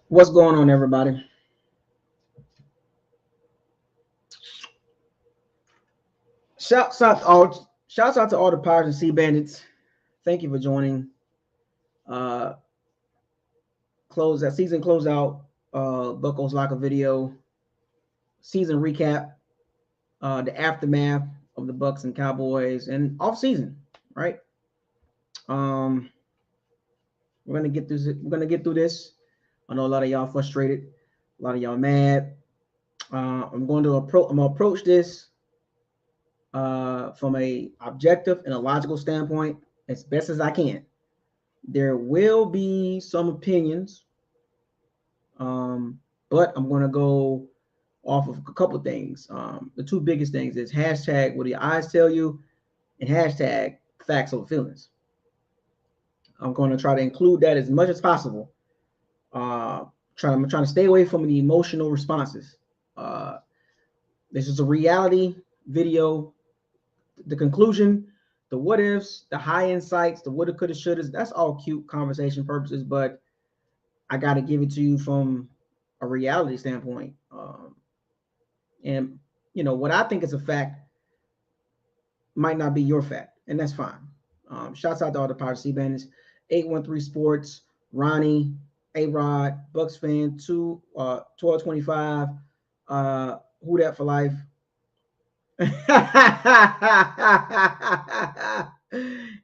What's going on, everybody? Shouts out to all the Pirates and Sea Bandits. Thank you for joining. Uh, close that season closeout. Buckles like a video season recap. The aftermath of the Bucs and Cowboys and off season. Right. Um, we're gonna get this. We're gonna get through this. I know a lot of y'all frustrated. A lot of y'all mad. I'm going to approach this from a objective and a logical standpoint as best as I can. There will be some opinions, but I'm going to go off of a couple things. The two biggest things is hashtag what do your eyes tell you and hashtag facts over feelings. I'm going to try to include that as much as possible. I'm trying to stay away from the emotional responses. Uh, this is a reality video. The conclusion, the what ifs, the high insights, the woulda, coulda, shouldas, that's all cute conversation purposes, but I got to give it to you from a reality standpoint. And, what I think is a fact might not be your fact, and that's fine. Shouts out to all the Power C Bandits, 813 Sports, Ronnie, A Rod, Bucks fan, 1225, Who Dat for Life.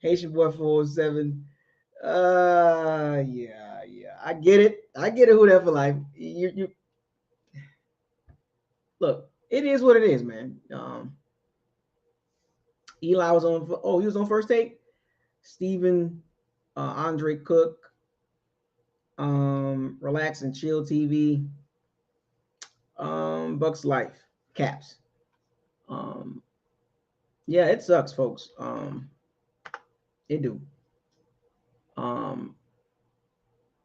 Haitian boy 407. Yeah. I get it. Who that for life. You look, it is what it is, man. Eli was on. Oh, he was on First Take. Steven, Andre Cook, Relax and Chill TV, Bucks Life, Caps. Um, yeah, it sucks, folks. It do.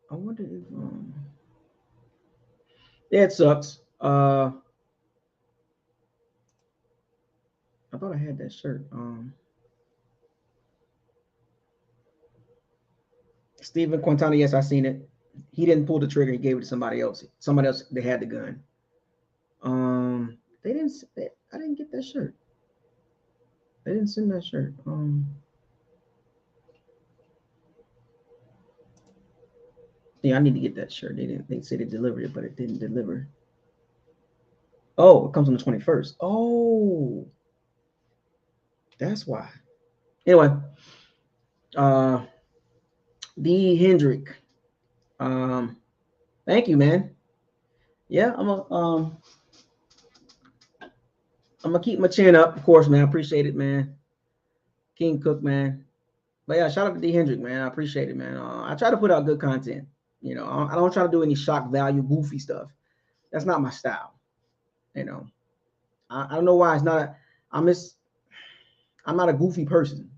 I wonder if yeah, it sucks. I thought I had that shirt. Steven Quintana, yes, I seen it. He didn't pull the trigger. He gave it to somebody else. Somebody else, they had the gun. They didn't. I didn't get that shirt. They didn't send that shirt. Yeah, I need to get that shirt. They didn't. They said they delivered it, but it didn't deliver. Oh, it comes on the 21st. Oh, that's why. Anyway, uh, D Hendrick. Um, thank you, man. Yeah, I'm gonna keep my chin up, of course, man. I appreciate it, man. King Cook, man. But yeah, shout out to D Hendrick, man. I appreciate it, man. I try to put out good content. I don't try to do any shock value, goofy stuff. That's not my style. You know, I don't know why it's not. I'm just, I'm not a goofy person,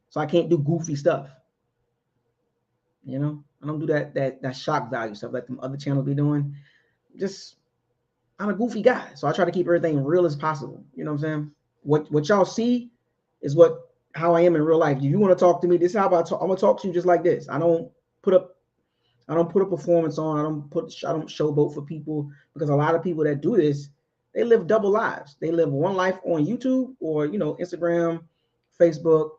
so I can't do goofy stuff. I don't do that shock value stuff like the other channels be doing. Just I'm a goofy guy, so I try to keep everything real as possible. You know what I'm saying? What y'all see is what how I am in real life. If you want to talk to me, this is how about I'm gonna talk to you just like this. Put up I don't put a performance on. I don't showboat for people because a lot of people that do this, they live double lives. They live one life on YouTube or Instagram, Facebook,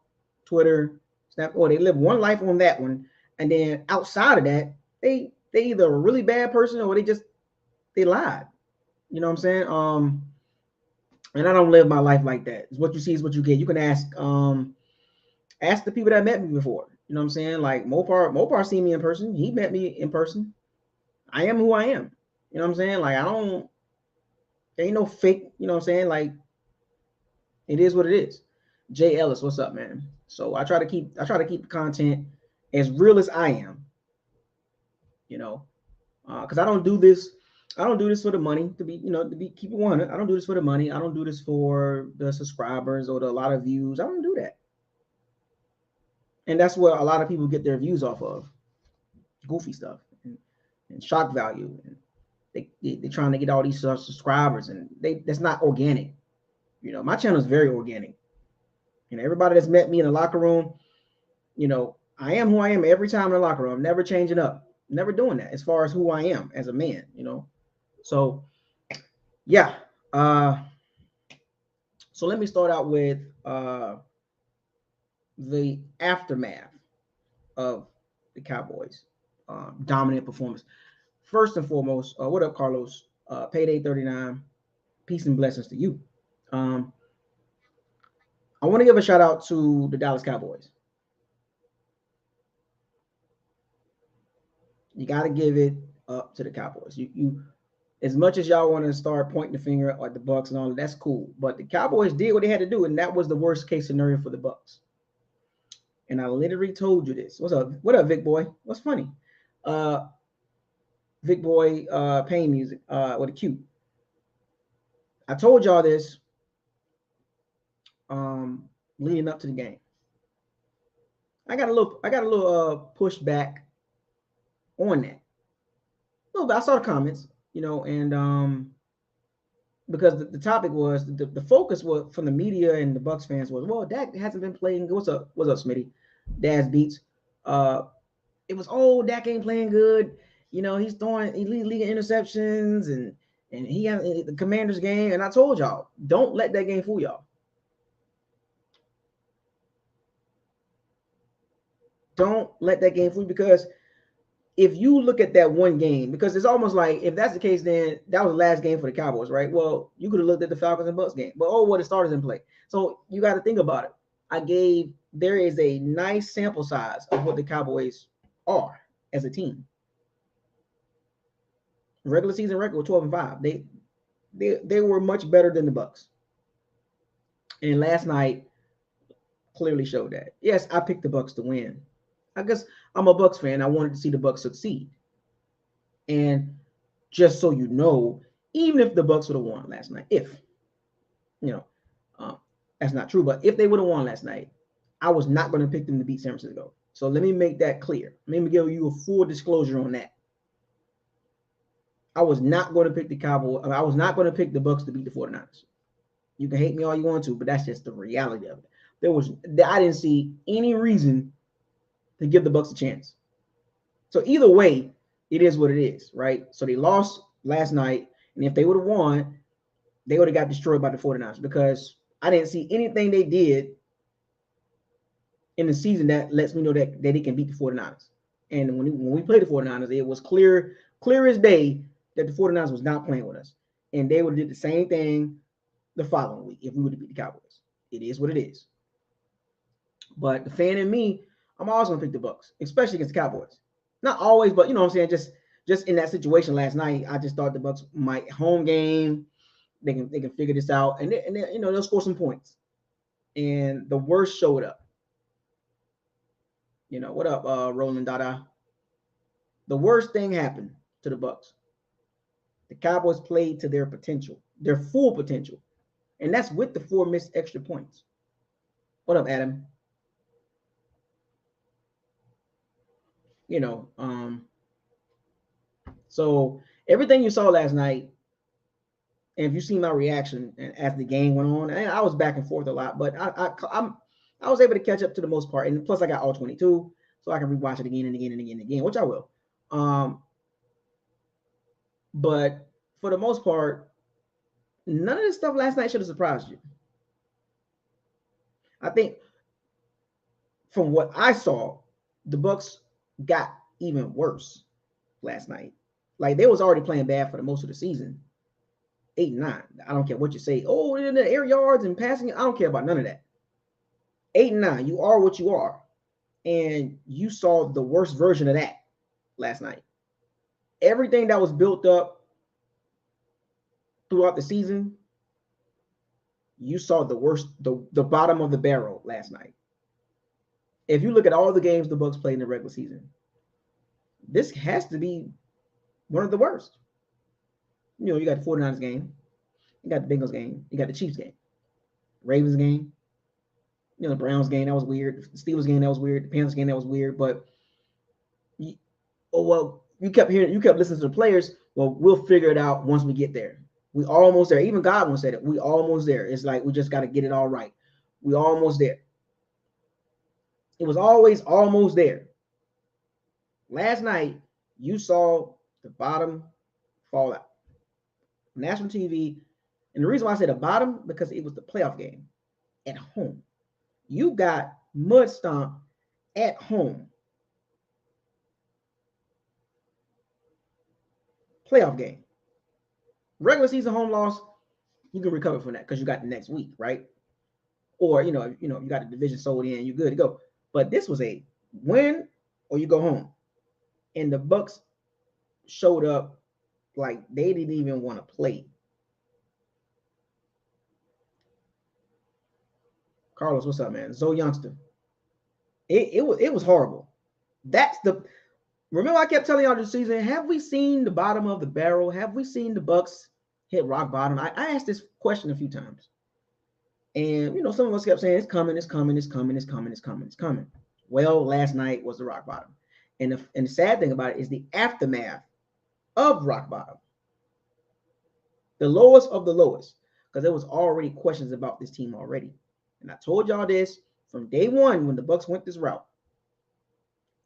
Twitter, Snap, or they live one life on that one, and then outside of that, they either a really bad person or they lied. You know what I'm saying? And I don't live my life like that. What you see is what you get. You can ask the people that met me before. You know what I'm saying? Like Mopar seen me in person. He met me in person. I am who I am. You know what I'm saying? Like I don't there ain't no fake, you know what I'm saying? Like it is what it is. Jay Ellis, what's up, man? So I try to keep the content as real as I am, you know. Because I don't do this for the money to be keep it 100. I don't do this for the money. I don't do this for the subscribers or the a lot of views. I don't do that. And that's what a lot of people get their views off of. Goofy stuff and shock value. And they're trying to get all these subscribers and that's not organic. My channel is very organic. Everybody that's met me in the locker room, I am who I am every time in the locker room. I'm never changing up. Never doing that as far as who I am as a man, you know. So yeah. So let me start out with the aftermath of the Cowboys' dominant performance. First and foremost, what up, Carlos? Payday 39. Peace and blessings to you. Um, I want to give a shout out to the Dallas Cowboys. You got to give it up to the Cowboys. You as much as y'all want to start pointing the finger at the Bucs and all that's cool. But the Cowboys did what they had to do, and that was the worst case scenario for the Bucs. And I literally told you this. What's up? What up, Vic Boy? What's funny? Uh, Vic Boy, pain music with a Q. I told y'all this leading up to the game. I got a little pushback on that. I saw the comments, and because the topic was the focus was from the media and the Bucs fans was, well, Dak hasn't been playing good. What's up, Smitty? Dad's beats. It was, oh, Dak ain't playing good. He's throwing elite league interceptions and he has the Commanders game. And I told y'all, don't let that game fool y'all. Don't let that game fool you, because if you look at that one game, because it's almost like if that's the case, then that was the last game for the Cowboys, right? Well, you could have looked at the Falcons and Bucs game, but the starters didn't play. So you got to think about it. There is a nice sample size of what the Cowboys are as a team. Regular season record was 12-5. They were much better than the Bucs. And last night clearly showed that. Yes, I picked the Bucs to win. I guess I'm a Bucs fan. I wanted to see the Bucs succeed. And just so you know, even if the Bucs would have won last night, that's not true, but if they would have won last night, I was not going to pick them to beat San Francisco. So let me make that clear. Let me give you a full disclosure on that. I was not going to pick the Cowboys. I was not going to pick the Bucs to beat the 49ers. You can hate me all you want to, but that's just the reality of it. I didn't see any reason to give the Bucs a chance. So either way, it is what it is, right? So they lost last night, and if they would have won, they would have got destroyed by the 49ers, because I didn't see anything they did in the season that lets me know that they can beat the 49ers. And when we played the 49ers, it was clear as day that the 49ers was not playing with us. And they would have did the same thing the following week if we would have beat the Cowboys. It is what it is. But the fan in me, I'm always going to pick the Bucs, especially against the Cowboys. Not always, but you know what I'm saying? Just in that situation last night, I just thought the Bucs might home game. They can figure this out, and they'll score some points. And the worst showed up. What up, Roland Dada? The worst thing happened to the Bucs. The Cowboys played to their potential, their full potential, and that's with the 4 missed extra points. What up, Adam? So everything you saw last night, and if you see my reaction as the game went on, and I was back and forth a lot, but I was able to catch up to the most part, and plus I got all 22, so I can rewatch it again and again and again and again, which I will. But for the most part, none of this stuff last night should have surprised you. I think from what I saw, the Bucs got even worse last night. Like, they was already playing bad for the most of the season. 8-9. I don't care what you say. Oh, in the air yards and passing. I don't care about none of that. 8-9. You are what you are. And you saw the worst version of that last night. Everything that was built up throughout the season, you saw the worst, the bottom of the barrel last night. If you look at all the games the Bucs played in the regular season, this has to be one of the worst. You got the 49ers game, you got the Bengals game, you got the Chiefs game, Ravens game, the Browns game, that was weird. The Steelers game, that was weird. The Panthers game, that was weird. But you kept listening to the players. Well, we'll figure it out once we get there. We almost there. Even Godwin said it. We almost there. It's like we just got to get it all right. We almost there. It was always almost there. Last night, You saw the bottom fall out. National TV. And the reason why I say the bottom, because it was the playoff game at home. You got mud stomped at home. Playoff game. Regular season home loss, you can recover from that because you got the next week, right? Or you got the division sold in, you're good to go. But this was a win or you go home. And the Bucs showed up like they didn't even want to play. Carlos, what's up, man? Zoe Youngster. It was horrible. That's the remember I kept telling y'all this season, have we seen the bottom of the barrel? Have we seen the Bucs hit rock bottom? I asked this question a few times. And some of us kept saying it's coming, it's coming, it's coming, it's coming, it's coming, it's coming. Well, last night was the rock bottom. And the sad thing about it is the aftermath of rock bottom. The lowest of the lowest. Because there was already questions about this team already. And I told y'all this from day one when the Bucs went this route.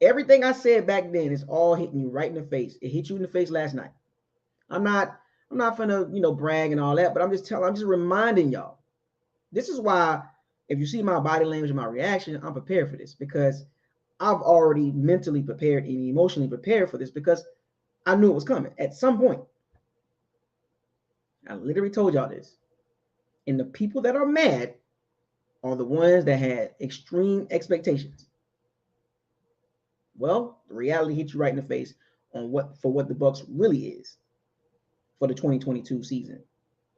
Everything I said back then is all hitting you right in the face. It hit you in the face last night. I'm not finna, brag and all that, but I'm just reminding y'all. This is why if you see my body language and my reaction, I'm prepared for this because I've already mentally prepared and emotionally prepared for this because I knew it was coming at some point. I literally told y'all this. And the people that are mad are the ones that had extreme expectations. Well, the reality hit you right in the face on what the Bucs really is for the 2022 season,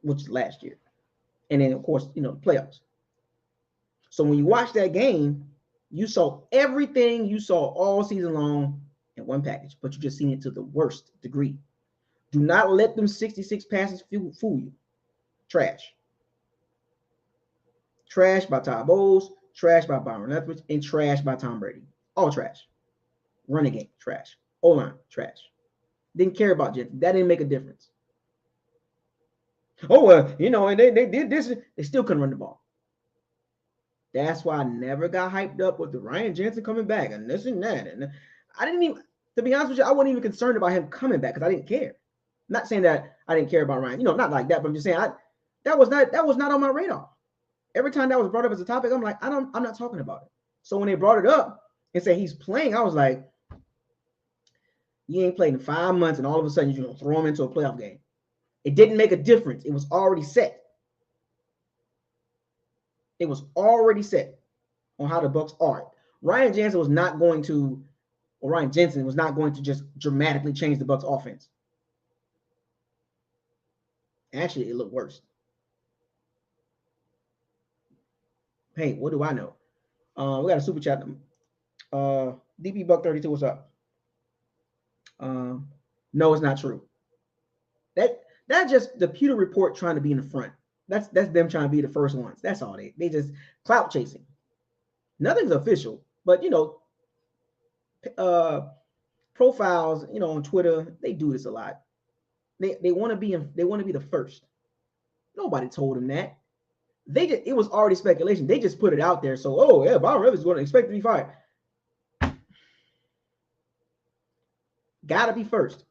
which is last year. And then, of course, the playoffs. So when you watch that game, you saw everything you saw all season long in one package, but you just seen it to the worst degree. Do not let them 66 passes fool you. Trash. Trash by Todd Bowles, trash by Byron Leftwich, and trash by Tom Brady. All trash. Running game, trash. O-line, trash. Didn't care about Jensen. That didn't make a difference. Oh, and they did this. They still couldn't run the ball. That's why I never got hyped up with the Ryan Jensen coming back and this and that. And I didn't even, to be honest with you, I wasn't even concerned about him coming back because I didn't care. I'm not saying that I didn't care about Ryan, not like that, but I'm just saying that was not on my radar. Every time that was brought up as a topic, I'm like, I'm not talking about it. So when they brought it up and said he's playing, I was like, you ain't played in 5 months, and all of a sudden you're gonna throw him into a playoff game. It didn't make a difference. It was already set. It was already set on how the Bucs are. Ryan Jensen was not going to just dramatically change the Bucs offense. Actually, it looked worse. Hey, what do I know? We got a super chat. DP Buck 32, what's up? No, it's not true. That's just the Pewter Report trying to be in the front. That's them trying to be the first ones. That's all they just clout chasing. Nothing's official, but profiles, on Twitter, they do this a lot. They want to be the first. Nobody told them that. It was already speculation. They just put it out there. So, Bob Rivers is going to expect to be fired. Gotta be first,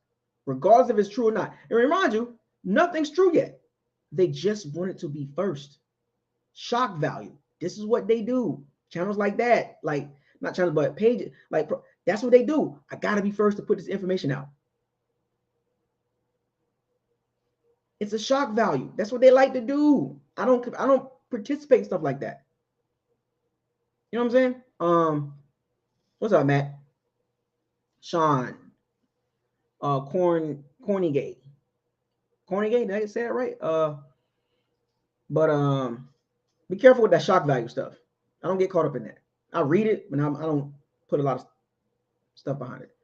regardless if it's true or not. And remind you, nothing's true yet. They just want it to be first. Shock value. This is what they do. Channels like that, like not channels, but pages, like that's what they do. I gotta be first to put this information out. It's a shock value. That's what they like to do. I don't participate in stuff like that. You know what I'm saying? What's up, Matt? Sean. Cornygate. Cornygate, did I say that right? But be careful with that shock value stuff. I don't get caught up in that. I read it, but I don't put a lot of stuff behind it.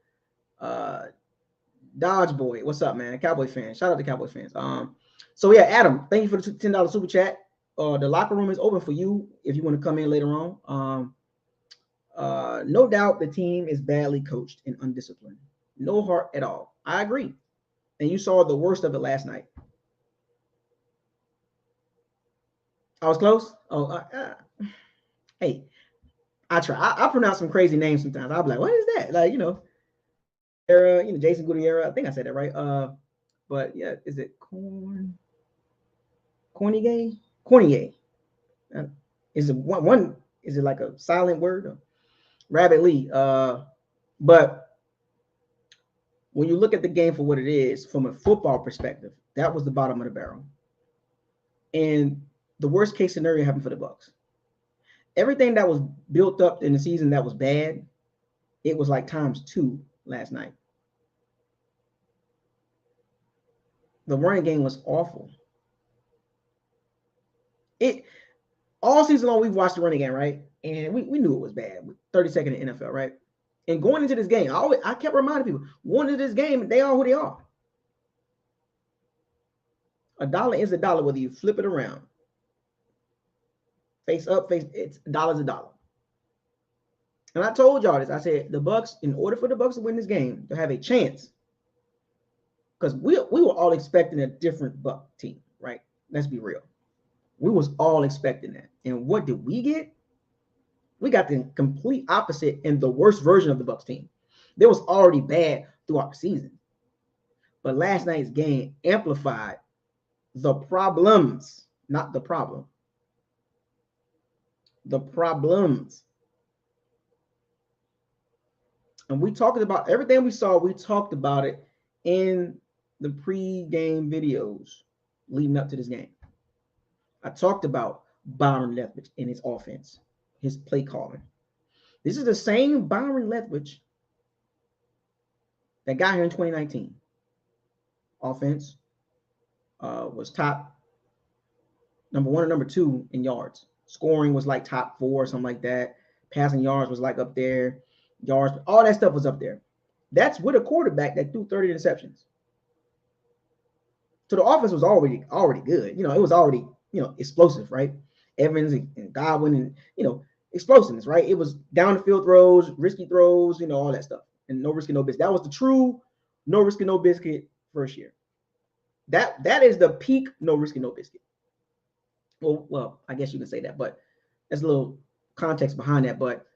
Dodge Boy, what's up, man? Cowboy fans. Shout out to Cowboy fans. So yeah, Adam, thank you for the $10 super chat. The locker room is open for you if you want to come in later on. No doubt the team is badly coached and undisciplined. No heart at all. I agree. And you saw the worst of it last night. I was close. Hey, I try. I pronounce some crazy names sometimes. I'll be like, what is that? Like, Jason Gutierrez. I think I said that right. But yeah, is it Cornigay? Cornigay. Uh, is it one? Is it like a silent word? Rabbit Lee. But when you look at the game for what it is, from a football perspective, that was the bottom of the barrel. And the worst case scenario happened for the Bucs. Everything that was built up in the season that was bad, it was like ×2 last night. The running game was awful. It all season long we've watched the running game, right? And we knew it was bad. 32nd in the NFL, right? And going into this game, I kept reminding people, going into this game, they are who they are. A dollar is a dollar, whether you flip it around. Face up, it's a dollar's a dollar. And I told y'all this. I said the Bucs, in order for the Bucs to win this game, to have a chance, because we were all expecting a different Buc team, right? Let's be real. We was all expecting that. And what did we get? We got the complete opposite and the worst version of the Bucs team. They was already bad throughout the season. But last night's game amplified the problems, not the problem. The problems. And we talked about everything we saw, we talked about it in the pre-game videos leading up to this game. I talked about Byron Leftwich and his offense, his play calling. This is the same Byron Leftwich that got here in 2019. Offense was top number 1 or number 2 in yards. Scoring was like top 4 or something like that. Passing yards was like up there. Yards, all that stuff was up there. That's with a quarterback that threw 30 interceptions. So the offense was already good. It was already, explosive, right? Evans and Godwin and, explosiveness, right? It was down the field throws, risky throws, all that stuff. And no risk and no biscuit. That was the true no risk and no biscuit first year. That is the peak no risk and no biscuit. Well, I guess you can say that, but there's a little context behind that. But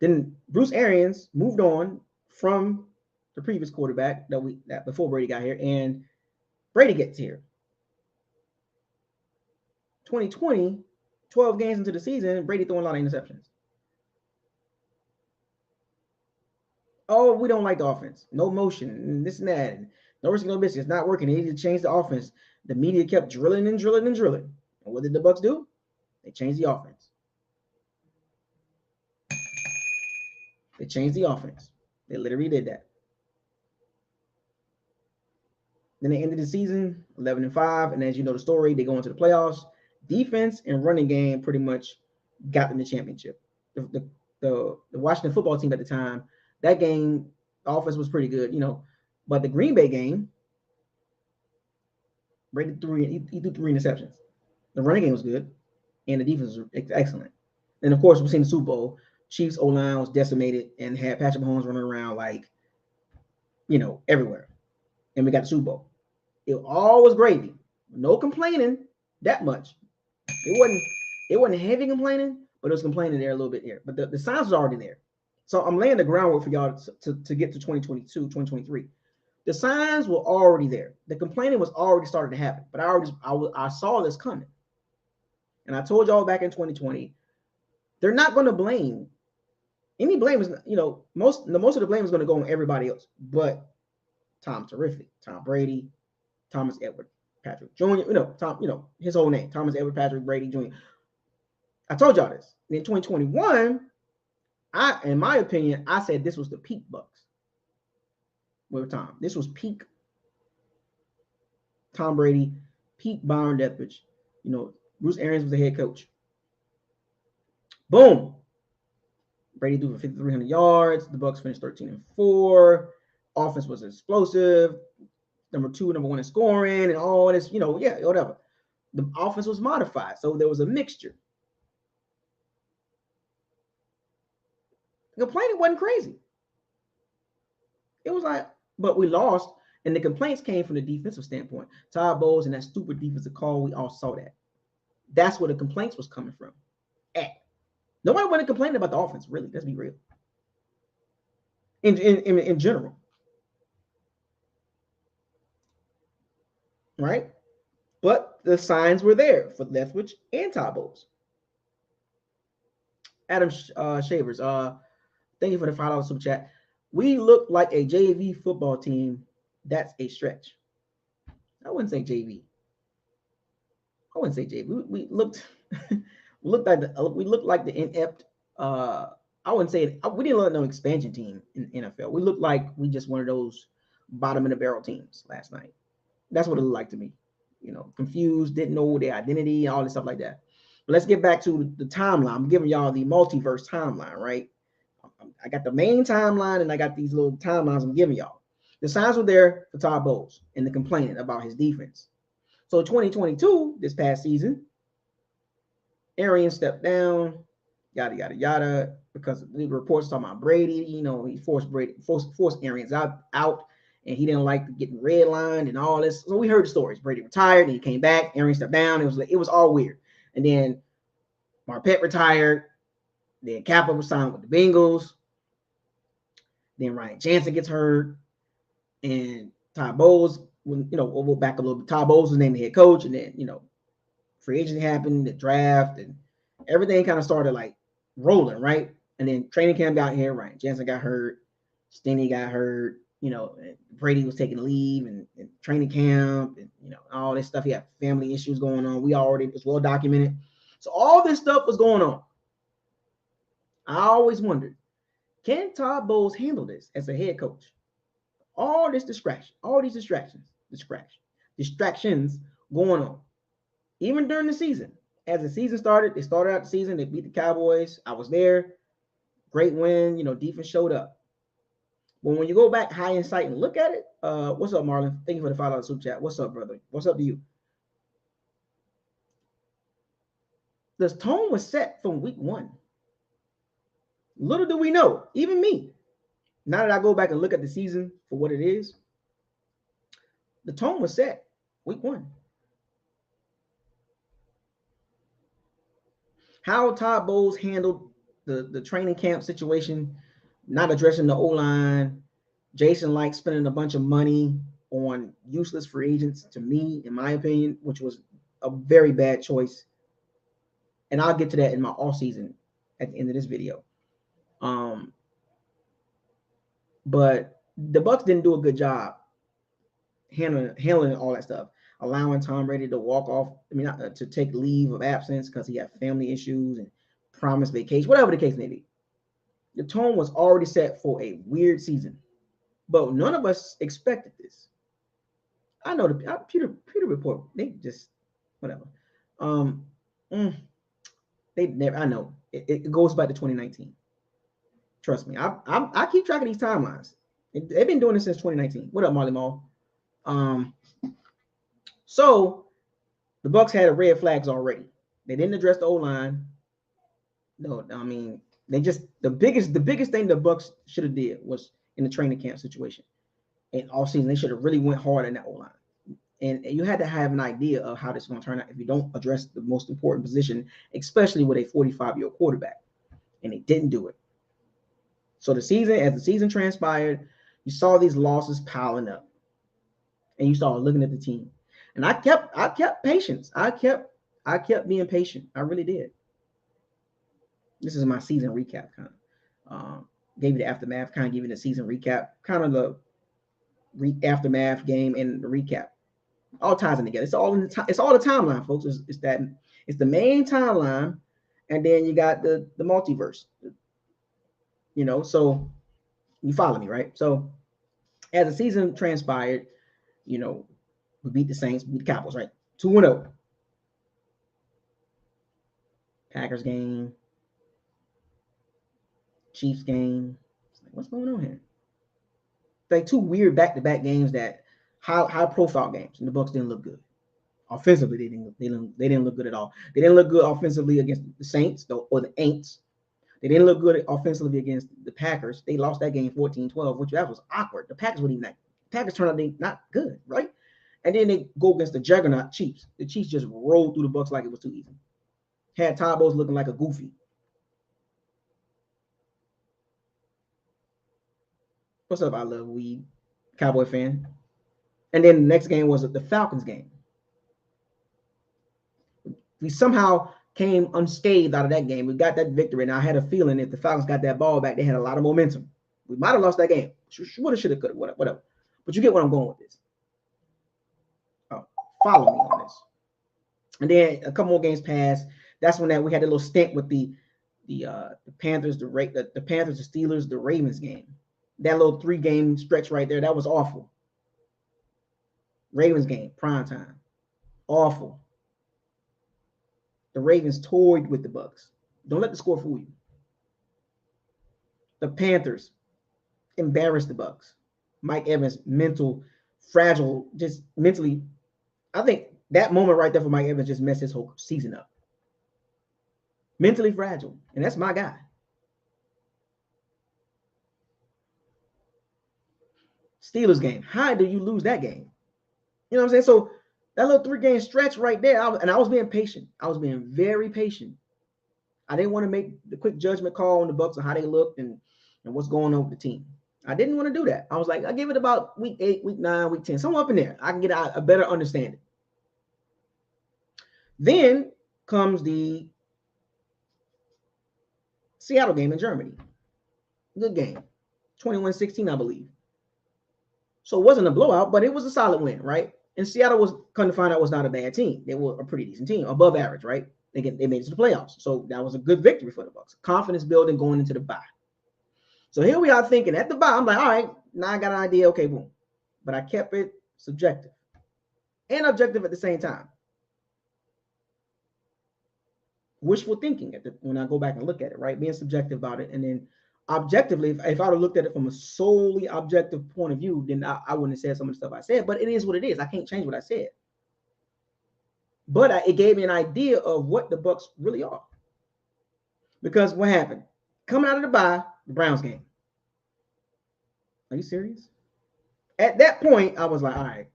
then Bruce Arians moved on from the previous quarterback that before Brady got here, and Brady gets here. 2020, 12 games into the season, Brady throwing a lot of interceptions. Oh, we don't like the offense. No motion, and this and that. And no risk, no biscuit. It's not working. They need to change the offense. The media kept drilling and drilling and drilling. And what did the Bucs do? They changed the offense. They changed the offense. They literally did that. Then they ended the season 11-5, and as you know the story, they go into the playoffs. Defense and running game pretty much got them the championship. The Washington football team at the time, that game, the offense was pretty good, but the Green Bay game, Brady threw 3 interceptions. The running game was good, and the defense was excellent. And of course, we've seen the Super Bowl. Chiefs O-line was decimated and had Patrick Mahomes running around like, everywhere. And we got the Super Bowl. It all was gravy. No complaining that much. It wasn't heavy complaining, but it was complaining there a little bit here. But the signs was already there. So I'm laying the groundwork for y'all to get to 2022, 2023. The signs were already there. The complaining was already starting to happen. But I saw this coming. And I told y'all back in 2020, they're not going to blame. Any blame is, most of the blame is going to go on everybody else. But Tom Terrific, Tom Brady, Thomas Edward Patrick Jr., Tom, his whole name, Thomas Edward Patrick Brady Jr. I told y'all this. In 2021, in my opinion, I said this was the peak Bucs with Tom. This was peak Tom Brady, peak Byron Leftwich. Bruce Arians was the head coach. Boom. Brady threw for 5,300 yards. The Bucs finished 13-4. Offense was explosive. Number 1 in scoring and all this, whatever. The offense was modified, so there was a mixture. The complaining wasn't crazy. It was like, but we lost, and the complaints came from the defensive standpoint. Todd Bowles and that stupid defensive call, we all saw that. That's where the complaints was coming from. Nobody wanted to complain about the offense, really. Let's be real. In general. right? But the signs were there for Leftwich and Todd Bowles. Adam Shavers, thank you for the $5 super chat. We look like a JV football team. That's a stretch. I wouldn't say JV. I wouldn't say JV. We looked we looked like the inept. I wouldn't say it, we didn't look like no expansion team in NFL. We looked like we just one of those bottom of the barrel teams last night. That's what it looked like to me. Confused, didn't know their identity, all this stuff like that. But let's get back to the timeline. I'm giving y'all the multiverse timeline, right? I got the main timeline and I got these little timelines I'm giving y'all. The signs were there for Todd Bowles and the complaining about his defense. So 2022, this past season, Arians stepped down, yada yada yada, because the reports talking about Brady. He forced Arians out, and he didn't like getting redlined and all this. So we heard the stories. Brady retired, and he came back. Arians stepped down. It was all weird. And then Marpet retired. Then Kappa was signed with the Bengals. Then Ryan Jansen gets hurt, and Todd Bowles. We'll back a little bit. Todd Bowles was named the head coach, and then free agency happened, the draft, and everything kind of started like rolling, right? And then training camp got here, right? Jansen got hurt, Stinney got hurt, Brady was taking leave and training camp and all this stuff. He had family issues going on. It's well documented. So all this stuff was going on. I always wondered, can Todd Bowles handle this as a head coach? All these distractions going on, even during the season. As the season started, they started out the season, they beat the Cowboys. I was there. Great win. Defense showed up. But when you go back high in sight and look at it, what's up, Marlon? Thank you for the $5 super chat. What's up, brother? What's up to you? The tone was set from week one. Little do we know, even me, now that I go back and look at the season for what it is, the tone was set week one. How Todd Bowles handled the training camp situation, not addressing the O-line, Jason Licht spending a bunch of money on useless free agents, to me, in my opinion, which was a very bad choice. And I'll get to that in my off season at the end of this video. But the Bucs didn't do a good job handling all that stuff, allowing Tom Brady to walk off. To take leave of absence because he had family issues and promised vacation, whatever the case may be. The tone was already set for a weird season, but none of us expected this. I know the Peter report. They just whatever. They never. I know it goes back to 2019. Trust me. I keep track of these timelines. They've been doing this since 2019. What up, Marley Mall? So the Bucs had red flags already. They didn't address the O-line. No, the biggest thing the Bucs should have did was in the training camp situation. And all season, they should have really went hard in that O-line. And you had to have an idea of how this is going to turn out if you don't address the most important position, especially with a 45-year quarterback. And they didn't do it. So as the season transpired, you saw these losses piling up. And you started looking at the team. And I kept patience. I kept being patient. I really did. This is my season recap kind of. Gave you the aftermath, kind of giving the season recap, kind of the aftermath game and the recap. All ties in together. It's all the timeline, folks. It's the main timeline, and then you got the multiverse. So you follow me, right? So as the season transpired, we beat the Saints, beat the Cowboys, right? 2-0. Packers game, Chiefs game. What's going on here? Like two weird back-to-back games that high-profile games, and the Bucs didn't look good. Offensively, they didn't look good at all. They didn't look good offensively against the Saints or the Aints. They didn't look good offensively against the Packers. They lost that game 14-12, which that was awkward. The Packers turned out not good, right? And then they go against the juggernaut Chiefs. The Chiefs just rolled through the Bucs like it was too easy. Had Todd Bowles looking like a goofy. What's up? I love weed. Cowboy fan. And then the next game was the Falcons game. We somehow came unscathed out of that game. We got that victory, and I had a feeling if the Falcons got that ball back, they had a lot of momentum. We might have lost that game. Woulda, shoulda, coulda, whatever. But you get what I'm going with this. Oh, follow me on this. And then a couple more games passed. That's when we had a little stint with the Panthers, the Panthers, the Steelers, the Ravens game. That little 3-game stretch right there, that was awful. Ravens game, prime time, awful. The Ravens toyed with the Bucs. Don't let the score fool you. The Panthers embarrassed the Bucs. Mike Evans, fragile, just mentally. I think that moment right there for Mike Evans just messed his whole season up. Mentally fragile, and that's my guy. Steelers game. How do you lose that game? You know what I'm saying? So that little 3-game stretch right there, I was being patient. I was being very patient. I didn't want to make the quick judgment call on the Bucs and how they looked and what's going on with the team. I didn't want to do that. I was like, I give it about week 8, week 9, week 10, somewhere up in there. I can get a better understanding. Then comes the Seattle game in Germany. Good game. 21-16, I believe. So it wasn't a blowout, but it was a solid win, right? And Seattle was, come to find out, was not a bad team. They were a pretty decent team, above average, right? They made it to the playoffs. So that was a good victory for the Bucs. Confidence building going into the bye. So here we are thinking at the bye, I'm like, all right, now I got an idea. Okay, boom. But I kept it subjective and objective at the same time. Wishful thinking when I go back and look at it, right? Being subjective about it. And then objectively, if I would have looked at it from a solely objective point of view, then I wouldn't have said some of the stuff I said. But it is what it is. I can't change what I said. But it gave me an idea of what the Bucs really are. Because what happened? Coming out of the bye, the Browns game. Are you serious? At that point, I was like, all right.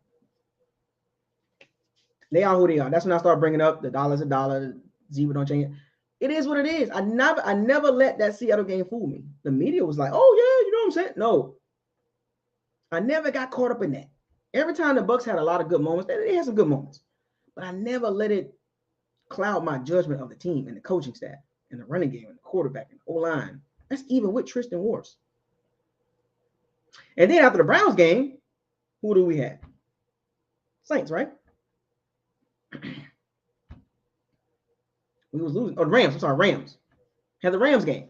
They are who they are. That's when I started bringing up the dollar's a dollar, zebra don't change. It is what it is. I never let that Seattle game fool me. The media was like, oh, yeah, you know what I'm saying? No. I never got caught up in that. Every time the Bucs had a lot of good moments, they had some good moments. But I never let it cloud my judgment of the team and the coaching staff and the running game and the quarterback and the O-line. That's even with Tristan Wirfs. And then after the Browns game, who do we have? Saints, right? We was losing. Oh, the Rams. I'm sorry, Rams. Had the Rams game.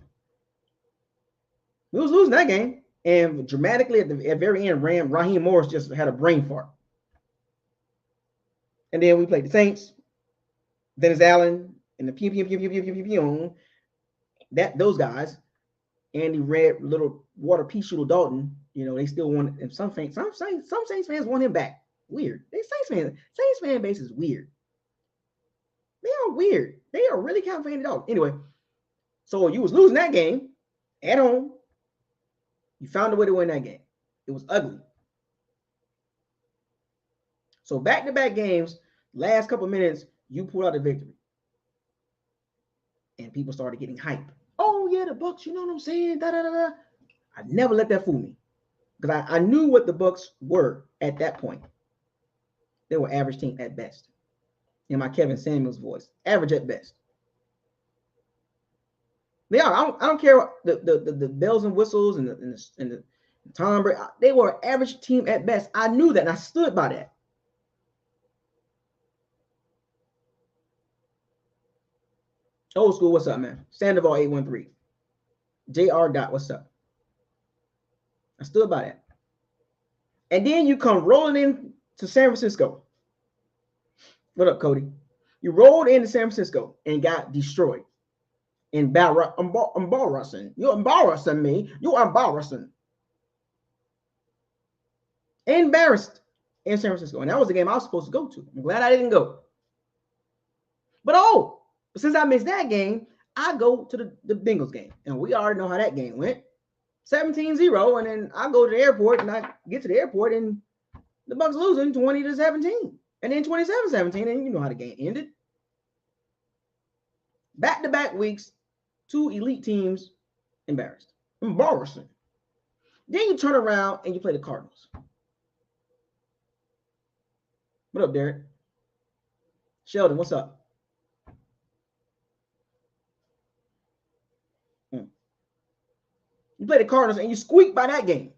We was losing that game. And dramatically at the very end, Raheem Morris just had a brain fart. And then we played the Saints, Dennis Allen, and the those guys, Andy Red, little water pea shooter Dalton, you know, they still want, and some Saints fans want him back. Weird. Saints fan base is weird. They are weird. They are really kind of fan Dalton. Anyway, so you was losing that game at home. You found a way to win that game. It was ugly. So back-to-back games, last couple minutes, you pulled out the victory. And people started getting hype. Oh, yeah, the Bucs, you know what I'm saying? Da-da-da-da. I never let that fool me. Because I knew what the Bucs were at that point. They were average team at best. In my Kevin Samuels voice. Average at best. They are. I don't care the bells and whistles and the Tom Brady. They were an average team at best. I knew that, and I stood by that. Old school, what's up, man? Sandoval 813. JR Dot, what's up? I stood by that. And then you come rolling in to San Francisco. What up, Cody? You rolled into San Francisco and got destroyed. Embarrassing. You're embarrassing me. You're embarrassing. Embarrassed in San Francisco. And that was the game I was supposed to go to. I'm glad I didn't go. But since I missed that game, I go to the Bengals game. And we already know how that game went. 17-0. And then I go to the airport and I get to the airport and the Bucs losing 20-17. And then 27-17. And you know how the game ended. Back-to-back weeks, 2 elite teams embarrassed. Embarrassing. Then you turn around and you play the Cardinals. What up, Derek? Sheldon, what's up? You play the Cardinals and you squeak by that game.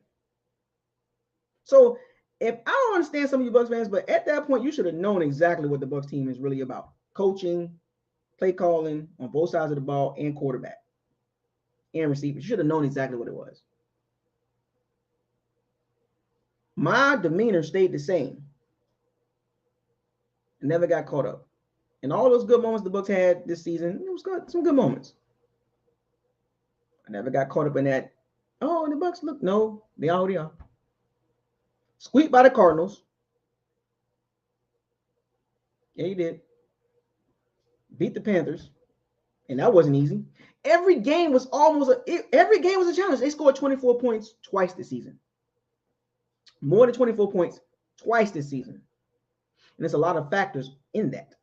So if I don't understand some of you Bucs fans, but at that point you should have known exactly what the Bucs team is really about: coaching, play calling on both sides of the ball, and quarterback and receiver. You should have known exactly what it was. My demeanor stayed the same. I never got caught up. And all those good moments the Bucs had this season, it was good, some good moments. I never got caught up in that. Oh, and the Bucs look, no, they already are. Squeaked by the Cardinals. Yeah, you did. Beat the Panthers, and that wasn't easy. Every game was a challenge. They scored 24 points twice this season. More than 24 points twice this season. And there's a lot of factors in that.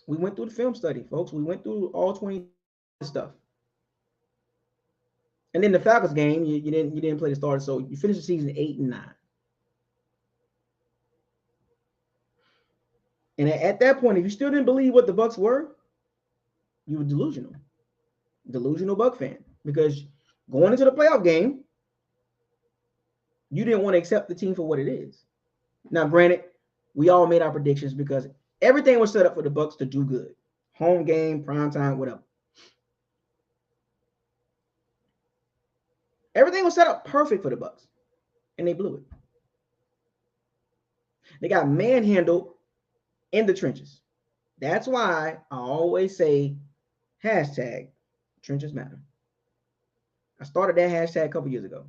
We went through the film study, folks. We went through all 20 stuff. And then the Falcons game, you didn't play the starter, so you finished the season 8-9. And at that point, if you still didn't believe what the Bucs were, you were delusional. Delusional Buck fan. Because going into the playoff game, you didn't want to accept the team for what it is. Now, granted, we all made our predictions because everything was set up for the Bucs to do good. Home game, prime time, whatever. Everything was set up perfect for the Bucs, and they blew it. They got manhandled in the trenches. That's why I always say hashtag trenches matter. I started that hashtag a couple years ago.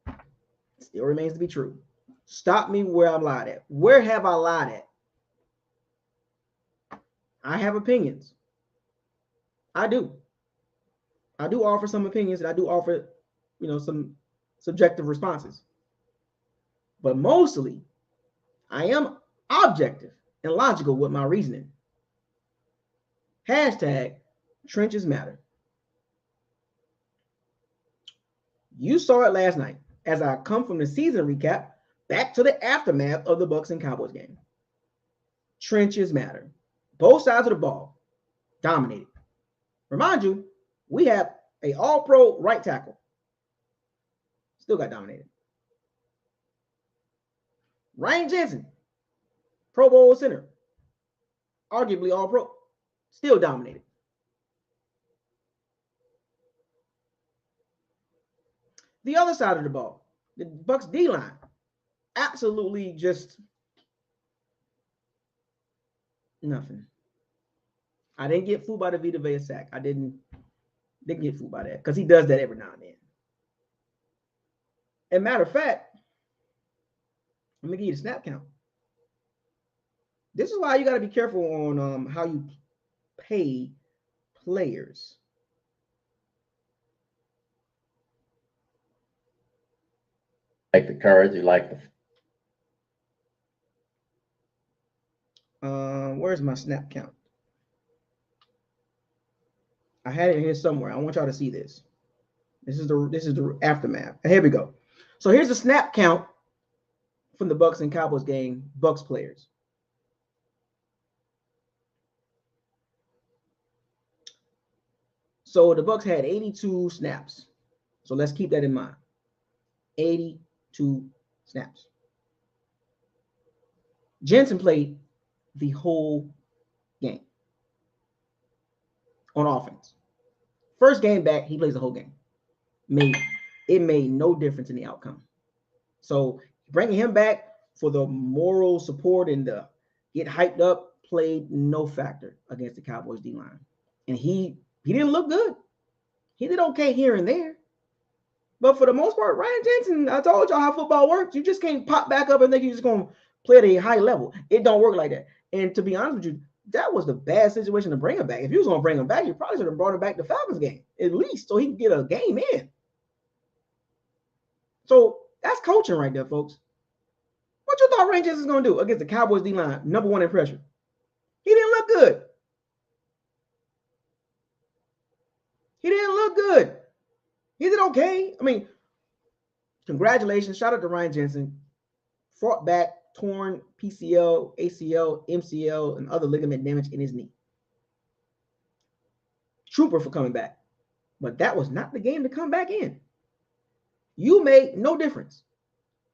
It still remains to be true. Stop me where I'm lied at. Where have I lied at? I have opinions. I do. I do offer some opinions, and I do offer, some subjective responses. But mostly, I am objective and logical with my reasoning. Hashtag trenches matter. You saw it last night as I come from the season recap back to the aftermath of the Bucs and Cowboys game. Trenches matter. Both sides of the ball dominated. Remind you, we have a all-pro right tackle. Still got dominated. Ryan Jensen, Pro Bowl center, arguably all-pro, still dominated. The other side of the ball, the Bucs D-line, absolutely just nothing. I didn't get fooled by the Vita Vea sack. I didn't get fooled by that because he does that every now and then. And matter of fact, let me give you the snap count. This is why you got to be careful on how you pay players. Like the courage, you like the. Where's my snap count? I had it here somewhere. I want y'all to see this. This is the aftermath. Here we go. So here's the snap count from the Bucs and Cowboys game. Bucs players. So the Bucs had 82 snaps. So let's keep that in mind. 82 snaps. Jensen played the whole game on offense. First game back, he plays the whole game. It made no difference in the outcome. So bringing him back for the moral support and the get hyped up played no factor against the Cowboys D-line. And he didn't look good. He did okay here and there. But for the most part, Ryan Jensen, I told y'all how football works. You just can't pop back up and think you're just going to play at a high level. It don't work like that. And to be honest with you, that was the bad situation to bring him back. If you was going to bring him back, you probably should have brought him back the Falcons game, at least, so he could get a game in. So that's coaching right there, folks. What you thought Ryan Jensen was going to do against the Cowboys D-line, number one in pressure? He didn't look good. He didn't look good. He did okay. I mean, Congratulations. Shout out to Ryan Jensen. Fought back, torn PCL, ACL, MCL, and other ligament damage in his knee. Trooper for coming back. But that was not the game to come back in. You made no difference.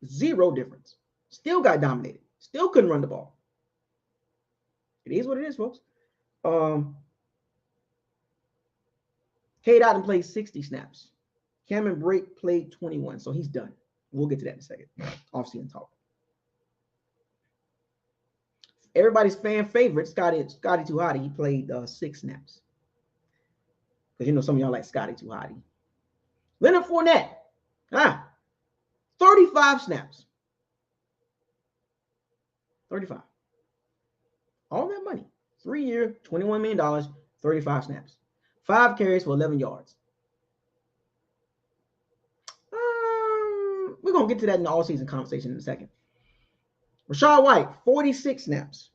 Zero difference. Still got dominated. Still couldn't run the ball. It is what it is, folks. Cade Otton played 60 snaps. Cameron Brake played 21, so he's done. We'll get to that in a second. Off-season talk. Everybody's fan favorite, Scotty Too Hotty, he played 6 snaps. Because you know some of y'all like Scotty Too Hotty. Leonard Fournette, 35 snaps. 35. All that money. 3-year, $21 million, 35 snaps. 5 carries for 11 yards. We're going to get to that in the all-season conversation in a second. Rachaad White, 46 snaps.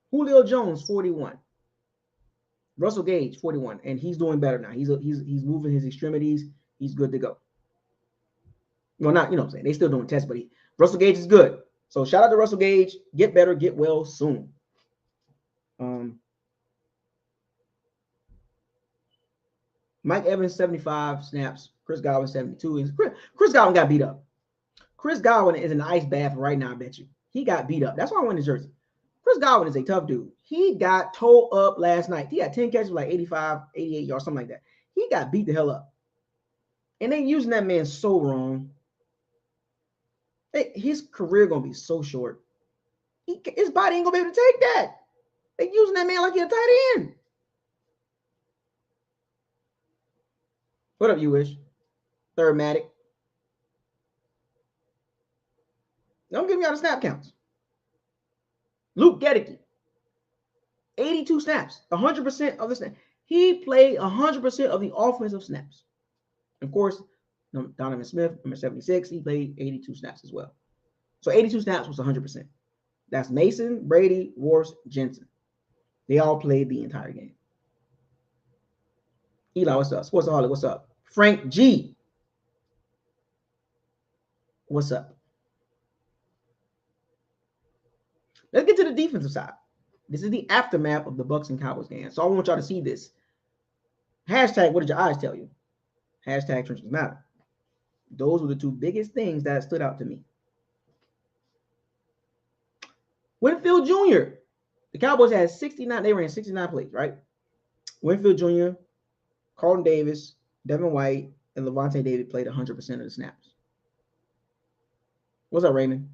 Julio Jones, 41. Russell Gage, 41. And he's doing better now. He's moving his extremities. He's good to go. Well, not, you know what I'm saying. They still doing tests, but Russell Gage is good. So shout out to Russell Gage. Get better, get well soon. Mike Evans, 75 snaps. Chris Godwin, 72. Chris Godwin got beat up. Chris Godwin is in the ice bath right now, I bet you. He got beat up. That's why I won his jersey. Chris Godwin is a tough dude. He got towed up last night. He had 10 catches, like 85, 88 yards, something like that. He got beat the hell up. And they using that man so wrong. His career going to be so short. His body ain't going to be able to take that. They using that man like he's a tight end. What up, you wish? Third Matic. Don't give me all the snap counts. Luke Gedeke, 82 snaps, 100% of the snaps. He played 100% of the offensive snaps. Of course, Donovan Smith, number 76, he played 82 snaps as well. So 82 snaps was 100%. That's Mason, Brady, Wars, Jensen. They all played the entire game. Eli, what's up? Sportsaholic, what's up? Frank G, what's up? Let's get to the defensive side. This is the aftermath of the Bucs and Cowboys game. So I want y'all to see this. Hashtag, what did your eyes tell you? Hashtag trenches matter. Those were the 2 biggest things that stood out to me. Winfield Jr. The Cowboys had 69. They ran 69 plays, right? Winfield Jr., Carlton Davis, Devin White, and Levante David played 100% of the snaps. What's up, Raymond?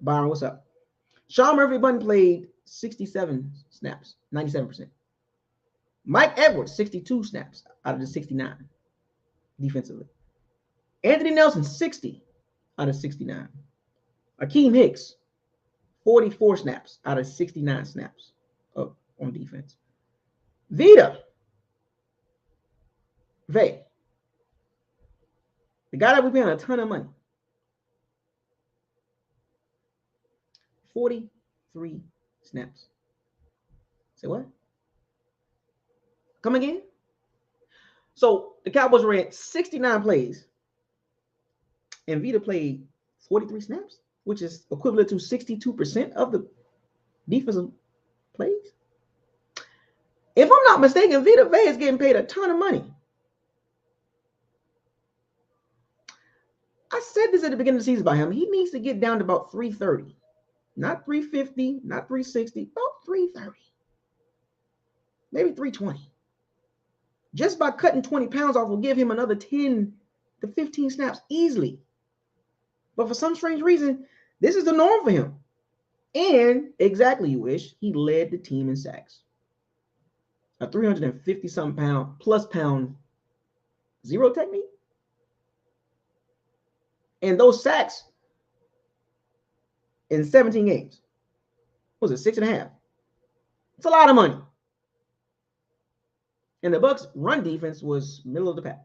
Byron, what's up? Sean Murphy-Bunting played 67 snaps, 97%. Mike Edwards, 62 snaps out of the 69 defensively. Anthony Nelson, 60 out of 69. Akeem Hicks, 44 snaps out of 69 snaps on defense. Vay, the guy that we're paying a ton of money, 43 snaps. Say what? Come again? So the Cowboys ran 69 plays, and Vita played 43 snaps, which is equivalent to 62% of the defensive plays. If I'm not mistaken, Vita Vea is getting paid a ton of money. I said this at the beginning of the season by him. He needs to get down to about 330. Not 350, not 360, about 330. Maybe 320. Just by cutting 20 pounds off will give him another 10 to 15 snaps easily. But for some strange reason, this is the norm for him. And exactly, you wish, he led the team in sacks. A 350-something pound zero technique. And those sacks in 17 games, what was it, 6.5? It's a lot of money. And the Bucs' run defense was middle of the pack.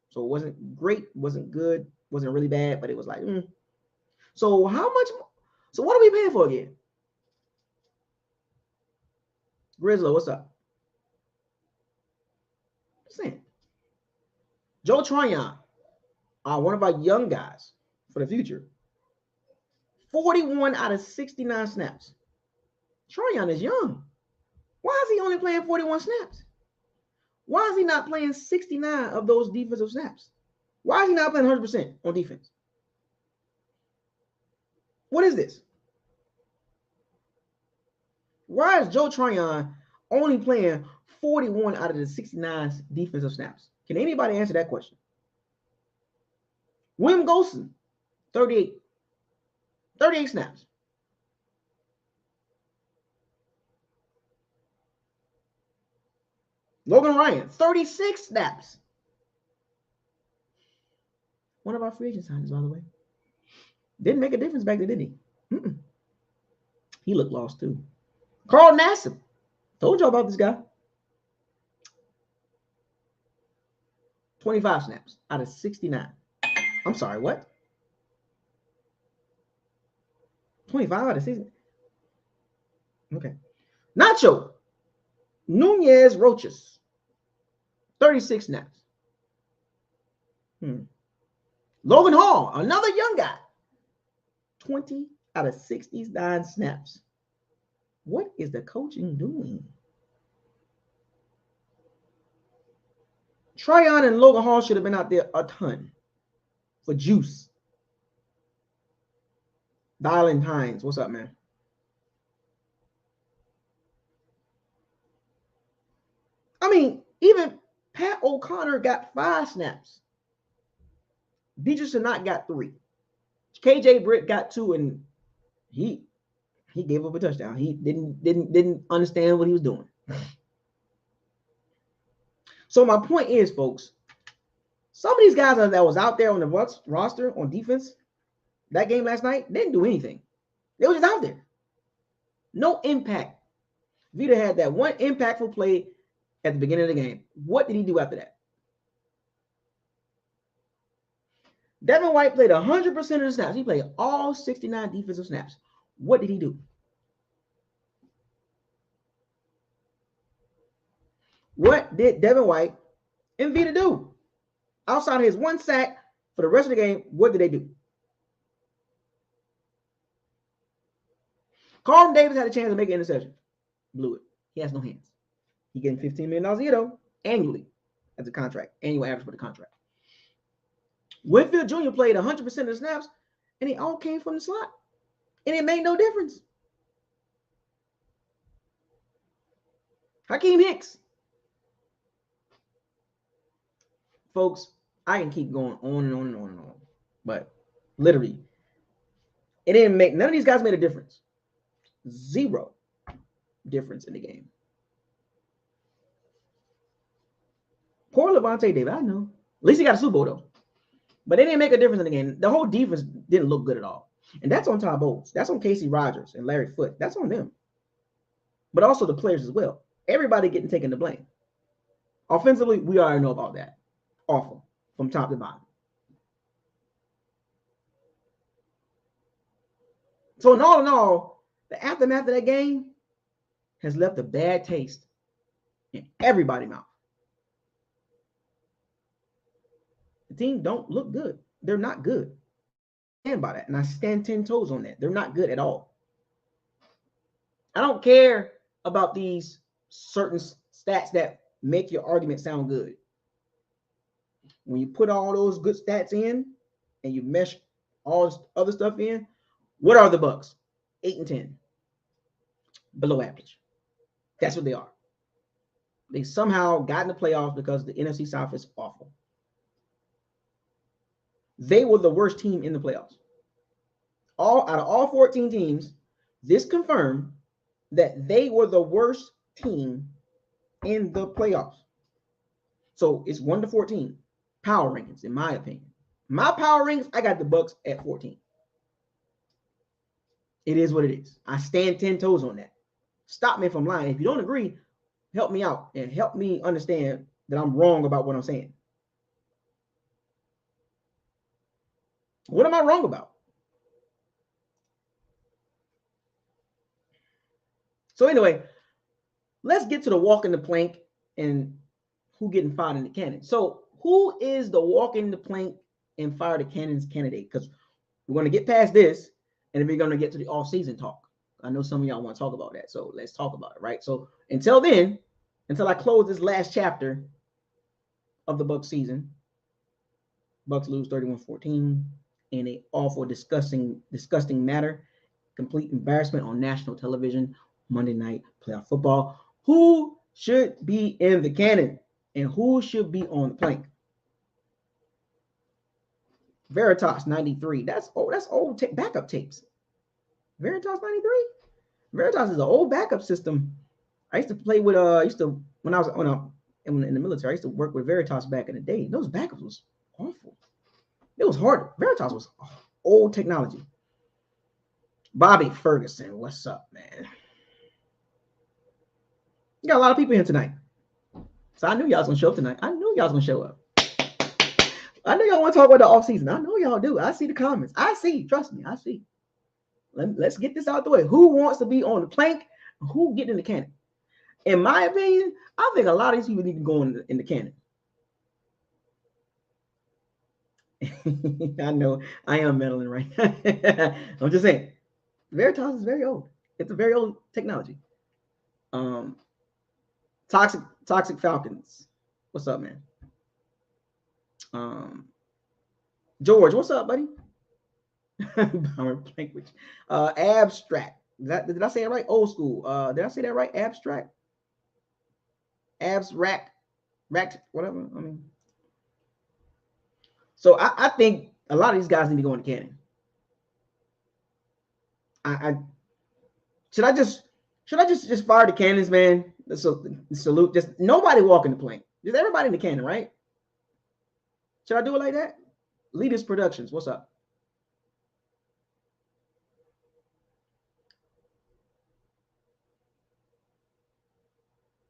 So it wasn't great, wasn't good, wasn't really bad, but it was like, So how much? So what are we paying for again? Grizzlo, what's up? Just saying. Joe Tryon, one of our young guys, for the future. 41 out of 69 snaps. Tryon is young. Why is he only playing 41 snaps? Why is he not playing 69 of those defensive snaps? Why is he not playing 100% on defense? What is this? Why is Joe Tryon only playing 41 out of the 69 defensive snaps? Can anybody answer that question? William Golson, 38 snaps. Logan Ryan, 36 snaps. One of our free agent signings, by the way. Didn't make a difference back then, did he? He looked lost too. Carl Nassib. Told y'all about this guy. 25 snaps out of 69. I'm sorry, what? 25 out of 60. Okay. Nacho Nunez Roches. 36 snaps. Logan Hall, another young guy. 20 out of 69 snaps. What is the coaching doing? Tryon and Logan Hall should have been out there a ton for juice. Dylan Hines, what's up, man? I mean, even Pat O'Connor got 5 snaps. Beatrice Sanat got 3. KJ Britt got 2, and he gave up a touchdown. He didn't understand what he was doing. So my point is, folks, some of these guys that was out there on the Bucs roster on defense that game last night didn't do anything. They were just out there. No impact. Vita had that one impactful play at the beginning of the game. What did he do after that? Devin White played 100% of the snaps. He played all 69 defensive snaps. What did he do? What did Devin White and Vita do? Outside of his one sack for the rest of the game, what did they do? Carlton Davis had a chance to make an interception. Blew it. He has no hands. He getting $15 million a year, though, annually as a contract, annual average for the contract. Winfield Jr. played 100% of the snaps, and it all came from the slot. And it made no difference. Hakeem Hicks. Folks, I can keep going on and on and on and on. But literally, it didn't make, none of these guys made a difference. 0 difference in the game. Poor Levante David, I know. At least he got a Super Bowl, though. But it didn't make a difference in the game. The whole defense didn't look good at all. And that's on Todd Bowles. That's on Casey Rogers and Larry Foote. That's on them. But also the players as well. Everybody getting taken the blame. Offensively, we already know about that. Awful from top to bottom. So in all, the aftermath of that game has left a bad taste in everybody's mouth. The team don't look good. They're not good. I stand by that, and I stand 10 toes on that. They're not good at all. I don't care about these certain stats that make your argument sound good. When you put all those good stats in and you mesh all this other stuff in, what are the Bucs? 8 and 10. Below average. That's what they are. They somehow got in the playoffs because the NFC South is awful. They were the worst team in the playoffs. Out of all 14 teams, this confirmed that they were the worst team in the playoffs. So it's 1 to 14 power rankings, in my opinion. My power rankings, I got the Bucs at 14. It is what it is. I stand 10 toes on that. Stop me if I'm lying. If you don't agree, help me out and help me understand that I'm wrong about what I'm saying. What am I wrong about? So anyway, let's get to the walk in the plank and who getting fired in the cannon. So who is the walk in the plank and fire the cannons candidate? Because We're going to get past this, and then we're going to get to the off-season talk. I know some of y'all want to talk about that, so let's talk about it, right? So until then, until I close this last chapter of the Bucs season, Bucs lose 31-14 in a awful, disgusting matter. Complete embarrassment on national television, Monday Night Playoff Football. Who should be in the cannon and who should be on the plank? Veritas 93. That's old backup tapes. Veritas 93. Veritas is an old backup system. I used to play with when I was in the military. I used to work with Veritas back in the day. Those backups was awful. It was hard. Veritas was old technology. Bobby Ferguson, what's up, man? You got a lot of people here tonight. So I knew y'all was gonna show up tonight. I knew y'all was gonna show up. I know y'all want to talk about the offseason. I know y'all do. I see the comments. I see. Trust me, I see. Let's get this out the way. Who wants to be on the plank? Who getting in the cannon? In my opinion, I think a lot of these people need to go in the cannon. I know I am meddling right now. I'm just saying. Veritas is very old. It's a very old technology. Toxic Falcons. What's up, man? George, what's up, buddy? Abstract. Did I say it right? Old school. Did I say that right? Abstract. Abstract. Racked. Whatever. I mean. So I think a lot of these guys need to go in the cannon. Should I just fire the cannons, man? So salute. Just nobody walking the plank. Just everybody in the cannon, right? Should I do it like that? Leaders Productions, what's up?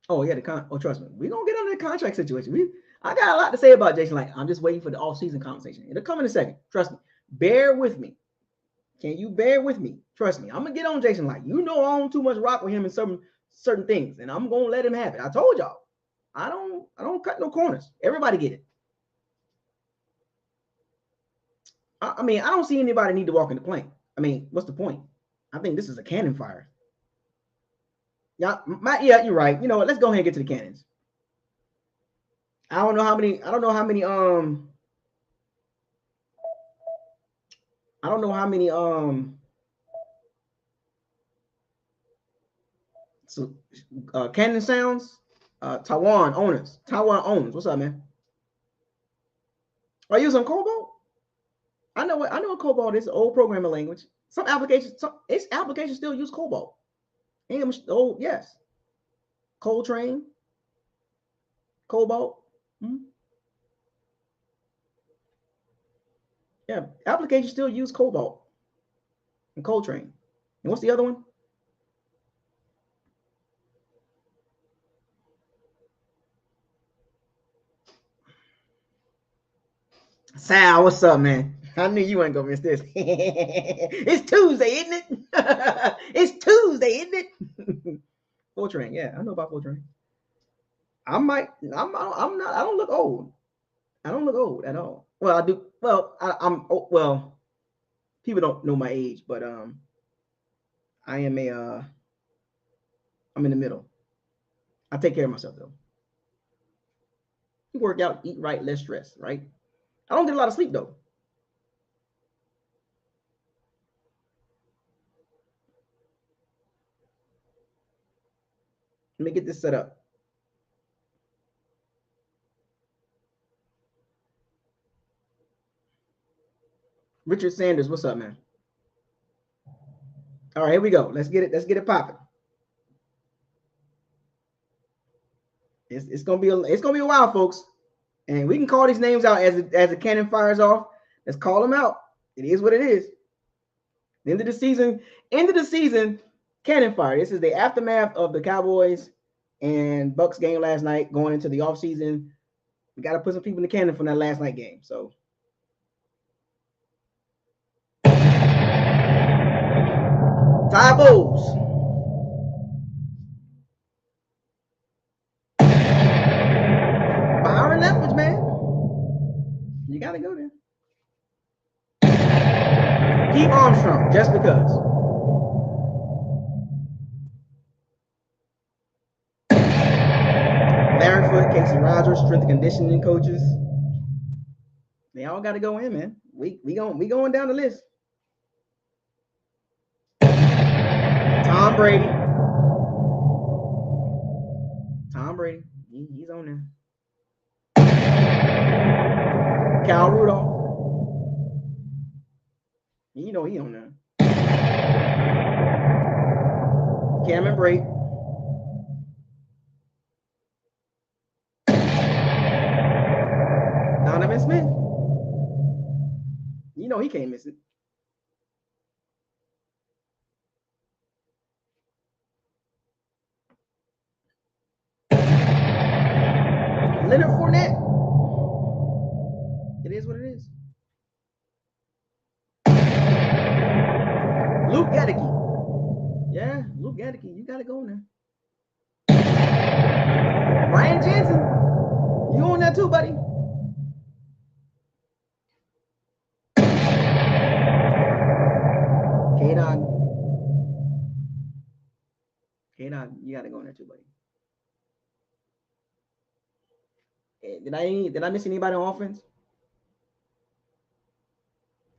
Oh yeah, trust me, we're gonna get under the contract situation. I got a lot to say about Jason. Like, I'm just waiting for the off-season conversation. It'll come in a second. Trust me. Bear with me. Can you bear with me? Trust me. I'm gonna get on Jason. Like, I don't too much rock with him in certain things, and I'm gonna let him have it. I told y'all. I don't cut no corners. Everybody get it. I mean, I don't see anybody need to walk in the plank. I mean, what's the point? I think this is a cannon fire. Yeah, you're right. You know what? Let's go ahead and get to the cannons. I don't know how many. So, cannon sounds. Taiwan owners. What's up, man? Are you using Cobalt? I know what Cobalt is. Old programming language. Some applications still use Cobalt. Yes. Coltrane. Cobalt. Yeah, applications still use Cobalt and Coltrane. And what's the other one? Sal, what's up, man? I knew you ain't gonna miss this. It's Tuesday, isn't it? It's Tuesday, isn't it? Fortran, yeah, I know about Fortran. I'm not. I don't look old. I don't look old at all. Well, I do. Well, I'm. Well, people don't know my age, but I am a. I'm in the middle. I take care of myself though. You work out, eat right, less stress, right? I don't get a lot of sleep though. Let me get this set up. Richard Sanders, what's up, man? All right, here we go. Let's get it popping. It's gonna be a while, folks, and we can call these names out as the cannon fires off. Let's call them out. It is what it is. End of the season, cannon fire. This is the aftermath of the Cowboys and Bucs game last night, going into the offseason. We got to put some people in the cannon from that last night game. So, Tabos. Byron Leftwich, man. You got to go there. Keep Armstrong just because. Larry Foote, Casey Rogers, strength and conditioning coaches. They all got to go in, man. We going down the list. Tom Brady. Tom Brady. He's on there. Cal Rudolph. You know he on there. Cameron Brate. Donovan Smith. You know he can't miss it. Leonard Fournette. It is what it is. Luke Gedeke. Yeah, Luke Gedeke. You got to go in there. Ryan Jensen. You on that too, buddy. K-Dog. K-Dog, you got to go in there too, buddy. Did I miss anybody on offense?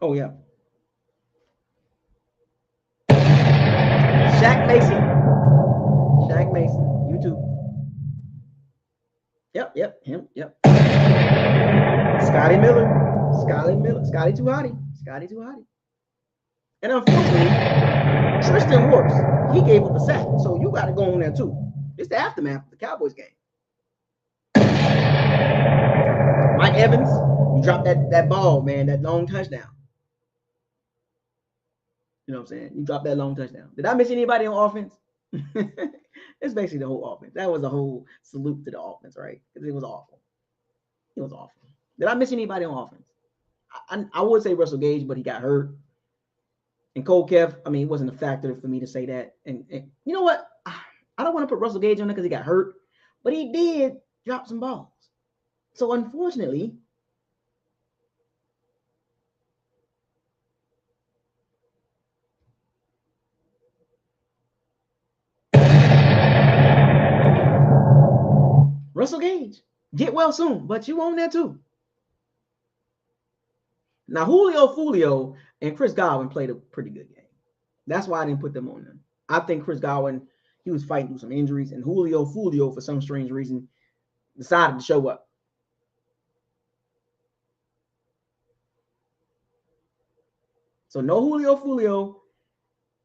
Oh yeah. Shaq Mason. Shaq Mason. YouTube. Yep. Him. Yep. Scotty Miller. Scotty too hotty. And unfortunately, Tristan Wirfs, he gave up a sack. So you got to go on there too. It's the aftermath of the Cowboys game. Mike Evans, you dropped that ball, man, that long touchdown. You know what I'm saying? You dropped that long touchdown. Did I miss anybody on offense? It's basically the whole offense. That was a whole salute to the offense, right? Because it was awful. It was awful. Did I miss anybody on offense? I would say Russell Gage, but he got hurt. And Cole Kev, I mean, it wasn't a factor for me to say that. And you know what? I don't want to put Russell Gage on there because he got hurt, but he did drop some balls. So unfortunately, Russell Gage, get well soon, but you on there too. Now, Julio Fulio and Chris Godwin played a pretty good game. That's why I didn't put them on there. I think Chris Godwin, he was fighting through some injuries, and Julio Fulio, for some strange reason, decided to show up. So no Julio Fulio,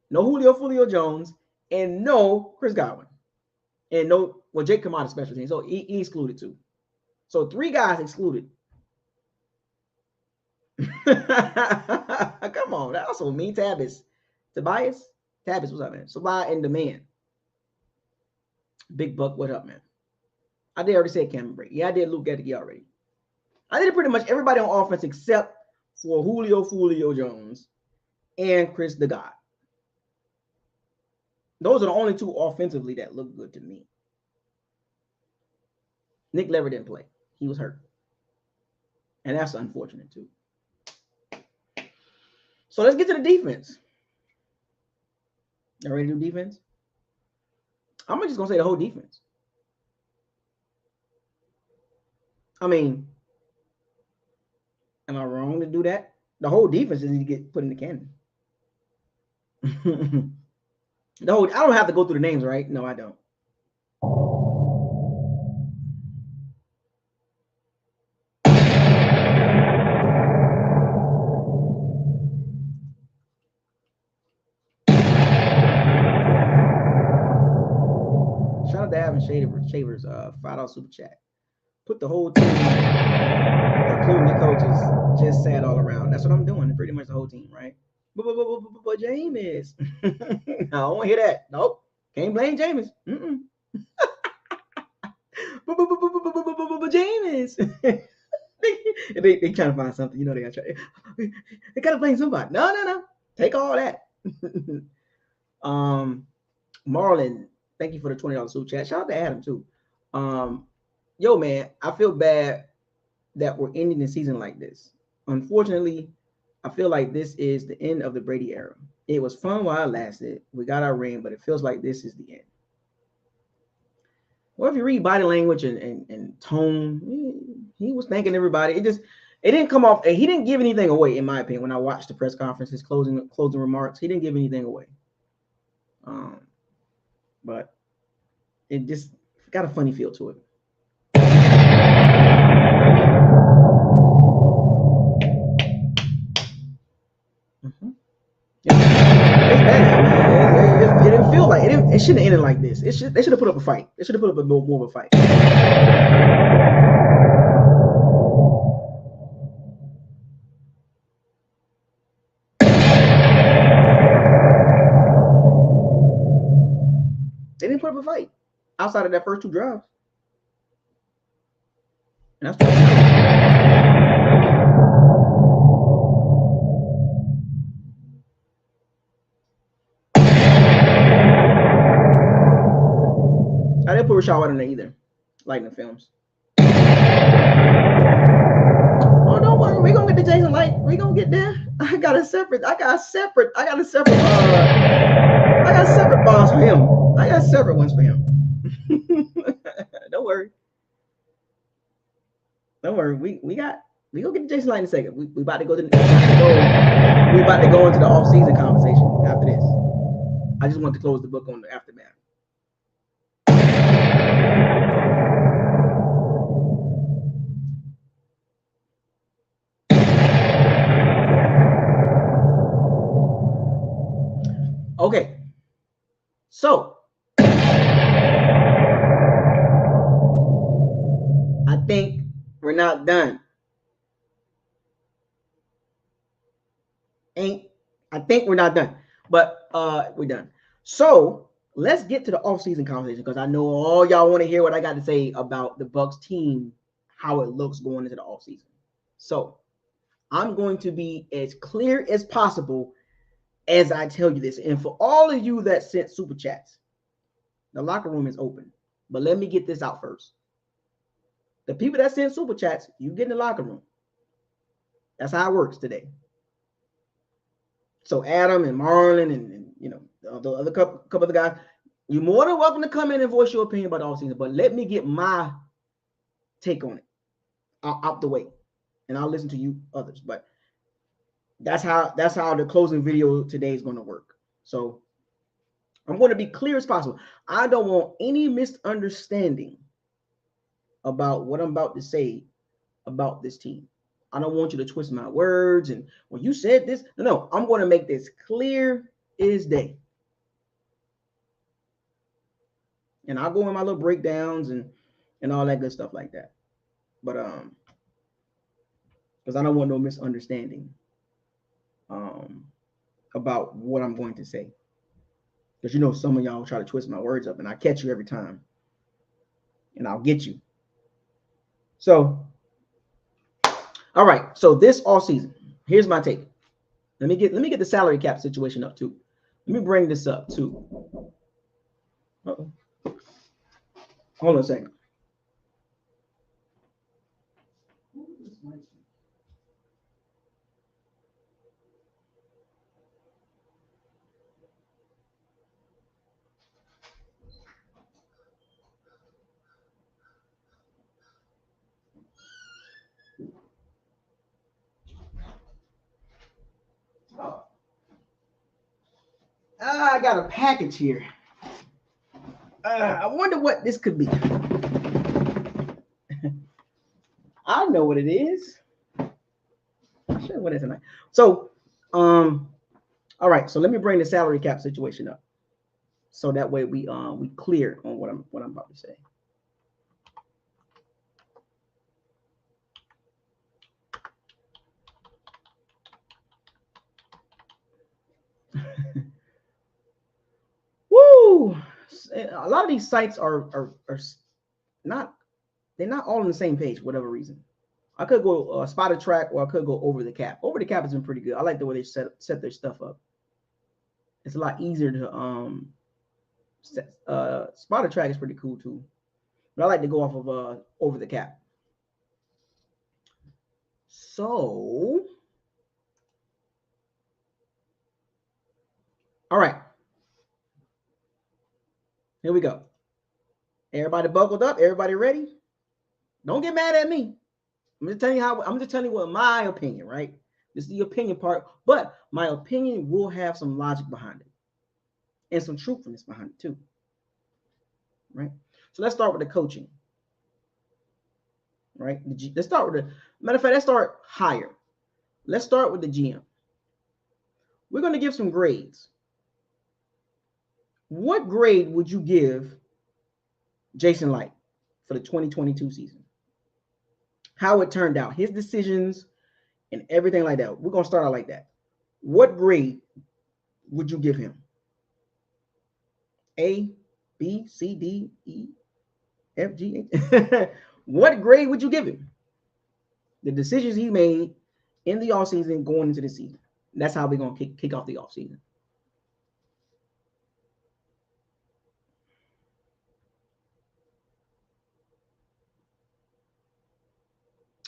no Julio Fulio Jones, and no Chris Godwin. And no, well, Jake come out of special teams, so he excluded too. So 3 guys excluded. Come on, that also mean Tobias, what's up, man? Sabah and the man. Big Buck, what up, man? I did already say Cameron Brate. Yeah, I did Luke Gedeke already. I did pretty much everybody on offense except for Julio Fulio Jones and Chris the God. Those are the only 2 offensively that look good to me. Nick Lever didn't play. He was hurt. And that's unfortunate too. So let's get to the defense. You ready to do defense? I'm just going to say the whole defense. I mean, am I wrong to do that? The whole defense needs to get put in the cannon. I don't have to go through the names, right? No, I don't. Shout out to Avin Shavers, $5 super chat. Put the whole team, including the coaches, just sad all around. That's what I'm doing, pretty much the whole team, right? But James, I don't want to hear that. Nope, can't blame James. But James, they trying to find something. You know they gotta blame somebody. No, take all that. Marlon, thank you for the $20 super chat. Shout out to Adam too. Yo, man, I feel bad that we're ending the season like this. Unfortunately, I feel like this is the end of the Brady era. It was fun while it lasted. We got our ring, but it feels like this is the end. Well, if you read body language and tone, he was thanking everybody. It didn't come off. He didn't give anything away, in my opinion. When I watched the press conference, his closing remarks, he didn't give anything away. But it just got a funny feel to it. Mm-hmm. It didn't feel like it. It shouldn't have ended like this. They should have put up a fight. They should have put up more of a fight. They didn't put up a fight outside of that first 2 drives, and that's what I didn't put Rashad White in there either, like in the films. Oh, don't worry, we gonna get the Jason Light. We gonna get there. I got a separate bonds for him. I got separate ones for him. Don't worry. Don't worry. We gonna get to Jason Light in a second. We about to go into the off-season conversation after this. I just want to close the book on the aftermath. Okay. So I think we're not done. I think we're not done, but we're done. So let's get to the off-season conversation, because I know all y'all want to hear what I got to say about the Bucs team, how it looks going into the off-season. So I'm going to be as clear as possible as I tell you this. And for all of you that sent super chats, the locker room is open. But let me get this out first. The people that send super chats, you get in the locker room. That's how it works today. So Adam and Marlon and the other couple of the guys, you're more than welcome to come in and voice your opinion about the offseason. But let me get my take on it out the way, and I'll listen to you others. But that's how the closing video today is going to work. So I'm going to be clear as possible. I don't want any misunderstanding about what I'm about to say about this team. I don't want you to twist my words. And when you said this, no, I'm going to make this clear as day. And I'll go in my little breakdowns and all that good stuff like that. But because I don't want no misunderstanding about what I'm going to say. Because some of y'all try to twist my words up, and I catch you every time. And I'll get you. So, all right. So this all season, here's my take. Let me get the salary cap situation up too. Let me bring this up too. Uh-oh. Hold on a second. I got a package here. I wonder what this could be. I know what it is. I should have went tonight. So, all right. So let me bring the salary cap situation up, so that way we clear on what I'm about to say. Woo! A lot of these sites are not, they're not all on the same page for whatever reason. I could go spot a track, or I could go over the cap. Over the cap has been pretty good. I like the way they set their stuff up. It's a lot easier to spot a track is pretty cool too. But I like to go off of over the cap. So All right. Here we go. Everybody buckled up. Everybody ready? Don't get mad at me. I'm just telling you what my opinion, right? This is the opinion part, but my opinion will have some logic behind it and some truthfulness behind it too. Right? So let's start with the coaching. Right? Let's start with the matter of fact, let's start higher. Let's start with the GM. We're going to give some grades. What grade would you give Jason Light for the 2022 season? How it turned out, his decisions, and everything like that. We're going to start out like that. What grade would you give him? A, B, C, D, E, F, G, H? What grade would you give him? The decisions he made in the offseason going into the season. That's how we're going to kick off the offseason.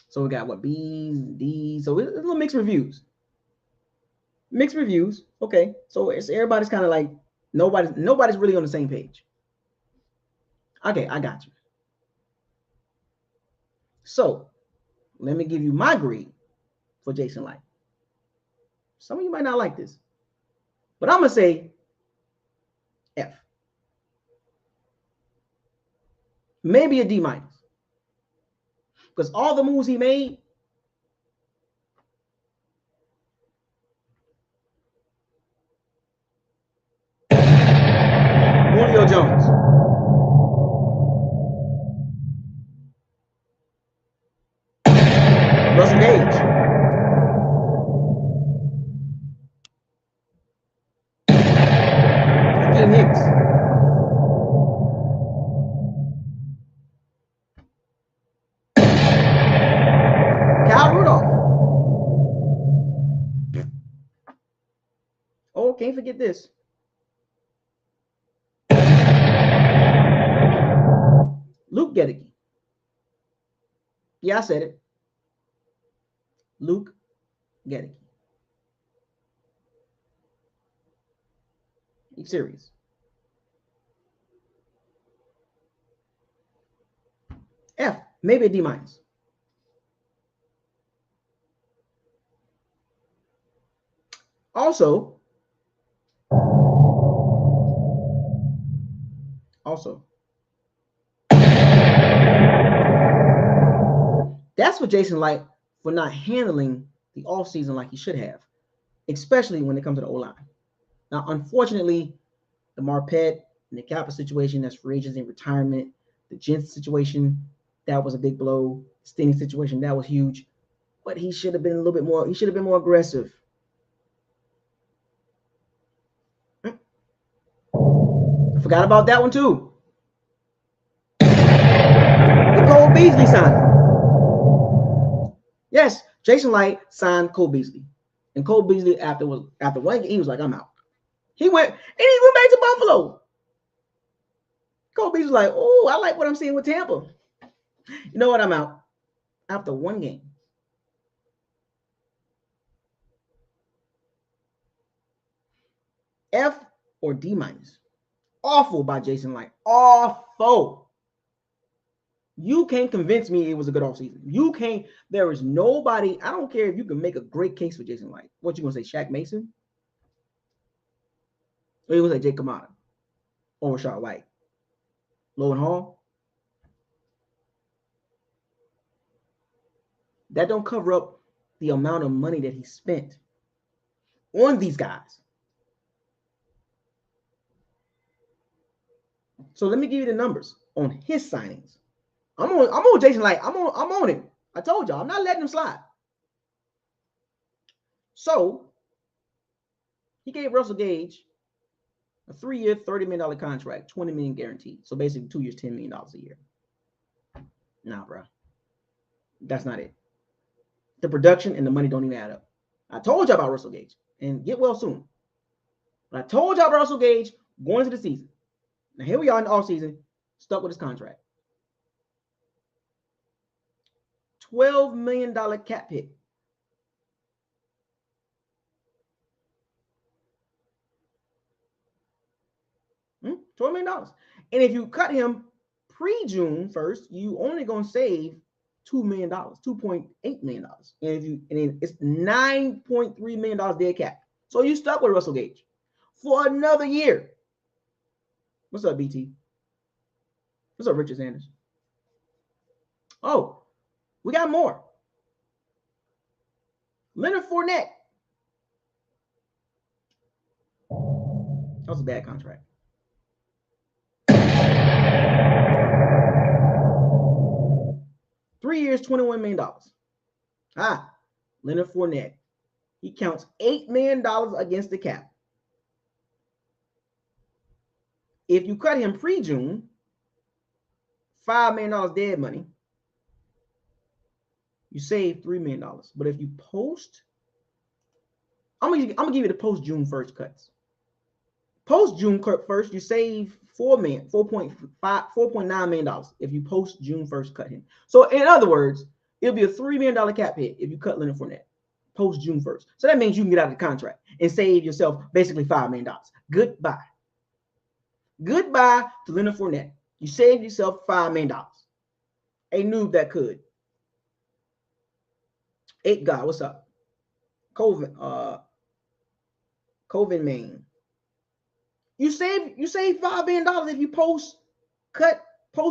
So we got what, B's, D's. So it's a little mixed reviews. Mixed reviews. Okay. So it's everybody's kind of like nobody's really on the same page. Okay, I got you. So let me give you my grade for Jason Light. Some of you might not like this, but I'm gonna say F. Maybe a D minus. Because all the moves he made, Julio Jones. Russell Gage. Hakeem Hicks. Kyle Rudolph. Oh, can't forget this. Luke Gedeke. Yeah, I said it. Luke Gedeke. You serious? F. Maybe a D minus. Also, that's for Jason Light for not handling the offseason like he should have, especially when it comes to the O-line. Now, unfortunately, the Marpet and the Kappa situation, that's free agents in retirement, the Jensen situation, that was a big blow. Stinning situation, that was huge. But he should have been a little bit more, he should have been more aggressive. I forgot about that one too. The Cole Beasley signing. Yes, Jason Light signed Cole Beasley. And Cole Beasley, after one game, he was like, I'm out. He went back to Buffalo. Cole Beasley was like, oh, I like what I'm seeing with Tampa. You know what? I'm out. After one game. F or D minus. Awful by Jason Light. Awful. You can't convince me it was a good offseason. You can't. There is nobody. I don't care if you can make a great case for Jason Light. What you gonna say, Shaq Mason? Or you gonna say Jake Kamada? Or Rashad White? Lowen Hall? That don't cover up the amount of money that he spent on these guys. So let me give you the numbers on his signings. I'm on Jason Light. I'm on him. I told y'all, I'm not letting him slide. So he gave Russell Gage a 3-year, $30 million contract, $20 million guaranteed. So basically 2 years, $10 million a year. Nah, bro. That's not it. The production and the money don't even add up. I told y'all about Russell Gage. And get well soon. But I told y'all about Russell Gage going into the season. Now here we are in the offseason, stuck with his contract. $12 million cap hit. $12 million. And if you cut him pre-June 1st, you only gonna save $2 million, $2.8 million. And it's $9.3 million dead cap. So you stuck with Russell Gage for another year. What's up, BT? What's up, Richard Sanders? Oh, we got more. Leonard Fournette. That was a bad contract. 3 years, $21 million. Leonard Fournette. He counts $8 million against the cap. If you cut him pre-June, $5 million dead money, you save $3 million. But if you post, I'm gonna give you the post-June 1st cuts. Post-June 1st, you save $4.9 million if you post-June 1st cut him. So in other words, it'll be a $3 million cap hit if you cut Leonard Fournette post-June 1st. So that means you can get out of the contract and save yourself basically $5 million. Goodbye. Goodbye to Leonard Fournette. You saved yourself $5 million. A noob that could. 8 guy, what's up? Coven Maine. You save $5 million if you post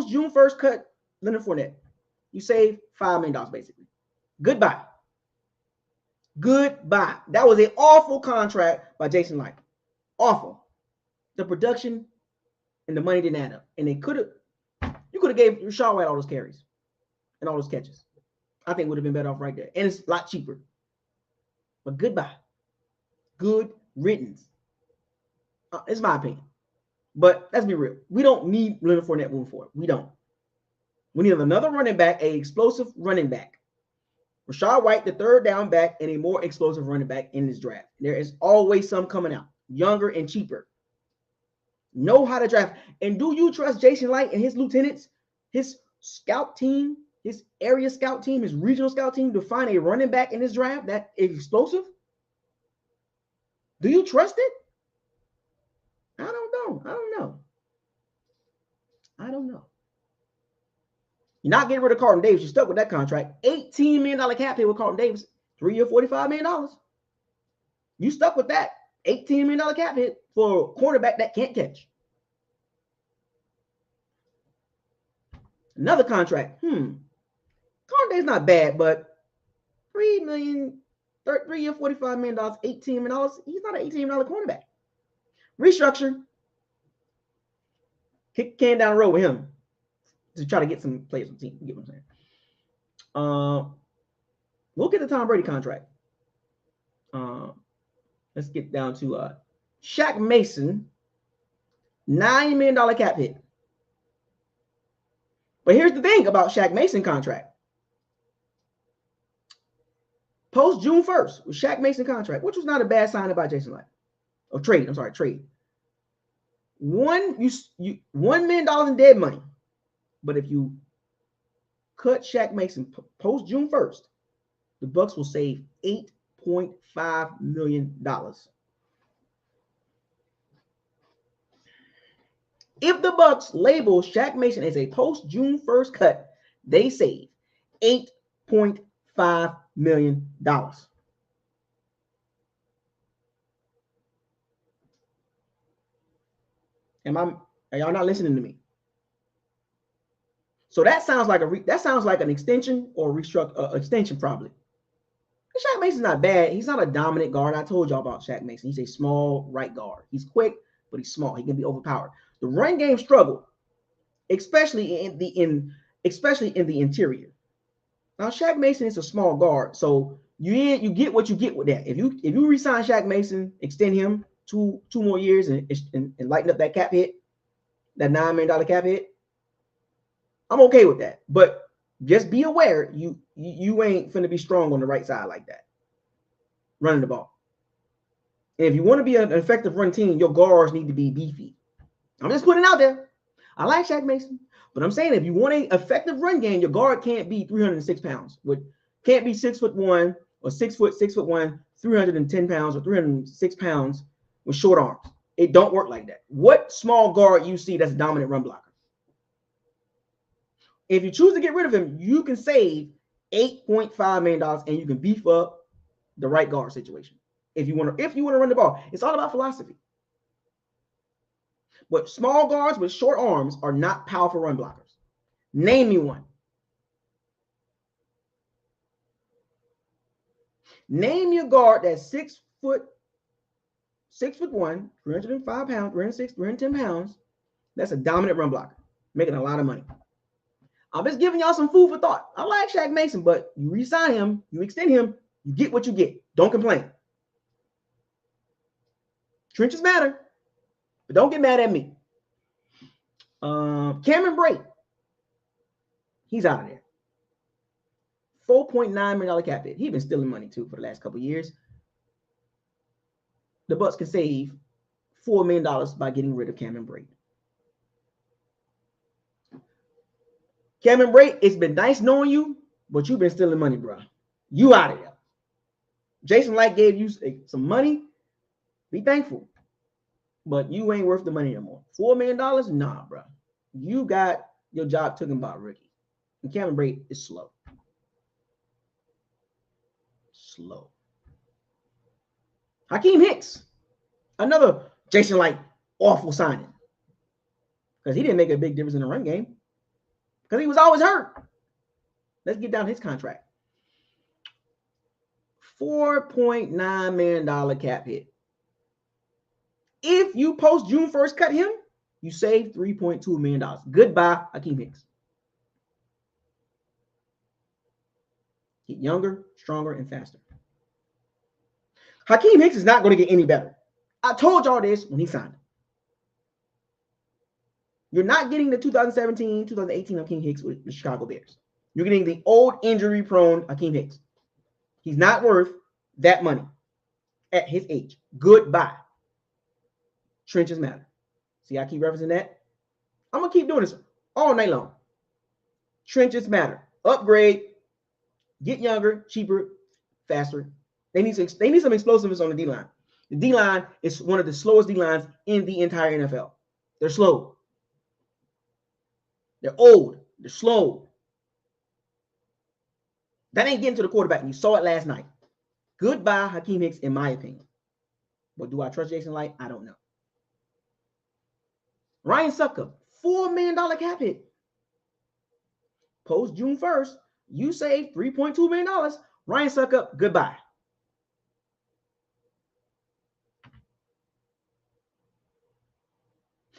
June 1st cut Leonard Fournette. You save $5 million basically. Goodbye. Goodbye. That was an awful contract by Jason Light. Awful. The production and the money didn't add up. And you could have gave Rashad White all those carries and all those catches. I think would have been better off right there. And it's a lot cheaper. But goodbye. Good riddance. It's my opinion. But let's be real. We don't need Leonard Fournette moving forward. We don't. We need another running back, an explosive running back. Rashad White, the third down back, and a more explosive running back in this draft. There is always some coming out, younger and cheaper. Know how to draft. And do you trust Jason Light and his lieutenants, his scout team, his area scout team, his regional scout team to find a running back in this draft that is explosive? Do you trust it? I don't know. You're not getting rid of Carlton Davis. You're stuck with that contract. $18 million cap hit with Carlton Davis. 3 year, $45 million. You stuck with that. $18 million cap hit for a cornerback that can't catch. Another contract. Carlton Davis not bad, but $3 million, 3 year, $45 million, $18 million. He's not an $18 million cornerback. Restructure. Kick the can down the road with him to try to get some players on the team. You get what I'm saying? We'll get the Tom Brady contract. Let's get down to Shaq Mason, $9 million cap hit. But here's the thing about Shaq Mason contract. Post June 1st with Shaq Mason contract, which was not a bad signing by Jason Light. Or trade. I'm sorry, trade. $1 million in dead money. But if you cut Shaq Mason post June 1st, the Bucs will save $8.5 million. If the Bucs label Shaq Mason as a post June 1st cut, they save $8.5 million. Are y'all not listening to me? So that sounds like an extension or extension probably. Shaq Mason's not bad. He's not a dominant guard. I told y'all about Shaq Mason. He's a small right guard. He's quick, but he's small. He can be overpowered. The run game struggled, especially in the interior. Now Shaq Mason is a small guard, so you get what you get with that. If you re-sign Shaq Mason, extend him two more years and lighten up that cap hit, that $9 million cap hit, I'm okay with that. But just be aware, you ain't finna be strong on the right side like that, running the ball. And if you want to be an effective run team, your guards need to be beefy. I'm just putting it out there. I like Shaq Mason, but I'm saying if you want an effective run game, your guard can't be 306 pounds. Can't be 6'1" or 6'1", 310 pounds or 306 pounds with short arms. It don't work like that. What small guard you see that's a dominant run blocker? If you choose to get rid of him, you can save $8.5 million and you can beef up the right guard situation. If you want to run the ball, it's all about philosophy. But small guards with short arms are not powerful run blockers. Name me one. Name your guard that's 6'1", 305 pounds, 306, 310 pounds. That's a dominant run blocker, making a lot of money. I'm just giving y'all some food for thought. I like Shaq Mason, but you re-sign him, you extend him, you get what you get. Don't complain. Trenches matter, but don't get mad at me. Cameron Brate, he's out of there. $4.9 million cap hit. He's been stealing money too for the last couple of years. The Bucs can save $4 million by getting rid of Cameron Brate. Cameron Brate, it's been nice knowing you, but you've been stealing money, bro. You out of there. Jason Light gave you some money. Be thankful. But you ain't worth the money anymore. $4 million? Nah, bro. You got your job taken by a rookie. And Cameron Brate is slow. Slow. Hakeem Hicks. Another Jason Light awful signing. Because he didn't make a big difference in the run game. Because he was always hurt. Let's get down his contract. $4.9 million cap hit. If you post June 1st cut him, you save $3.2 million. Goodbye, Hakeem Hicks. Get younger, stronger, and faster. Hakeem Hicks is not going to get any better. I told y'all this when he signed. You're not getting the 2017, 2018 Hakeem Hicks with the Chicago Bears. You're getting the old injury-prone Hakeem Hicks. He's not worth that money at his age. Goodbye. Trenches matter. See, I keep referencing that. I'm going to keep doing this all night long. Trenches matter. Upgrade. Get younger, cheaper, faster. They need some explosiveness on the D-line. The D-line is one of the slowest D-lines in the entire NFL. They're slow. They're old. They're slow. That ain't getting to the quarterback. And you saw it last night. Goodbye, Hakeem Hicks, in my opinion. But do I trust Jason Light? I don't know. Ryan Succop, $4 million cap hit. Post June 1st, you save $3.2 million. Ryan Succop, goodbye.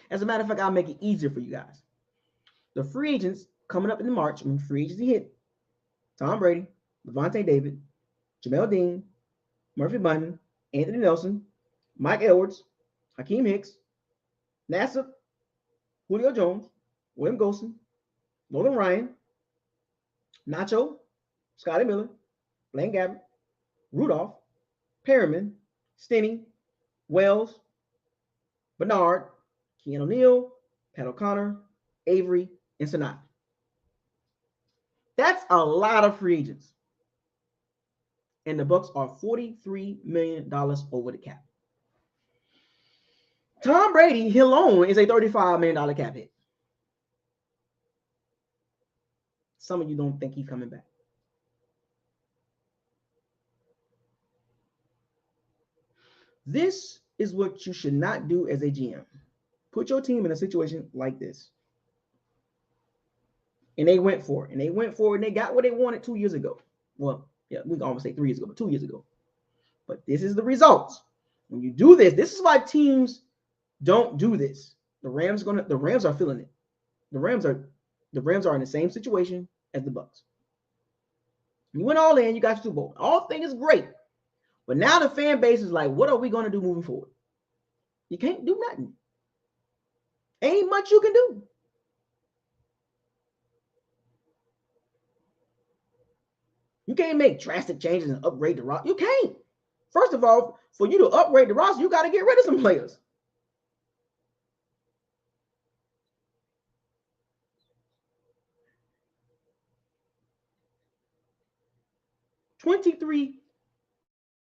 As a matter of fact, I'll make it easier for you guys. The free agents coming up in March, when free agency hit, Tom Brady, Levante David, Jamel Dean, Murphy Bunton, Anthony Nelson, Mike Edwards, Hakeem Hicks, Nassib, Julio Jones, William Golson, Logan Ryan, Nacho, Scotty Miller, Blaine Gabbert, Rudolph, Perriman, Stinney, Wells, Bernard, Keanu O'Neal, Pat O'Connor, Avery, and Sinat. That's a lot of free agents. And the Bucs are $43 million over the cap. Tom Brady alone is a $35 million cap hit. Some of you don't think he's coming back. This is what you should not do as a GM. Put your team in a situation like this. And they went for it. And they went for it and they got what they wanted 2 years ago. Well, yeah, we can almost say 3 years ago, but 2 years ago. But this is the results. When you do this, this is why teams don't do this. The Rams are feeling it. The Rams are in the same situation as the Bucs. You went all in, you got Super Bowl. All things is great. But now the fan base is like, what are we going to do moving forward? You can't do nothing. Ain't much you can do. You can't make drastic changes and upgrade the roster. You can't. First of all, for you to upgrade the roster, you got to get rid of some players. $23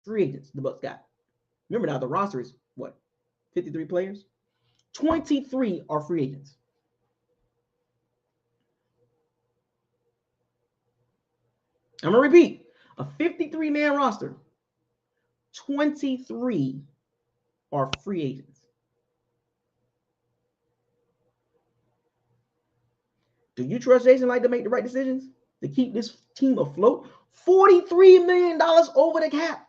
free agents the Bucs got. Remember now, the roster is what? 53 players. 23 are free agents. I'm going to repeat. A 53-man roster. 23 are free agents. Do you trust Jason Licht to make the right decisions to keep this team afloat? $43 million over the cap.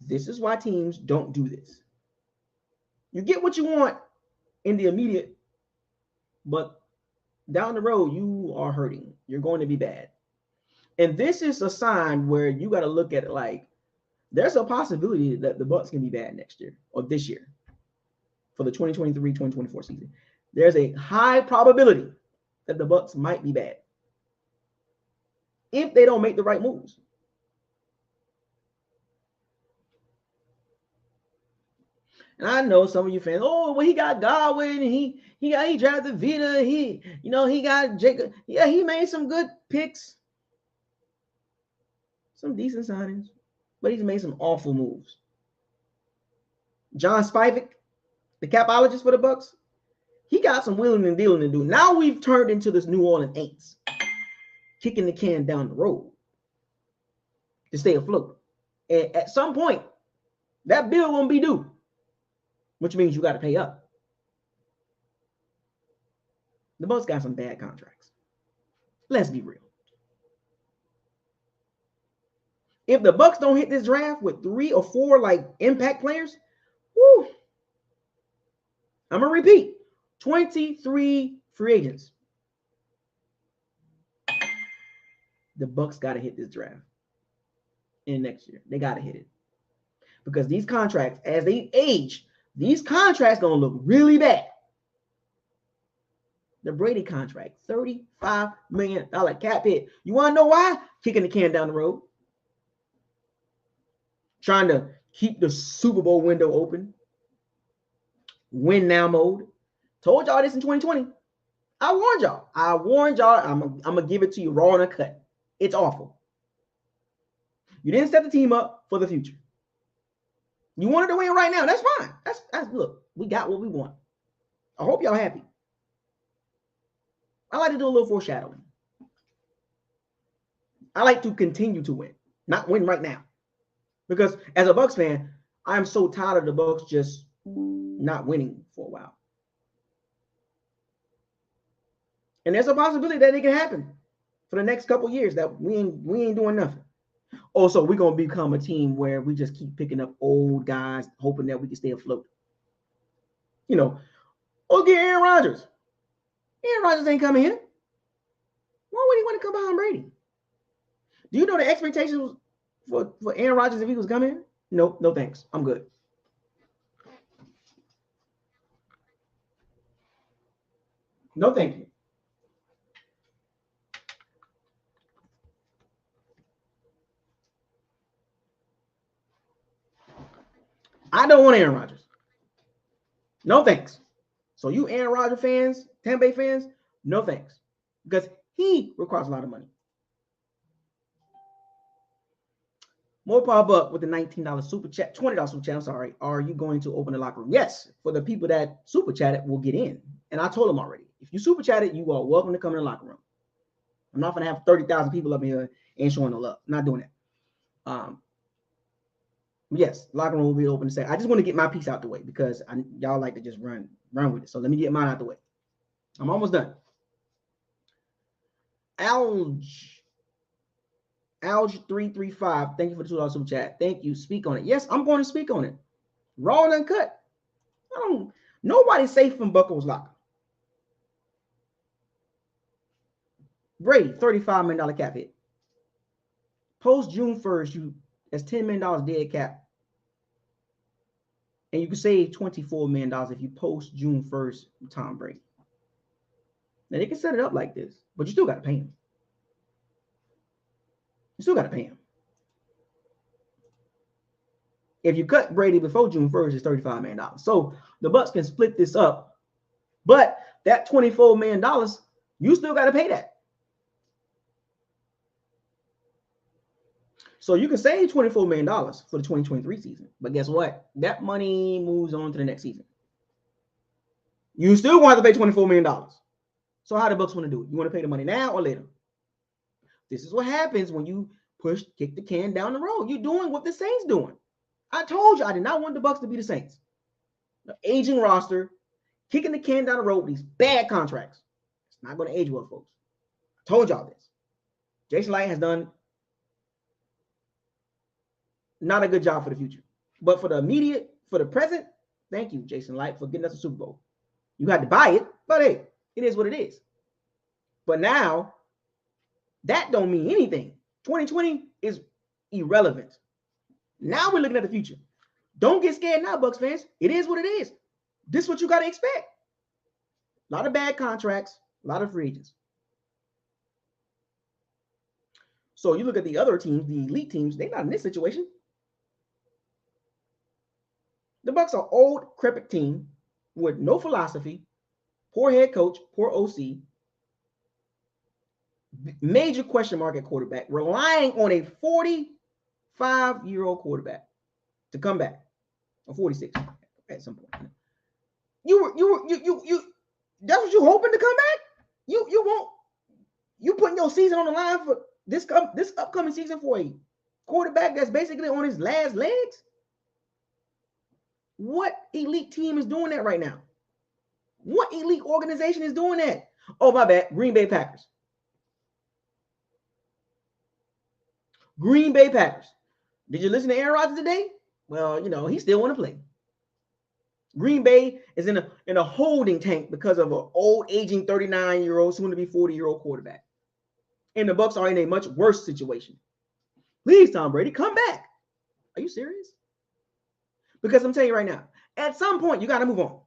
This is why teams don't do this. You get what you want in the immediate, but down the road, you are hurting. You're going to be bad. And this is a sign where you got to look at it like there's a possibility that the Bucs can be bad next year or this year for the 2023-2024 season. There's a high probability that the Bucs might be bad if they don't make the right moves. And I know some of you fans, oh, well, he got Godwin, and he drafted Vita, he got Jacob. Yeah, he made some good picks, some decent signings, but he's made some awful moves. John Spivak, the capologist for the Bucs, he got some wheeling and dealing to do. Now we've turned into this New Orleans Aints, kicking the can down the road to stay afloat. And at some point, that bill won't be due, which means you got to pay up. The Bucs got some bad contracts. Let's be real. If the Bucs don't hit this draft with 3 or 4 like impact players, whoo, I'm gonna repeat: 23 free agents. The Bucs got to hit this draft in next year. They got to hit it because these contracts, as they age, these contracts gonna look really bad. The Brady contract, $35 million cap hit. You want to know why? Kicking the can down the road. Trying to keep the Super Bowl window open. Win now mode. Told y'all this in 2020. I warned y'all. I'm going to give it to you raw and uncut. It's awful. You didn't set the team up for the future. You wanted to win right now. That's fine. That's look, we got what we want. I hope y'all happy. I like to do a little foreshadowing. I like to continue to win, not win right now. Because as a Bucs fan, I'm so tired of the Bucs just not winning for a while. And there's a possibility that it can happen for the next couple years that we ain't doing nothing. Also, we're going to become a team where we just keep picking up old guys, hoping that we can stay afloat. Get Aaron Rodgers. Aaron Rodgers ain't coming here. Why would he want to come behind Brady? Do you know the expectations for Aaron Rodgers if he was coming? No thanks. I'm good. No, thank you. I don't want Aaron Rodgers. No thanks. So you Aaron Rodgers fans, Tampa Bay fans, no thanks. Because he requires a lot of money. More pop up with the $19 super chat, $20 super chat. I'm sorry. Are you going to open the locker room? Yes. For the people that super chatted, will get in. And I told them already. If you super chatted, you are welcome to come in the locker room. I'm not going to have 30,000 people up here and showing no love. I'm not doing that. Yes, locker room will be open to say. I just want to get my piece out the way because y'all like to just run with it. So let me get mine out the way. I'm almost done. Alge335, thank you for the $2 super chat. Thank you. Speak on it. Yes, I'm going to speak on it. Raw and uncut. Nobody's safe from Bucco's locker. Brady, $35 million cap hit. Post June 1st, that's $10 million dead cap. And you can save $24 million if you post June 1st with Tom Brady. Now, they can set it up like this, but you still got to pay him. If you cut Brady before June 1st, it's $35 million. So the Bucs can split this up. But that $24 million, you still got to pay that. So you can save $24 million for the 2023 season. But guess what? That money moves on to the next season. You still going to have to pay $24 million. So how the Bucs want to do it? You want to pay the money now or later? This is what happens when you kick the can down the road. You're doing what the Saints doing. I told you I did not want the Bucs to be the Saints. The aging roster, kicking the can down the road with these bad contracts. It's not going to age well, folks. I told y'all this. Jason Light has done not a good job for the future. But for the immediate, for the present, thank you, Jason Light, for getting us a Super Bowl. You had to buy it, but hey, it is what it is. But now, that don't mean anything. 2020 is irrelevant. Now we're looking at the future. Don't get scared now, Bucs fans. It is what it is. This is what you got to expect. A lot of bad contracts, a lot of free agents. So you look at the other teams, the elite teams, they're not in this situation. The Bucs are old, crepit team with no philosophy, poor head coach, poor OC, major question mark at quarterback, relying on a 45-year-old quarterback to come back, or 46 at some point. You. That's what you hoping to come back? You won't. You putting your season on the line for this upcoming season for a quarterback that's basically on his last legs? What elite team is doing that right now? What elite organization is doing that? Oh, my bad. Green Bay Packers. Green Bay Packers. Did you listen to Aaron Rodgers today? Well, he still want to play. Green Bay is in a holding tank because of an old, aging 39-year-old, soon to be 40-year-old quarterback. And the Bucs are in a much worse situation. Please, Tom Brady, come back. Are you serious? Because I'm telling you right now, at some point, you got to move on.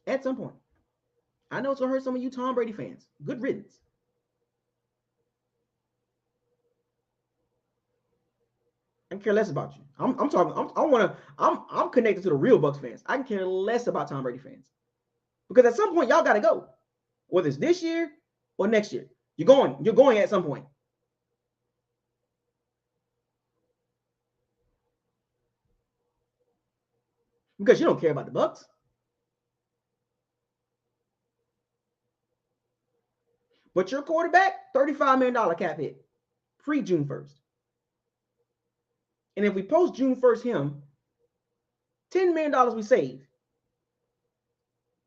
At some point. I know it's going to hurt some of you Tom Brady fans. Good riddance. I can care less about you. I'm connected to the real Bucs fans. I can care less about Tom Brady fans. Because at some point, y'all got to go. Whether it's this year or next year. You're going at some point. Because you don't care about the Bucs. But your quarterback, $35 million cap hit. Pre-June 1st. And if we post June 1st him, $10 million we save.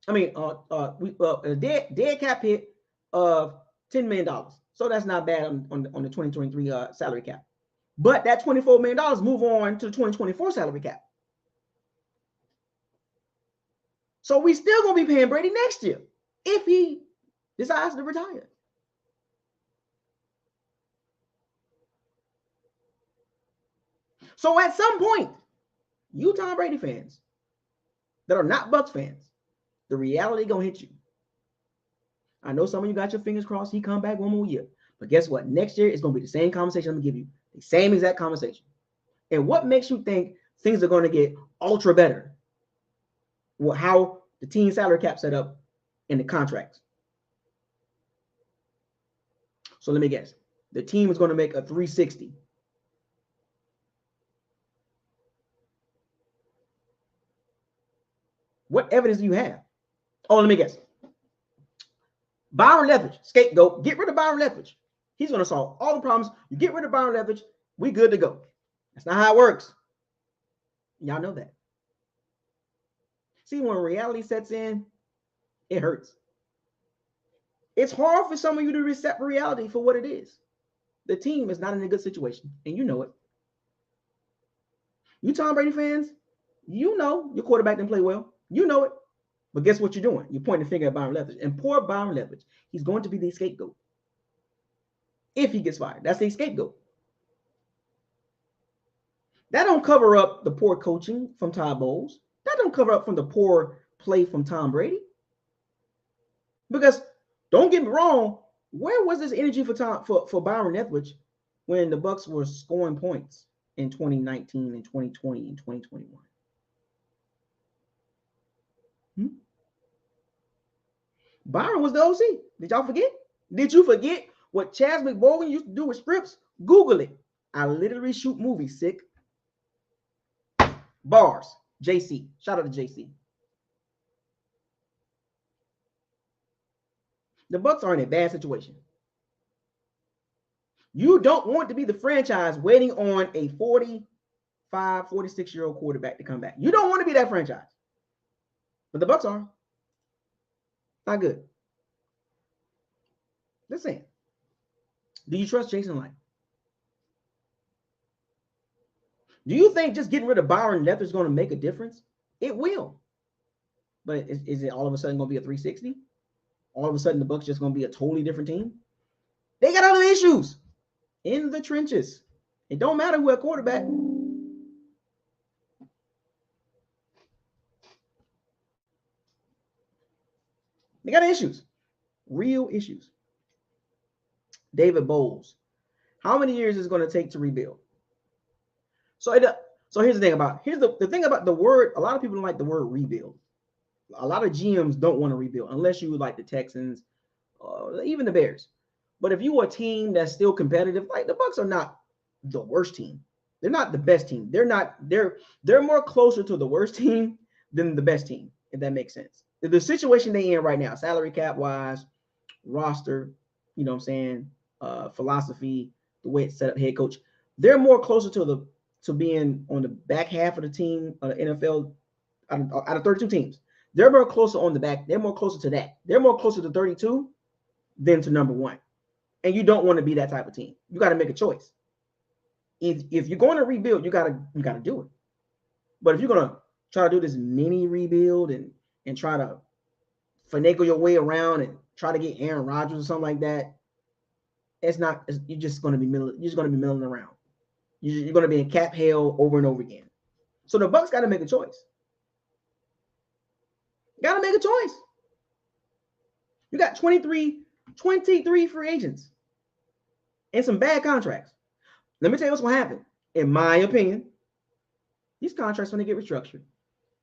I mean, a dead cap hit of $10 million. So that's not bad on the 2023 salary cap. But that $24 million move on to the 2024 salary cap. So we still going to be paying Brady next year if he decides to retire. So at some point, you Tom Brady fans that are not Bucs fans, the reality going to hit you. I know some of you got your fingers crossed he come back one more year. But guess what? Next year, it's going to be the same conversation I'm going to give you. The same exact conversation. And what makes you think things are going to get ultra better? Well, how the team salary cap set up in the contracts. So let me guess. The team is going to make a 360. What evidence do you have? Oh, let me guess. Byron Leftwich, scapegoat. Get rid of Byron Leftwich. He's going to solve all the problems. You get rid of Byron Leftwich, we good to go. That's not how it works. Y'all know that. See, when reality sets in, it hurts. It's hard for some of you to accept reality for what it is. The team is not in a good situation, and you know it. You Tom Brady fans, you know your quarterback didn't play well. You know it. But guess what you're doing? You're pointing the finger at Byron Leftwich. And poor Byron Leftwich, he's going to be the scapegoat. If he gets fired, that's the scapegoat. That don't cover up the poor coaching from Todd Bowles. That don't cover up from the poor play from Tom Brady. Because don't get me wrong, where was this energy for Byron Leftwich when the Bucs were scoring points in 2019 and 2020 and 2021? Byron was the OC. Did y'all forget? Did you forget what Chadwick Boseman used to do with scripts? Google it. I literally shoot movies, sick. Bars. JC. Shout out to JC. The Bucs are in a bad situation. You don't want to be the franchise waiting on a 45, 46-year-old quarterback to come back. You don't want to be that franchise. But the Bucs are. Not good. Just saying. Do you trust Jason Light? Do you think just getting rid of Byron Leftwich is going to make a difference? It will. But is it all of a sudden going to be a 360? All of a sudden the Bucs just going to be a totally different team? They got other issues in the trenches. It don't matter who at quarterback. They got issues. Real issues. David Bowles. How many years is it going to take to rebuild? So here's the thing about the thing about the word. A lot of people don't like the word rebuild. A lot of GMs don't want to rebuild unless you like the Texans, even the Bears. But if you are a team that's still competitive, like the Bucs are not the worst team. They're not the best team. They're more closer to the worst team than the best team, if that makes sense. The situation they in right now, salary cap wise, roster, you know what I'm saying, philosophy, the way it's set up, head coach, they're more closer to being on the back half of the team, NFL, out of 32 teams. They're more closer on the back. They're more closer to that. They're more closer to 32 than to number one. And you don't want to be that type of team. You got to make a choice. If you're going to rebuild, you gotta do it. But if you're gonna try to do this mini rebuild and try to finagle your way around and try to get Aaron Rodgers or something like that, you're just gonna be milling around. You're gonna be in cap hell over and over again. So the Bucs got to make a choice. Got to make a choice. You got 23 free agents and some bad contracts. Let me tell you what's going to happen. In my opinion, these contracts are going to get restructured.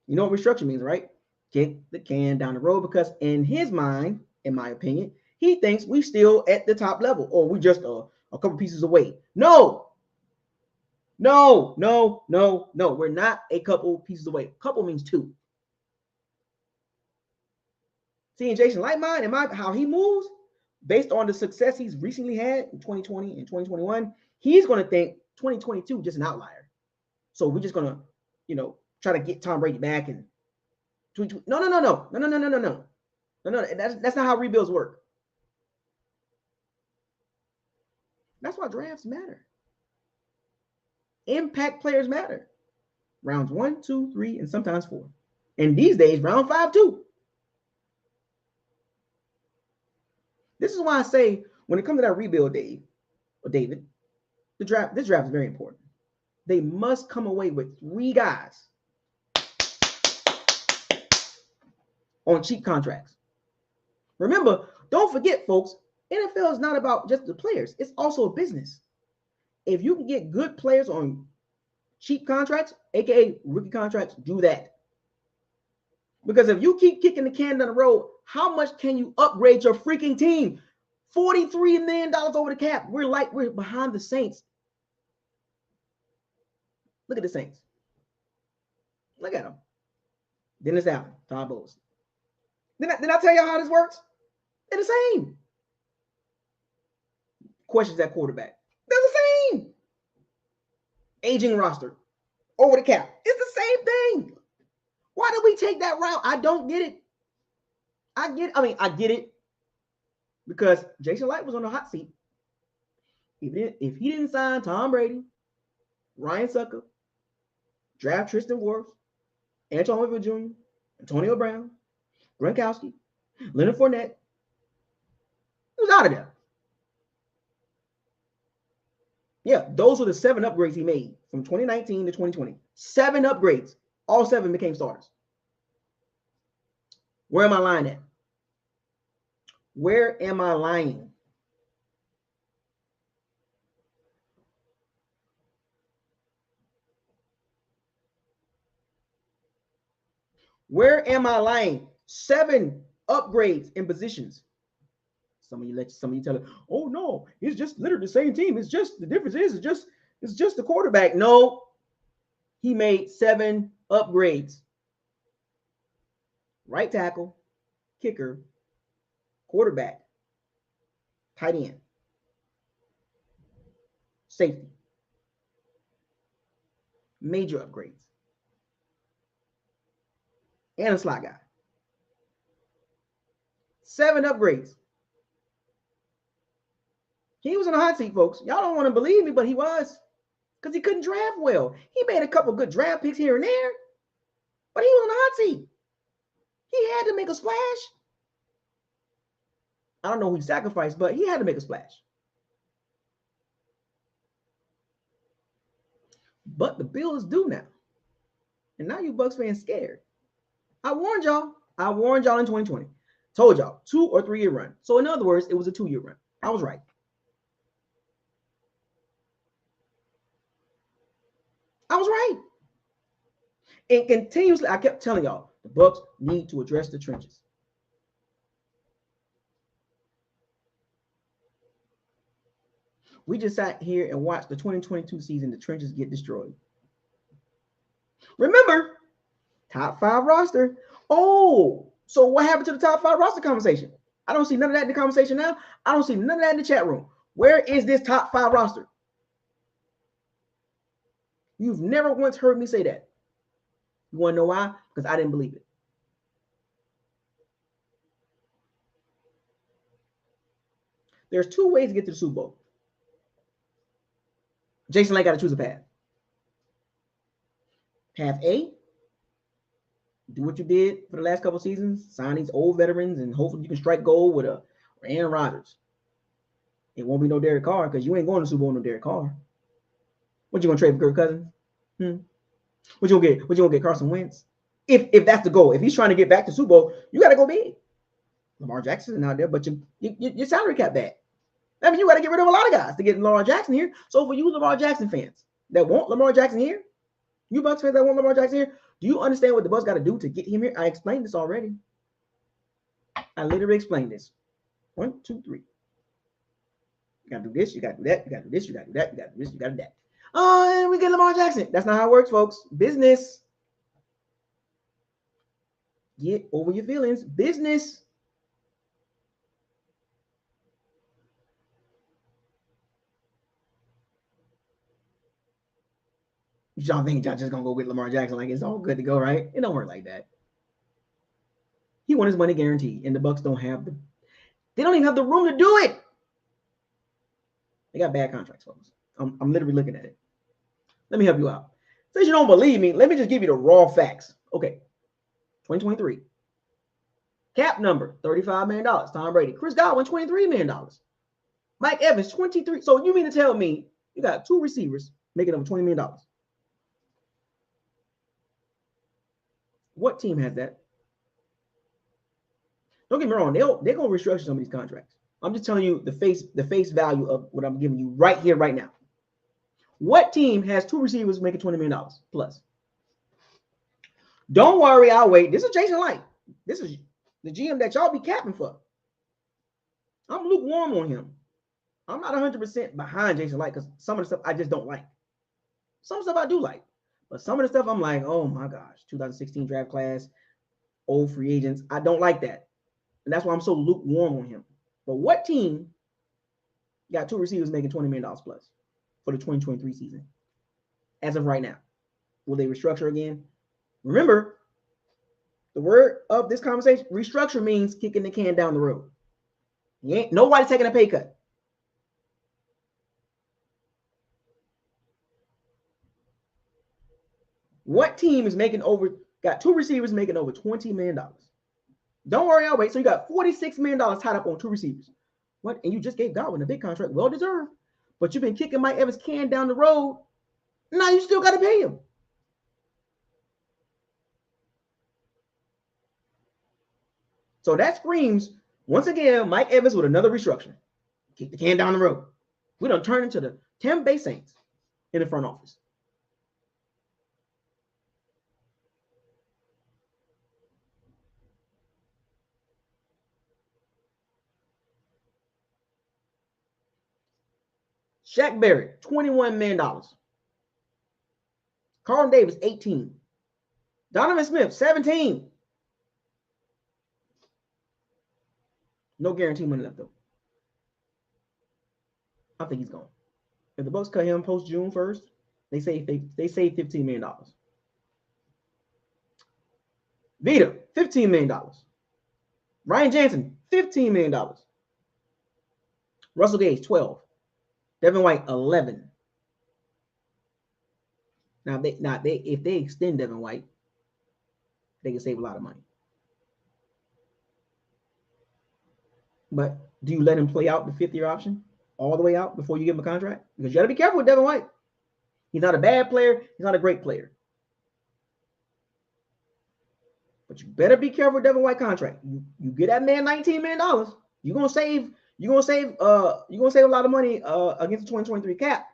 You know what restructure means, right? Kick the can down the road, because in his mind, in my opinion, he thinks we still at the top level, or we just a couple pieces away. No. We're not a couple pieces away. Couple means two. Seeing Jason Light mind and how he moves, based on the success he's recently had in 2020 and 2021, he's going to think 2022 just an outlier. So we're just going to, try to get Tom Brady back and no. That's not how rebuilds work. That's why drafts matter. Impact players matter. Rounds 1, 2, 3, and sometimes 4. And these days, round 5 too. This is why I say when it comes to that rebuild, David, this draft is very important. They must come away with 3 guys on cheap contracts. Remember, don't forget, folks, NFL is not about just the players. It's also a business. If you can get good players on cheap contracts, aka rookie contracts, do that. Because if you keep kicking the can down the road, how much can you upgrade your freaking team? $43 million over the cap. We're behind the Saints. Look at the Saints. Look at them. Dennis Allen, Todd Bowles. Did I tell y'all how this works? They're the same. Questions at quarterback. They're the same. Aging roster. Over the cap. It's the same thing. Why did we take that route? I don't get it. I get it. Because Jason Light was on the hot seat. If he didn't sign Tom Brady, Ryan Sucker, draft Tristan Wirfs, Antoine Winfield Jr., Antonio Brown, Gronkowski, Leonard Fournette, he was out of there. Yeah, those were the 7 upgrades he made from 2019 to 2020. 7 upgrades. All 7 became starters. Where am I lying at? Where am I lying? Where am I lying? 7 upgrades in positions. Some of you tell it, oh no, it's just literally the same team. It's just the difference is it's just the quarterback. No, he made 7 upgrades. Right tackle, kicker, quarterback, tight end, safety. Major upgrades. And a slot guy. 7 upgrades. He was in the hot seat, folks. Y'all don't want to believe me, but he was. Because he couldn't draft well. He made a couple good draft picks here and there, but he was in the hot seat. He had to make a splash. I don't know who he sacrificed, but he had to make a splash. But the bill is due now. And now you Bucs fans scared. I warned y'all. I warned y'all in 2020. Told y'all 2 or 3 year run. So in other words, it was a 2-year run. I was right. I was right. And continuously, I kept telling y'all, the Bucs need to address the trenches. We just sat here and watched the 2022 season, the trenches get destroyed. Remember, top 5 roster. Oh, so what happened to the top 5 roster conversation? I don't see none of that in the conversation now. I don't see none of that in the chat room. Where is this top 5 roster? You've never once heard me say that. You want to know why? Because I didn't believe it. There's 2 ways to get to the Super Bowl. Jason Licht got to choose a path. Path A, do what you did for the last couple of seasons, sign these old veterans, and hopefully you can strike gold with a Aaron Rodgers. It won't be no Derek Carr because you ain't going to the Super Bowl no Derek Carr. What you gonna trade for Kirk Cousins? What you gonna get Carson Wentz? If that's the goal, if he's trying to get back to Super Bowl, you got to go big. Lamar Jackson is out there, but your salary cap bad. I mean, you got to get rid of a lot of guys to get Lamar Jackson here. So for you Lamar Jackson fans that want Lamar Jackson here, you Bucs fans that want Lamar Jackson here, do you understand what the Bucs got to do to get him here? I explained this already. I literally explained this. 1, 2, 3. You got to do this. You got to do that. You got to do this. You got to do that. You got to do this. You got to do that. Oh, and we get Lamar Jackson. That's not how it works, folks. Business. Get over your feelings. Business. Y'all think y'all just gonna go with Lamar Jackson like it's all good to go, right? It don't work like that. He won his money guaranteed, and the Bucs don't even have the room to do it. They got bad contracts, folks. I'm literally looking at it. Let me help you out. Since you don't believe me, let me just give you the raw facts. Okay, 2023. Cap number, $35 million. Tom Brady. Chris Godwin, $23 million. Mike Evans, 23. So you mean to tell me you got 2 receivers making over $20 million? What team has that? Don't get me wrong. They're going to restructure some of these contracts. I'm just telling you the face value of what I'm giving you right here, right now. What team has 2 receivers making $20 million plus? Don't worry, I'll wait. This is Jason Licht. This is the GM that y'all be capping for. I'm lukewarm on him. I'm not 100% behind Jason Licht because some of the stuff I just don't like. Some stuff I do like. But some of the stuff I'm like, oh my gosh, 2016 draft class, old free agents. I don't like that. And that's why I'm so lukewarm on him. But what team got 2 receivers making $20 million plus for the 2023 season? As of right now. Will they restructure again? Remember, the word of this conversation, restructure means kicking the can down the road. Nobody's taking a pay cut. What team is got 2 receivers making over $20 million? Don't worry, I'll wait. So you got $46 million tied up on 2 receivers. What? And you just gave Godwin a big contract, well deserved. But you've been kicking Mike Evans' can down the road. Now you still got to pay him. So that screams, once again, Mike Evans with another restructure. Kick the can down the road. We don't turn into the Tampa Bay Saints in the front office. Shaq Barrett, $21 million. Carlton Davis, 18. Donovan Smith, 17. No guarantee money left, though. I think he's gone. If the Bucs cut him post June 1st, they save $15 million. Vita, $15 million. Ryan Jansen, $15 million. Russell Gage, 12. Devin White, 11. Now, if they extend Devin White, they can save a lot of money. But do you let him play out the fifth-year option all the way out before you give him a contract? Because you got to be careful with Devin White. He's not a bad player. He's not a great player. But you better be careful with Devin White contract. You get that man $19 million. You're gonna save a lot of money against the 2023 cap.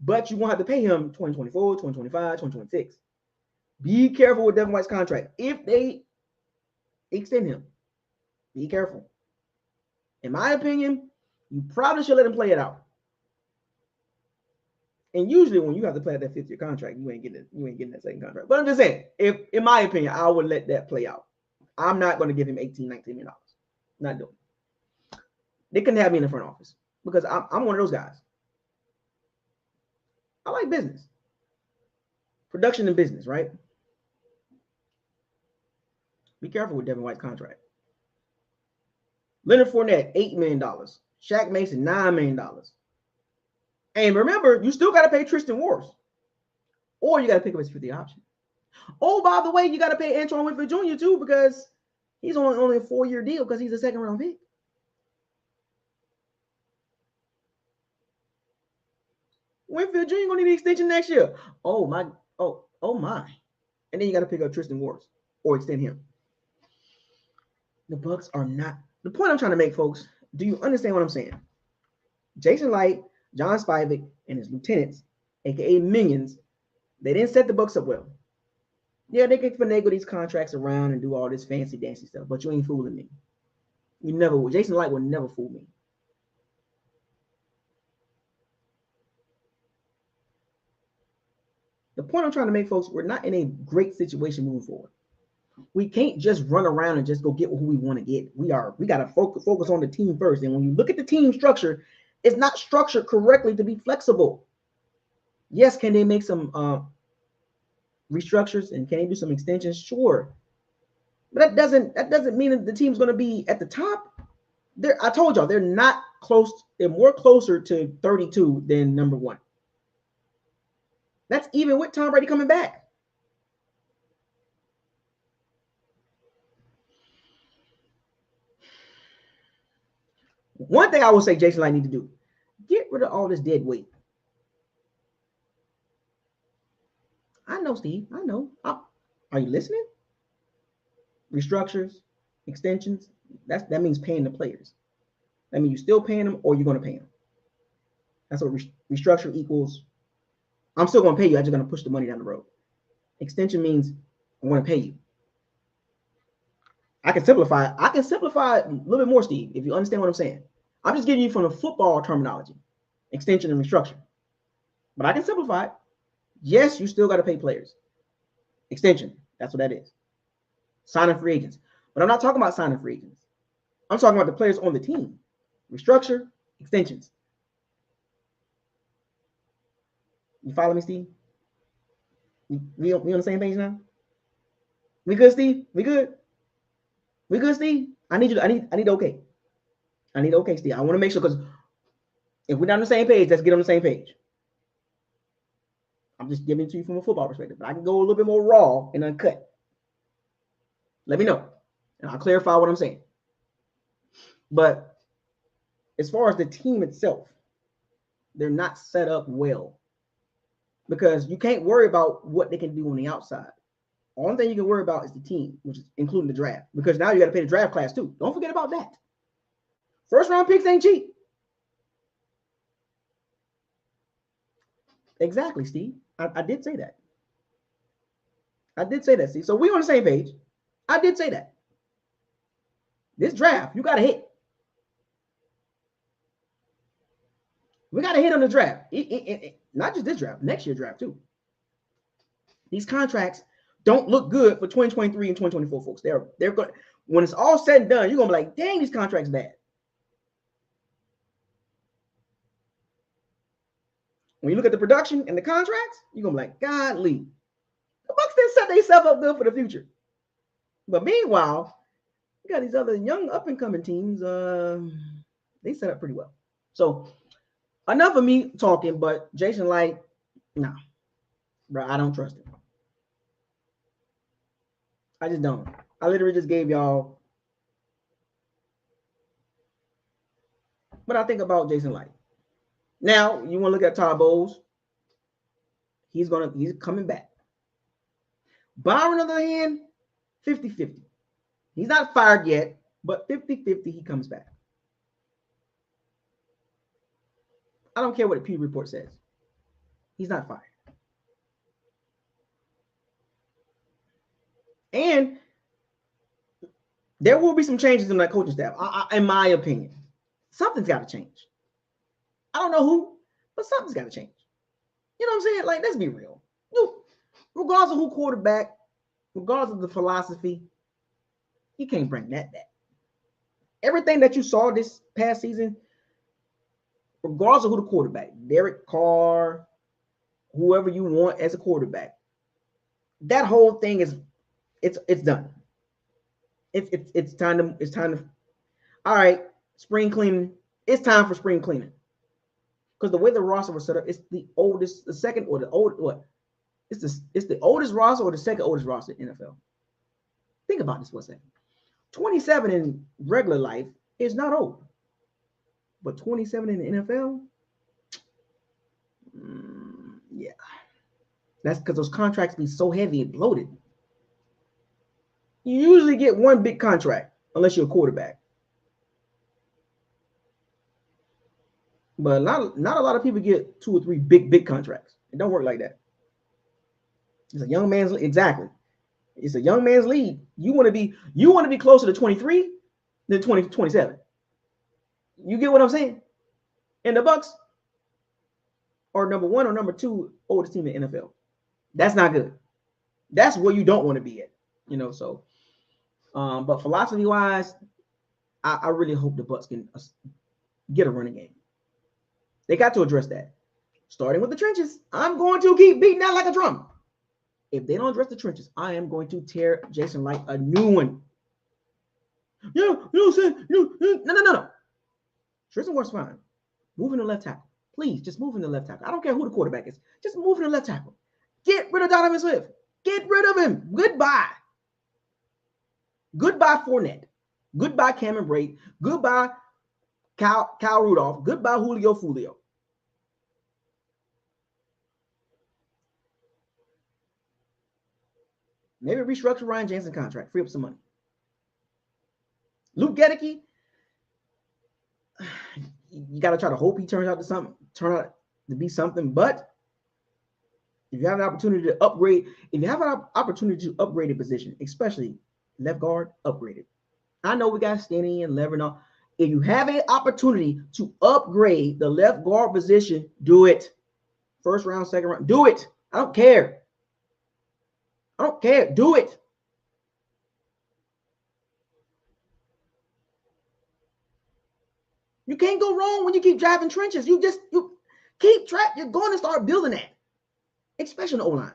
But you won't have to pay him 2024, 2025, 2026. Be careful with Devin White's contract. If they extend him, be careful. In my opinion, you probably should let him play it out. And usually when you have to play out that fifth-year contract, you ain't getting that second contract. But I'm just saying, if in my opinion, I would let that play out. I'm not going to give him $18, $19 million. Not doing it. They couldn't have me in the front office because I'm one of those guys. I like business. Production and business, right? Be careful with Devin White's contract. Leonard Fournette, $8 million. Shaq Mason, $9 million. And remember, you still got to pay Tristan Wirfs. Or you got to pick up his 50 option. Oh, by the way, you got to pay Antoine Winfield Jr. too because he's only a 4-year deal because he's a second-round pick. Winfield Jr. going to need an extension next year. Oh, my. And then you got to pick up Tristan Wirfs or extend him. The Bucs are not. The point I'm trying to make, folks, do you understand what I'm saying? Jason Light, John Spivak, and his lieutenants, a.k.a. minions, they didn't set the Bucs up well. Yeah, they can finagle these contracts around and do all this fancy dancy stuff, but you ain't fooling me. You never will. Jason Light will never fool me. The point I'm trying to make, folks, we're not in a great situation moving forward. We can't just run around and just go get who we want to get. We got to focus on the team first. And when you look at the team structure, it's not structured correctly to be flexible. Yes, can they make some restructures and can they do some extensions? Sure. But that doesn't mean that the team's going to be at the top. I told y'all they're not close. They're more closer to 32 than number 1. That's even with Tom Brady coming back. One thing I will say Jason Light need to do, get rid of all this dead weight. I know, Steve. I know. Are you listening? Restructures, extensions, that means paying the players. That means you're still paying them or you're going to pay them. That's what restructure equals. I'm still going to pay you. I'm just going to push the money down the road. Extension means I'm going to pay you. I can simplify it. I can simplify it a little bit more, Steve, if you understand what I'm saying. I'm just giving you from the football terminology, extension and restructure. But I can simplify it. Yes, you still got to pay players. Extension, that's what that is. Signing free agents. But I'm not talking about signing free agents. I'm talking about the players on the team. Restructure, extensions. You follow me, Steve? We on the same page now? We good, Steve? We good? We good, Steve? I need okay. I need okay, Steve. I want to make sure because if we're not on the same page, let's get on the same page. I'm just giving it to you from a football perspective, but I can go a little bit more raw and uncut. Let me know, and I'll clarify what I'm saying. But as far as the team itself, they're not set up well because you can't worry about what they can do on the outside. Only thing you can worry about is the team, which is including the draft, because now you got to pay the draft class too. Don't forget about that. First round picks ain't cheap. Exactly, Steve. I did say that. I did say that, Steve. So we on the same page. I did say that. This draft, you got to hit. We got to hit on the draft. Not just this draft, next year draft too. These contracts don't look good for 2023 and 2024, folks. They're going, when it's all said and done, you're gonna be like, dang, these contracts bad. When you look at the production and the contracts, you're gonna be like, godly. The Bucs didn't set themselves up good for the future. But meanwhile, you got these other young up and coming teams. They set up pretty well. So enough of me talking, but Jason Light, nah, bro, I don't trust him. I just don't. I literally just gave y'all what I think about Jason Light. Now, you want to look at Todd Bowles. He's coming back. Byron, on the other hand, 50-50. He's not fired yet, but 50-50 he comes back. I don't care what the Pew report says. He's not fired. And there will be some changes in that coaching staff, in my opinion. Something's got to change. I don't know who, but something's got to change. You know what I'm saying? Like, let's be real. Regardless of who quarterback, regardless of the philosophy, you can't bring that back. Everything that you saw this past season, regardless of who the quarterback, Derek Carr, whoever you want as a quarterback, that whole thing is it's done. It's time to all right, spring cleaning. It's time for spring cleaning. Because the way the roster was set up, it's the oldest, the second or the old what? It's the oldest roster or the second oldest roster in NFL. Think about this for a second. 27 in regular life is not old. But 27 in the NFL, yeah. That's because those contracts be so heavy and bloated. You usually get one big contract unless you're a quarterback. But not a lot of people get 2 or 3 big contracts. It don't work like that. It's a young man's exactly. It's a young man's league. You want to be closer to 23 than 27. You get what I'm saying? And the Bucs are number 1 or number 2 oldest team in the NFL. That's not good. That's where you don't want to be at. You know, so but philosophy wise, I really hope the Bucs can get a running game. They got to address that. Starting with the trenches. I'm going to keep beating that like a drum. If they don't address the trenches, I am going to tear Jason Light a new one. No. Tristan Wirfs fine. Move in the left tackle. Please, just move in the left tackle. I don't care who the quarterback is. Just move in the left tackle. Get rid of Donovan Smith. Get rid of him. Goodbye. Goodbye, Fournette. Goodbye, Cameron Brate. Goodbye, Kyle Rudolph. Goodbye, Julio Fulio. Maybe restructure Ryan Jensen's contract. Free up some money. Luke Gedeke, you got to try to hope he turn out to be something. But if you have an opportunity to upgrade, a position, especially left guard, upgrade it. I know we got Stenny and Lever and all. If you have an opportunity to upgrade the left guard position, do it. First round, second round, do it. I don't care. Do it. You can't go wrong when you keep driving trenches. You keep track. You're going to start building that, especially in the O-line.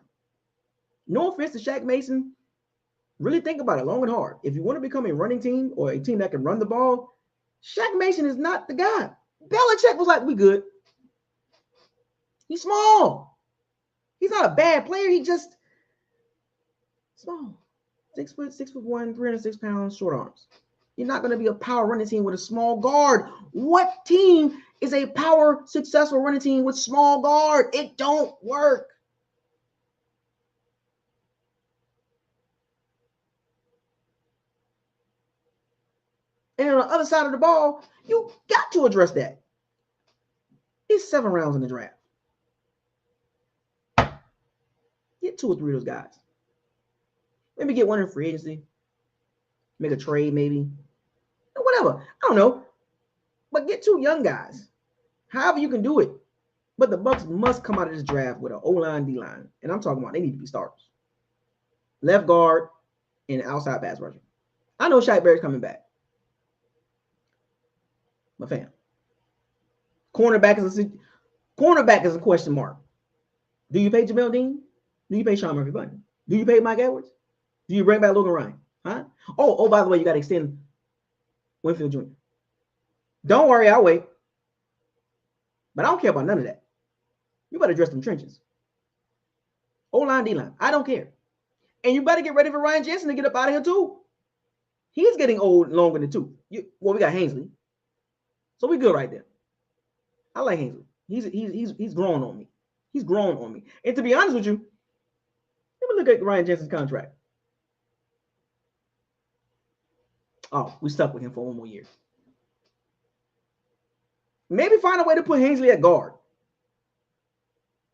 No offense to Shaq Mason. Really think about it long and hard. If you want to become a running team or a team that can run the ball, Shaq Mason is not the guy. Belichick was like, we good. He's small. He's not a bad player. He just small. 6'1", 306 pounds, short arms. You're not going to be a power running team with a small guard. What team is a power, successful running team with small guard? It don't work. And on the other side of the ball, you got to address that. It's 7 rounds in the draft. Get 2 or 3 of those guys. Maybe get one in free agency. Make a trade, maybe. Whatever. I don't know. But get 2 young guys. However you can do it. But the Bucs must come out of this draft with an O-line, D-line. And I'm talking about they need to be starters. Left guard and outside pass rusher. I know Shaq Barrett's coming back. But fam, cornerback is a question mark. Do you pay Jamel Dean? Do you pay Sean Murphy Bunting? Do you pay Mike Edwards? Do you bring back Logan Ryan? Huh? Oh, by the way, you got to extend Winfield Jr. Don't worry, I'll wait. But I don't care about none of that. You better address them trenches. O-line, D-line. I don't care. And you better get ready for Ryan Jensen to get up out of here too. He's getting old longer than two. We got Hainsley. So we good right there. I like Hainsley. He's grown on me. He's grown on me. And to be honest with you, let me look at Ryan Jensen's contract. Oh, we stuck with him for one more year. Maybe find a way to put Hainsley at guard.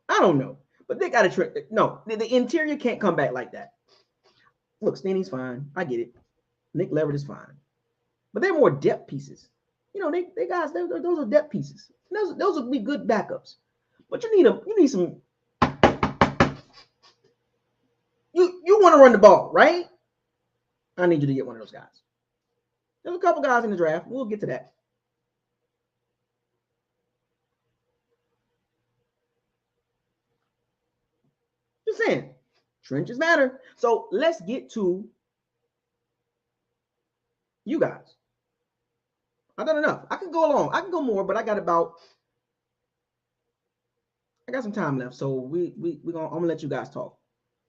I don't know. But they got to trick. No, the interior can't come back like that. Look, Stanley's fine. I get it. Nick Leverett is fine. But they're more depth pieces. They guys, those are depth pieces. Those would be good backups. But you need some. You want to run the ball, right? I need you to get one of those guys. There's a couple guys in the draft. We'll get to that. Just saying, trenches matter. So let's get to you guys. I've done enough. I can go along. I can go more, but I got some time left. So I'm gonna let you guys talk.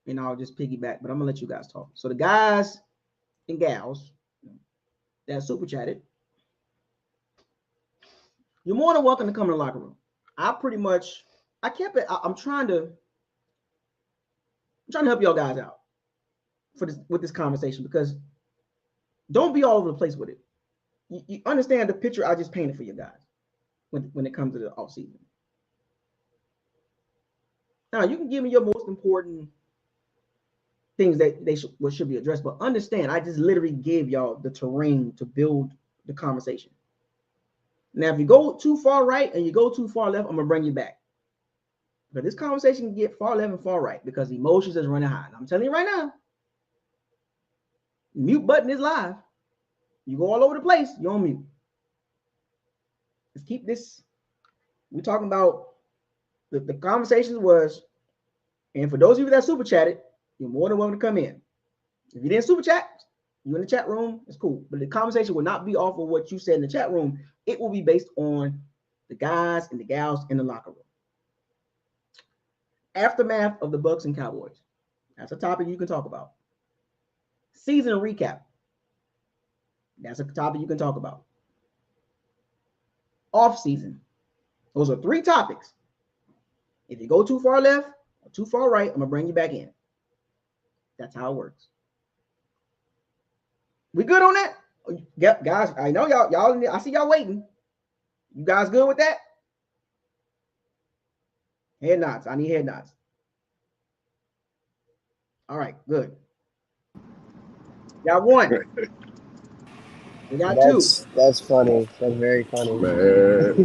And I'll just piggyback, but I'm gonna let you guys talk. So the guys and gals that super chatted, you're more than welcome to come in the locker room. I kept it. I'm trying to help y'all guys out with this conversation, because don't be all over the place with it. You understand the picture I just painted for you guys when it comes to the offseason. Now, you can give me your most important things that should be addressed, but understand, I just literally gave y'all the terrain to build the conversation. Now, if you go too far right and you go too far left, I'm going to bring you back. But this conversation can get far left and far right because emotions is running high. And I'm telling you right now, mute button is live. You go all over the place, you're on mute. Let's keep this. We're talking about the conversation was, and for those of you that super chatted, you're more than welcome to come in. If you didn't super chat, you in the chat room, it's cool. But the conversation will not be off of what you said in the chat room. It will be based on the guys and the gals in the locker room. Aftermath of the Bucs and Cowboys. That's a topic you can talk about. Season recap. That's a topic you can talk about. Off season. Those are three topics. If you go too far left or too far right, I'm gonna bring you back in. That's how it works. We good on that? Yep, guys. I know y'all. I see y'all waiting. You guys good with that? Head nods. I need head nods. All right, good. Y'all won. We got two. That's funny. That's very funny. Man.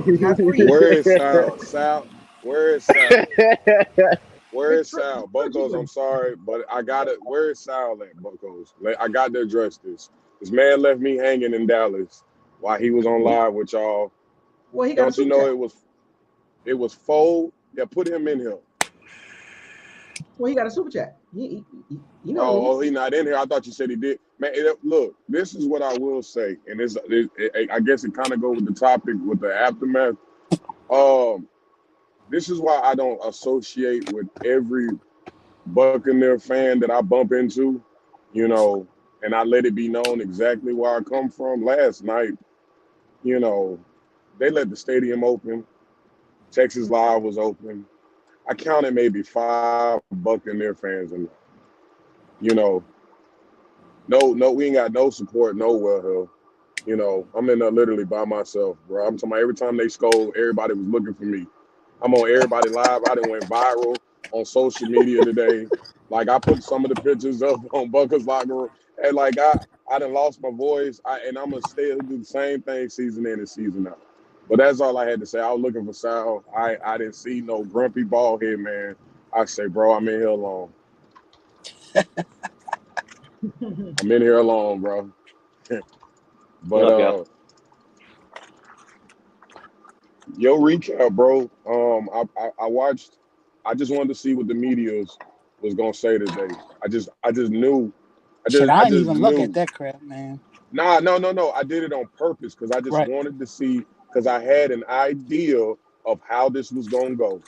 Where is Sal? Where is Sal? Where is Sal? Buccos, I'm sorry, but I got it. Where is Sal at, Buccos? I got to address this. This man left me hanging in Dallas while he was on live with y'all. Well, he got Don't you know it was Fold that put him in here? Well, he got a super chat. He he not in here. I thought you said he did. Man, look, this is what I will say, and I guess it kind of goes with the topic with the aftermath. This is why I don't associate with every Buccaneer fan that I bump into, and I let it be known exactly where I come from. Last night, they let the stadium open. Texas Live was open. I counted maybe 5 Buccaneer fans in there. No, we ain't got no support nowhere here. I'm in there literally by myself, bro. I'm talking about every time they scored, everybody was looking for me. I'm on everybody live. I done went viral on social media today. Like, I put some of the pictures up on Bucca's locker room. And I done lost my voice. And I'm going to do the same thing season in and season out. But that's all I had to say. I was looking for Sal. I didn't see no grumpy bald head man. I say, bro, I'm in here alone. I'm in here alone, bro. What up, y'all? But yo, recap, bro. I watched. I just wanted to see what the media was gonna say today. I just knew. Shit, I I didn't just even look at knew. that crap, man. Nah, no. I did it on purpose because I just Right. wanted to see because I had an idea of how this was gonna go.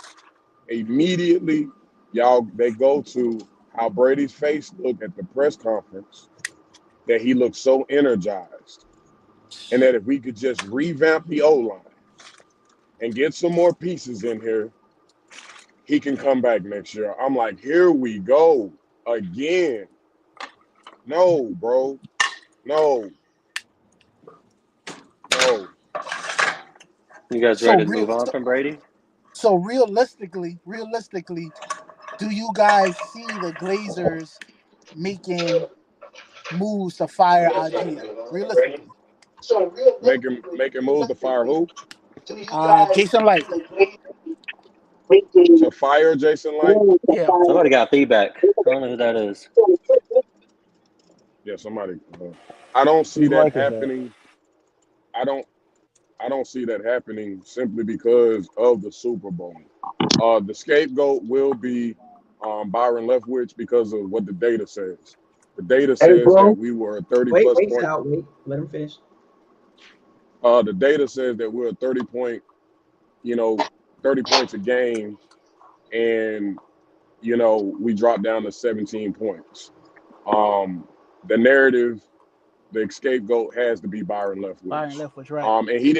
Immediately, they go to how Brady's face looked at the press conference, that he looked so energized, and that if we could just revamp the O line and get some more pieces in here, he can come back next year. I'm like, here we go again. No, bro. No. You guys So ready to real, move on from Brady? so realistically, do you guys see the Glazers making moves to fire our GM? Realistically, Make him move to fire who? Jason Light. To fire Jason Light? Yeah. Somebody got feedback. I don't know who that is. Yeah, somebody. I don't see Whose that mic is that? happening. I don't. I don't see that happening simply because of the Super Bowl. The scapegoat will be Byron Leftwich because of what the data says. The data says that we were a 30 Wait, plus wait, point. Sal, wait. Let him finish. The data says that we're a 30 points a game, and we dropped down to 17 points. The narrative, the scapegoat has to be Byron Byron Leftwich. Leftwich, right? He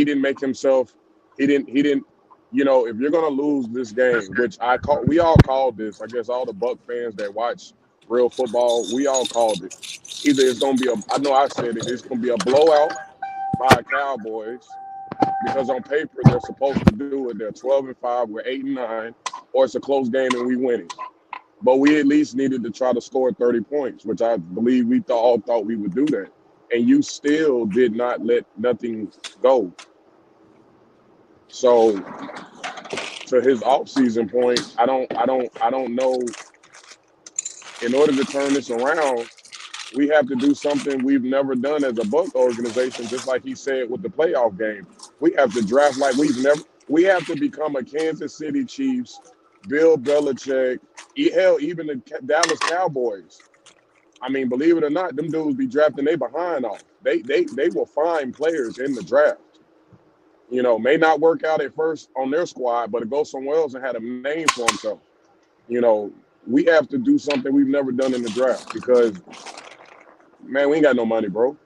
didn't make himself. He didn't. If you're gonna lose this game, which we all called this. I guess all the Buck fans that watch real football, we all called it. Either it's gonna be I know I said it. It's gonna be a blowout by the Cowboys because on paper they're supposed to do it. They're 12-5. We're 8-9, or it's a close game and we win it. But we at least needed to try to score 30 points, which I believe we all thought we would do that. And you still did not let nothing go. So to his offseason point, I don't know. In order to turn this around, we have to do something we've never done as a Buck organization, just like he said with the playoff game. We have to draft like we have to become a Kansas City Chiefs, Bill Belichick, hell, even the Dallas Cowboys. I mean, believe it or not, them dudes be drafting they behind off. They will find players in the draft. May not work out at first on their squad, but it goes somewhere else and had a name for himself. We have to do something we've never done in the draft because, man, we ain't got no money, bro.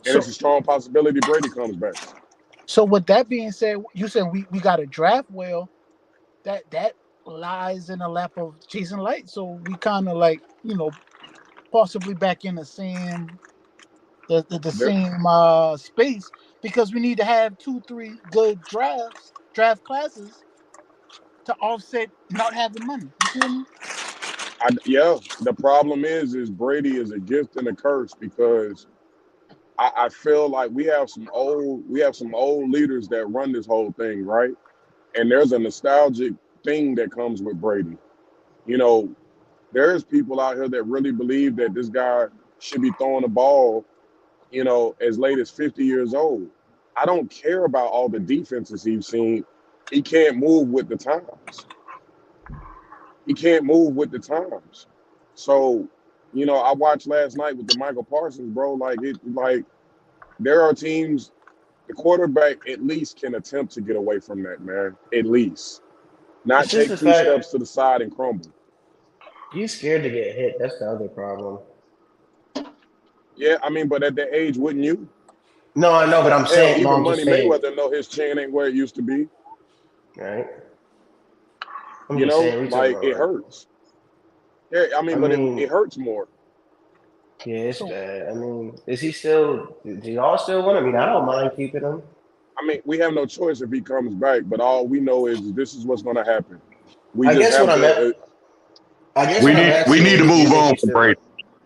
And it's a strong possibility Brady comes back. So with that being said, you said we got a draft well. That lies in the lap of Jason Light. So we kind of possibly back in the same There, space because we need to have 2-3 good draft classes to offset not having money. You feel me? the problem is Brady is a gift and a curse because I feel like we have some old leaders that run this whole thing, right? And there's a nostalgic thing that comes with Brady. There's people out here that really believe that this guy should be throwing the ball, as late as 50 years old. I don't care about all the defenses he's seen. He can't move with the times. So, I watched last night with the Michael Parsons, bro. Like there are teams, the quarterback at least can attempt to get away from that, man. At least. Not It's just take the two fact steps to the side and crumble. you scared to get hit. That's the other problem. Yeah, I mean, but at that age, wouldn't you? No, I know, but I'm Hell, saying, no, even I'm just Money saying, Mayweather know his chin ain't where it used to be. right? I'm just saying, we talking Like about it hurts. Yeah, I mean, but it hurts more. Yeah, it's bad. I mean, is he still? Do y'all still want him? I mean, I don't mind keeping him. I mean, we have no choice if he comes back, but all we know is this is what's going to happen. We I just guess what have I'm at. to. I guess We what I'm need we asking need to is, do you move think on he from still? Brady.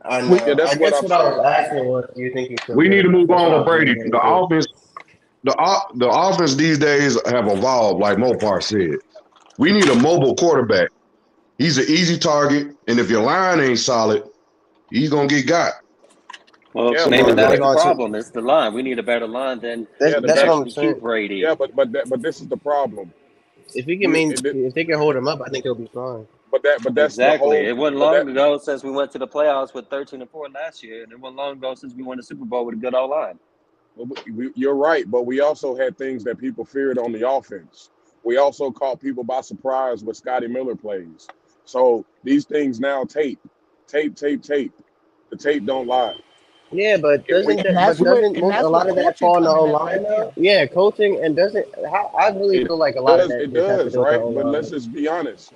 I Yeah, know. that's I what guess I'm what I saying. was asking was, do you think he's still We need good? to move That's what on I with was really Brady. getting The to. offense the offense these days have evolved, like Mopar said. We need a mobile quarterback. He's an easy target, and if your line ain't solid, he's gonna get got. Well, Yeah, maybe But that's they're the going to. problem. It's the line. We need a better line than yeah, would That's what I'm actually saying. keep Brady. yeah, but this is the problem. If we can if they can hold him up, I think he'll be fine. But that's the Exactly. whole. It wasn't But that long ago since we went to the playoffs with 13-4 last year, and it wasn't long ago since we won the Super Bowl with a good old line. you're right. But we also had things that people feared on the offense. We also caught people by surprise with Scotty Miller plays. So these things now tape. The tape don't lie. Yeah, but If we, doesn't and most a that's where lot of that coaching fall in the come O in at line right though? there. Yeah, coaching and doesn't. I really it feel like a lot of does, that it just has to does, do with the right? O But let's line. just be honest.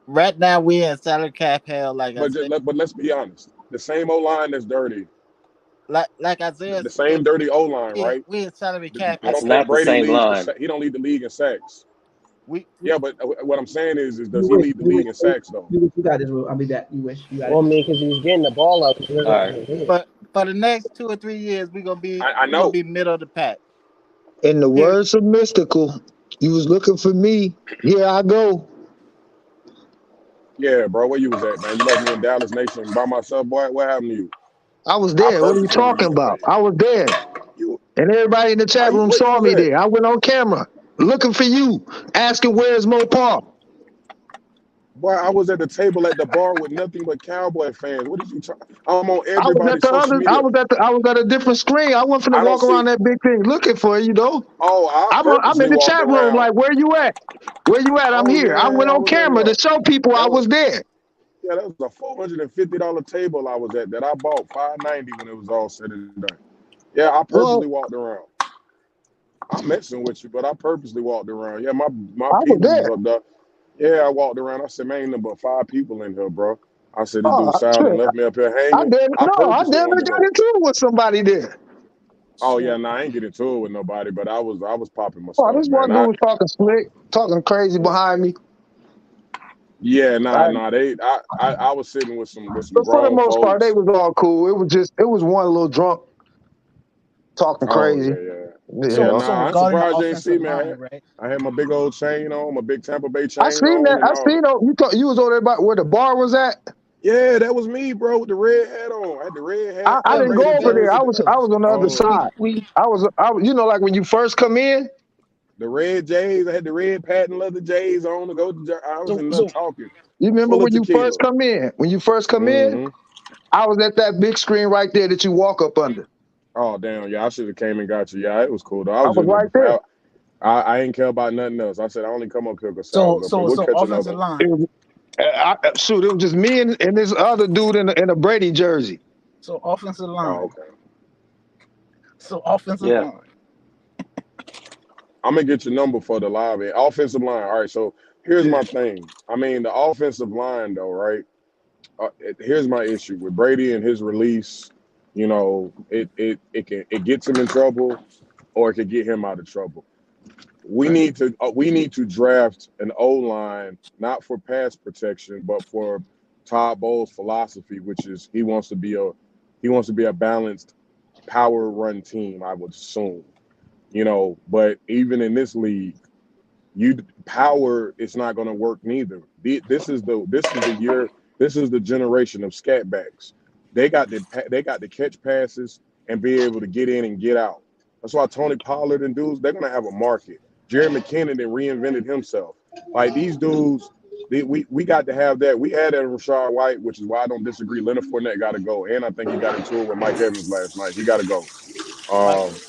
Right now we in salary cap hell, like I said. But let's be honest. The same O line that's dirty, Like Isaiah the said, same dirty O line, right? we in salary cap I It's don't hell. think not the Brady same leads line. he don't lead the league in sacks. We Yeah, but what I'm saying is You does he wish, lead the league in sacks though? you got this. I'll be back. You wish you got Well, I it. mean, because he's getting the ball up. He All doesn't right. have to do it. but for the next 2 or 3 years I we gonna know. be middle of the pack. In the Period. words of Mystical, you was looking for me. Here I go. Yeah, bro, where you was at, man? You left me in Dallas Nation by myself, boy. What happened to you? I was I there. What are you purposely talking you about? I was there. you And everybody in the chat room where you saw was me at? there. I went on camera looking for you, asking where's Mopar. Boy, I was at the table at the bar with nothing but Cowboy fans. What did you try? I'm on I was at everybody's the social other. media. I was at a different screen. I wasn't finna I don't walk around see. that big thing looking for you, though. Oh, I I'm purposely in the walked chat room around. like, where you at? Where you at? I'm Oh here. I yeah, went I on was at camera to show people I that was was there. yeah, that was a $450 table I was at that I bought $590 when it was all said and done. Yeah, I purposely Well, walked around. I'm messing with you, but I purposely walked around. Yeah, my I was peoples was there. up there. Yeah, I walked around. I said, man, ain't nothing but 5 people in here, bro. I said, this Oh, dude Sal done shit. left me up here I hanging. damn I I purposely damn near wanted to got go. into it with somebody there. Oh yeah, So nah, I ain't get into it with nobody, but I was popping my Oh, stuff, this man. one dude was talking slick, talking crazy behind me. Yeah, Right. I was sitting with some But for the grown most part, they folks. was all cool. It was one little drunk talking Oh crazy. yeah, yeah. You Yeah, So know. so nah, I'm regarding the surprised you ain't see offensive me. line, right? I had my big old chain on, my big Tampa Bay I chain seen on that. and I all seen that. you was over there by where the bar was at. Yeah, that was me, bro, with the red hat on. I had the red hat, I the didn't Fellas, go Brady over there. jersey, fellas, I was on the other oh, side. we I was like when you first come in, the red J's. I had the red patent leather J's on to go to. I was so in there so talking, you remember full of when you first tequila. come in? When you first come in, Mm-hmm. I was at that big screen right there that you walk up under. Oh damn, yeah, I should have came and got you. Yeah, it was cool though. I I was was just right looking there. for. I ain't care about nothing else. I said I only come up here because Sal was up here. We'll so catch another offensive one. It line. was, shoot, it was just me and this other dude in a Brady jersey. So offensive Oh, line. okay. So offensive Yeah. line. I'm gonna get your number for the live offensive line. All right, so here's Yeah. my thing. I mean, the offensive line though, right? Here's my issue with Brady and his release. You know, it gets him in trouble, or it could get him out of trouble. We need to draft an O line not for pass protection, but for Todd Bowles' philosophy, which is he wants to be a balanced power run team. I would assume, you know, but even in this league, power is not going to work neither. This is the year. This is the generation of scatbacks. They got to catch passes and be able to get in and get out. That's why Tony Pollard and dudes, they're going to have a market. Jerry McKinnon then reinvented himself. Like these dudes, we got to have that. We had that in Rashad White, which is why I don't disagree. Leonard Fournette got to go, and I think he got into it with Mike Evans last night. He got to go. Mike. Um,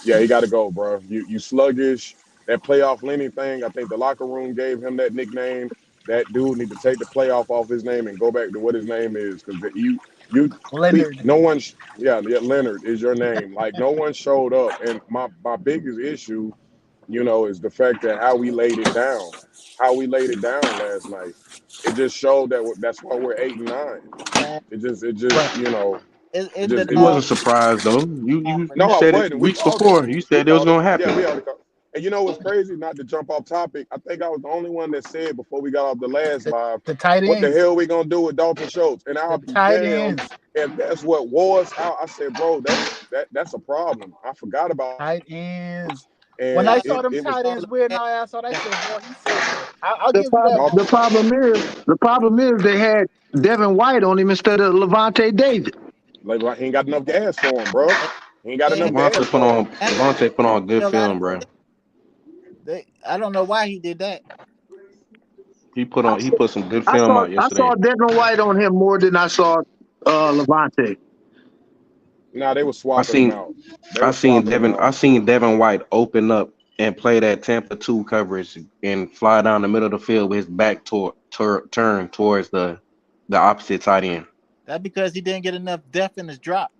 yeah, he got to go, bro. You sluggish. That playoff Lenny thing. I think the locker room gave him that nickname. That dude need to take the playoff off his name and go back to what his name is, because Leonard. no one yeah, Leonard is your name. Like no one showed up, and my biggest issue, you know, is the fact that how we laid it down, last night. It just showed that's why we're 8-9. Man, It just Right. you know it in the just He it wasn't last just surprised though. You no, I said it wasn't. We weeks called it. before. You We said it was called it. gonna Yeah, we happen. already called. And you know what's crazy? Not to jump off topic. I think I was the only one that said before we got off the last live, The tight what the ends. hell we gonna do with Dalton Schultz? And I'll The be tight damned ends. if that's what was out. I said, bro, that's a problem. I forgot about Tight ends. When and I saw them it was tight ends wearing our ass out, I said, boy, he's serious. I'll give you that Dalton. much. The problem is they had Devin White on him instead of Levante David. Like he ain't got enough gas for him, bro. He ain't got They enough had gas for him. Devontae put on good a lot film, of bro. I don't know why he did that. He put some good I film saw out I yesterday. saw Devin White on him more than I saw Levante. Nah, they were I swapping him seen out. They were swapping him out. I seen Devin White open up and play that Tampa 2 coverage and fly down the middle of the field with his back turned towards the opposite tight end. That's because he didn't get enough depth in his drop.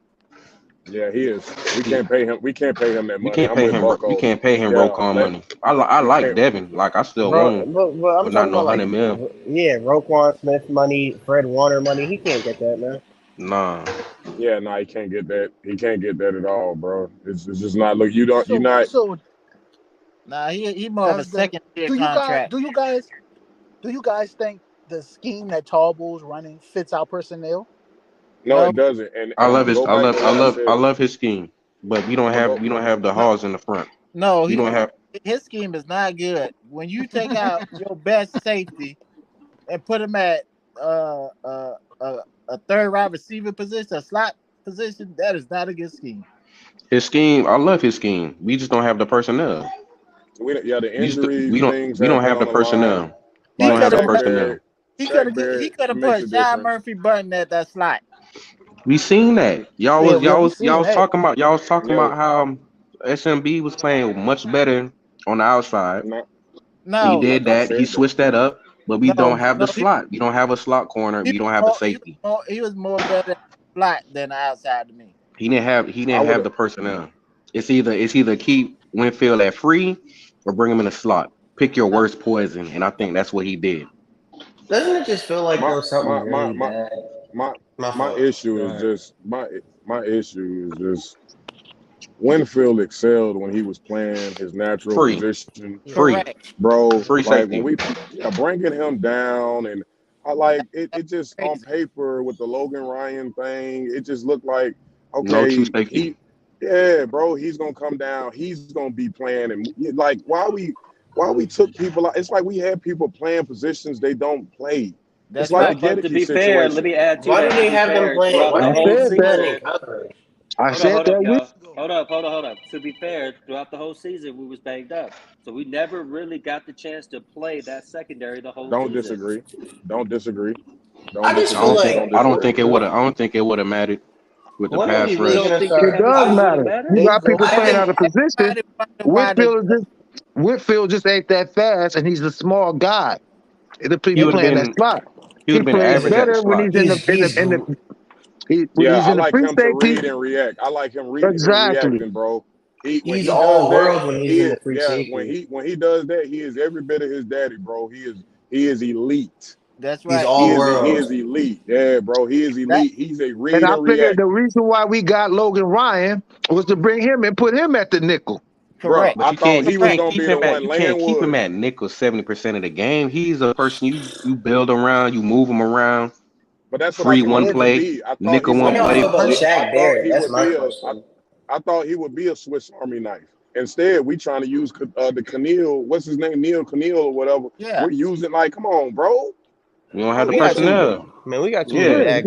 Yeah, he is. We can't pay him. We can't pay him that We money. can't I'm pay with him. We Bucko. can't pay him Yeah, Roquan money. I we like can't. Devin. Like I still want him, But I'm but not talking no about like, 100 mil. yeah, Roquan Smith money, Fred Warner money. He can't get that, man. Nah. Yeah, nah, he can't get that. He can't get that at all, bro. It's just not. Look, you don't. You're So not. so Nah, he more of a does the second tier do you guys contract. do you guys think the scheme that Tarbell's running fits our personnel? No, No, it doesn't. And I love and his go back to what I I said. love his scheme, but we I'm gonna go. don't have the no, Hogs in the front. no. We don't have His scheme is not good. When you take out your best safety and put him at uh, uh, uh, a third wide receiver position, a slot position, that is not a good scheme. his scheme. I love his scheme. We just don't have the personnel. Yeah, the injuries, things We don't happen have the on the line. personnel. We He don't Like could have the have personnel. he could have makes a put Sean difference. Murphy Bunting at that slot. We seen that. Yeah, we seen that. Y'all was talking Yeah, about how SMB was playing much better on the outside. no, He No, did I that. He said that. switched that up, but we don't have the no. slot. We don't have a slot corner. We don't have a safety. He was more better at the slot than the outside to me. He I didn't would have have. the personnel. It's either keep Winfield at free or bring him in a slot. Pick your No, worst poison, and I think that's what he did. Doesn't it just feel like My there was something my my really my bad? my My my fault. issue Go is ahead. just my issue is just Winfield excelled when he was playing his natural Free, position, free, correct. bro. free Like when safety. we, yeah, bringing him down, and I like it. It just on Crazy. paper with the Logan Ryan thing, it just looked like No true okay, safety. yeah, bro, he's gonna come down. He's gonna be playing, and like why we took people out. It's like we had people playing positions they don't play. It's That's like the right. But to Gedeke be fair, let situation. me add to Why do that. To they be have them fair, playing? throughout Why the do I they whole have said them playing that. in season, coverage? I said hold up, that. y'all. Hold up. To be fair, throughout the whole season, we was banged up, so we never really got the chance to play that secondary the whole Don't season. disagree. Don't disagree. Don't I just feel disagree. like Don't disagree. I don't think it would have mattered with the when are we pass You really rush. don't gonna think the start? It does chemistry I would have matter. mattered? You They got people go I playing think out hand. of position. Everybody wonder why they Whitfield just ain't that fast, and he's a small guy. The He people would have playing that been slot. he would He have been plays average at the better when slot. he's in the when Yeah, he's I in the like free him to safety. read and react. I like him reading and Exactly. reacting, bro. He when he's he does all that, world when he's in the free yeah, safety. when he does that, he is every bit of his daddy, bro. He is elite. That's He's right. all He world. is elite. Yeah, bro. He is That elite. He's a And read I and figured react. the reason why we got Logan Ryan was to bring him and put him at the nickel. Bro, correct. But I thought he was Correct. gonna be the one you laying can't keep him wood. at nickel 70% of the game. He's a person you build around, you move him around, But that's what I free thought one he If would play, be. nickel How one y'all feel play. about I Shaq thought Barrett? he That's would my be question. I thought he would be a Swiss Army knife. Instead, we trying to use the Keneal, what's his name, Neil Keneal or whatever. yeah, We're using like, come on, bro. We don't have Come the We got on. personnel. we got too many Yeah, bad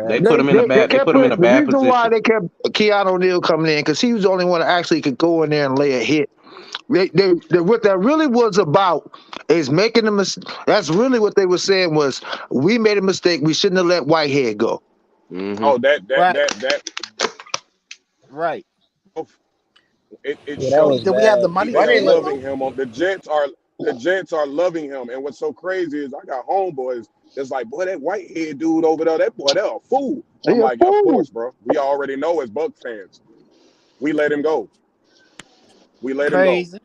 they contracts. put him in a They bad. They kept put him in a putting the bad reason why position. they kept Keanu O'Neal coming in because he was the only one that actually could go in there and lay a hit. What that really was about is making a mistake. That's really what they were saying was we made a mistake. We shouldn't have let Whitehead go. Hmm. Oh, right, right. it Yeah, that was shows. Did we have the bad. money to Why They are pay didn't him look? loving though? him on the Jets are loving him. And what's so crazy is I got homeboys that's like, boy, that Whitehead dude over there, that boy, that a fool. I'm He a like, of fool. course, bro. We already know as Buck fans. We let him go. We let him go. Crazy.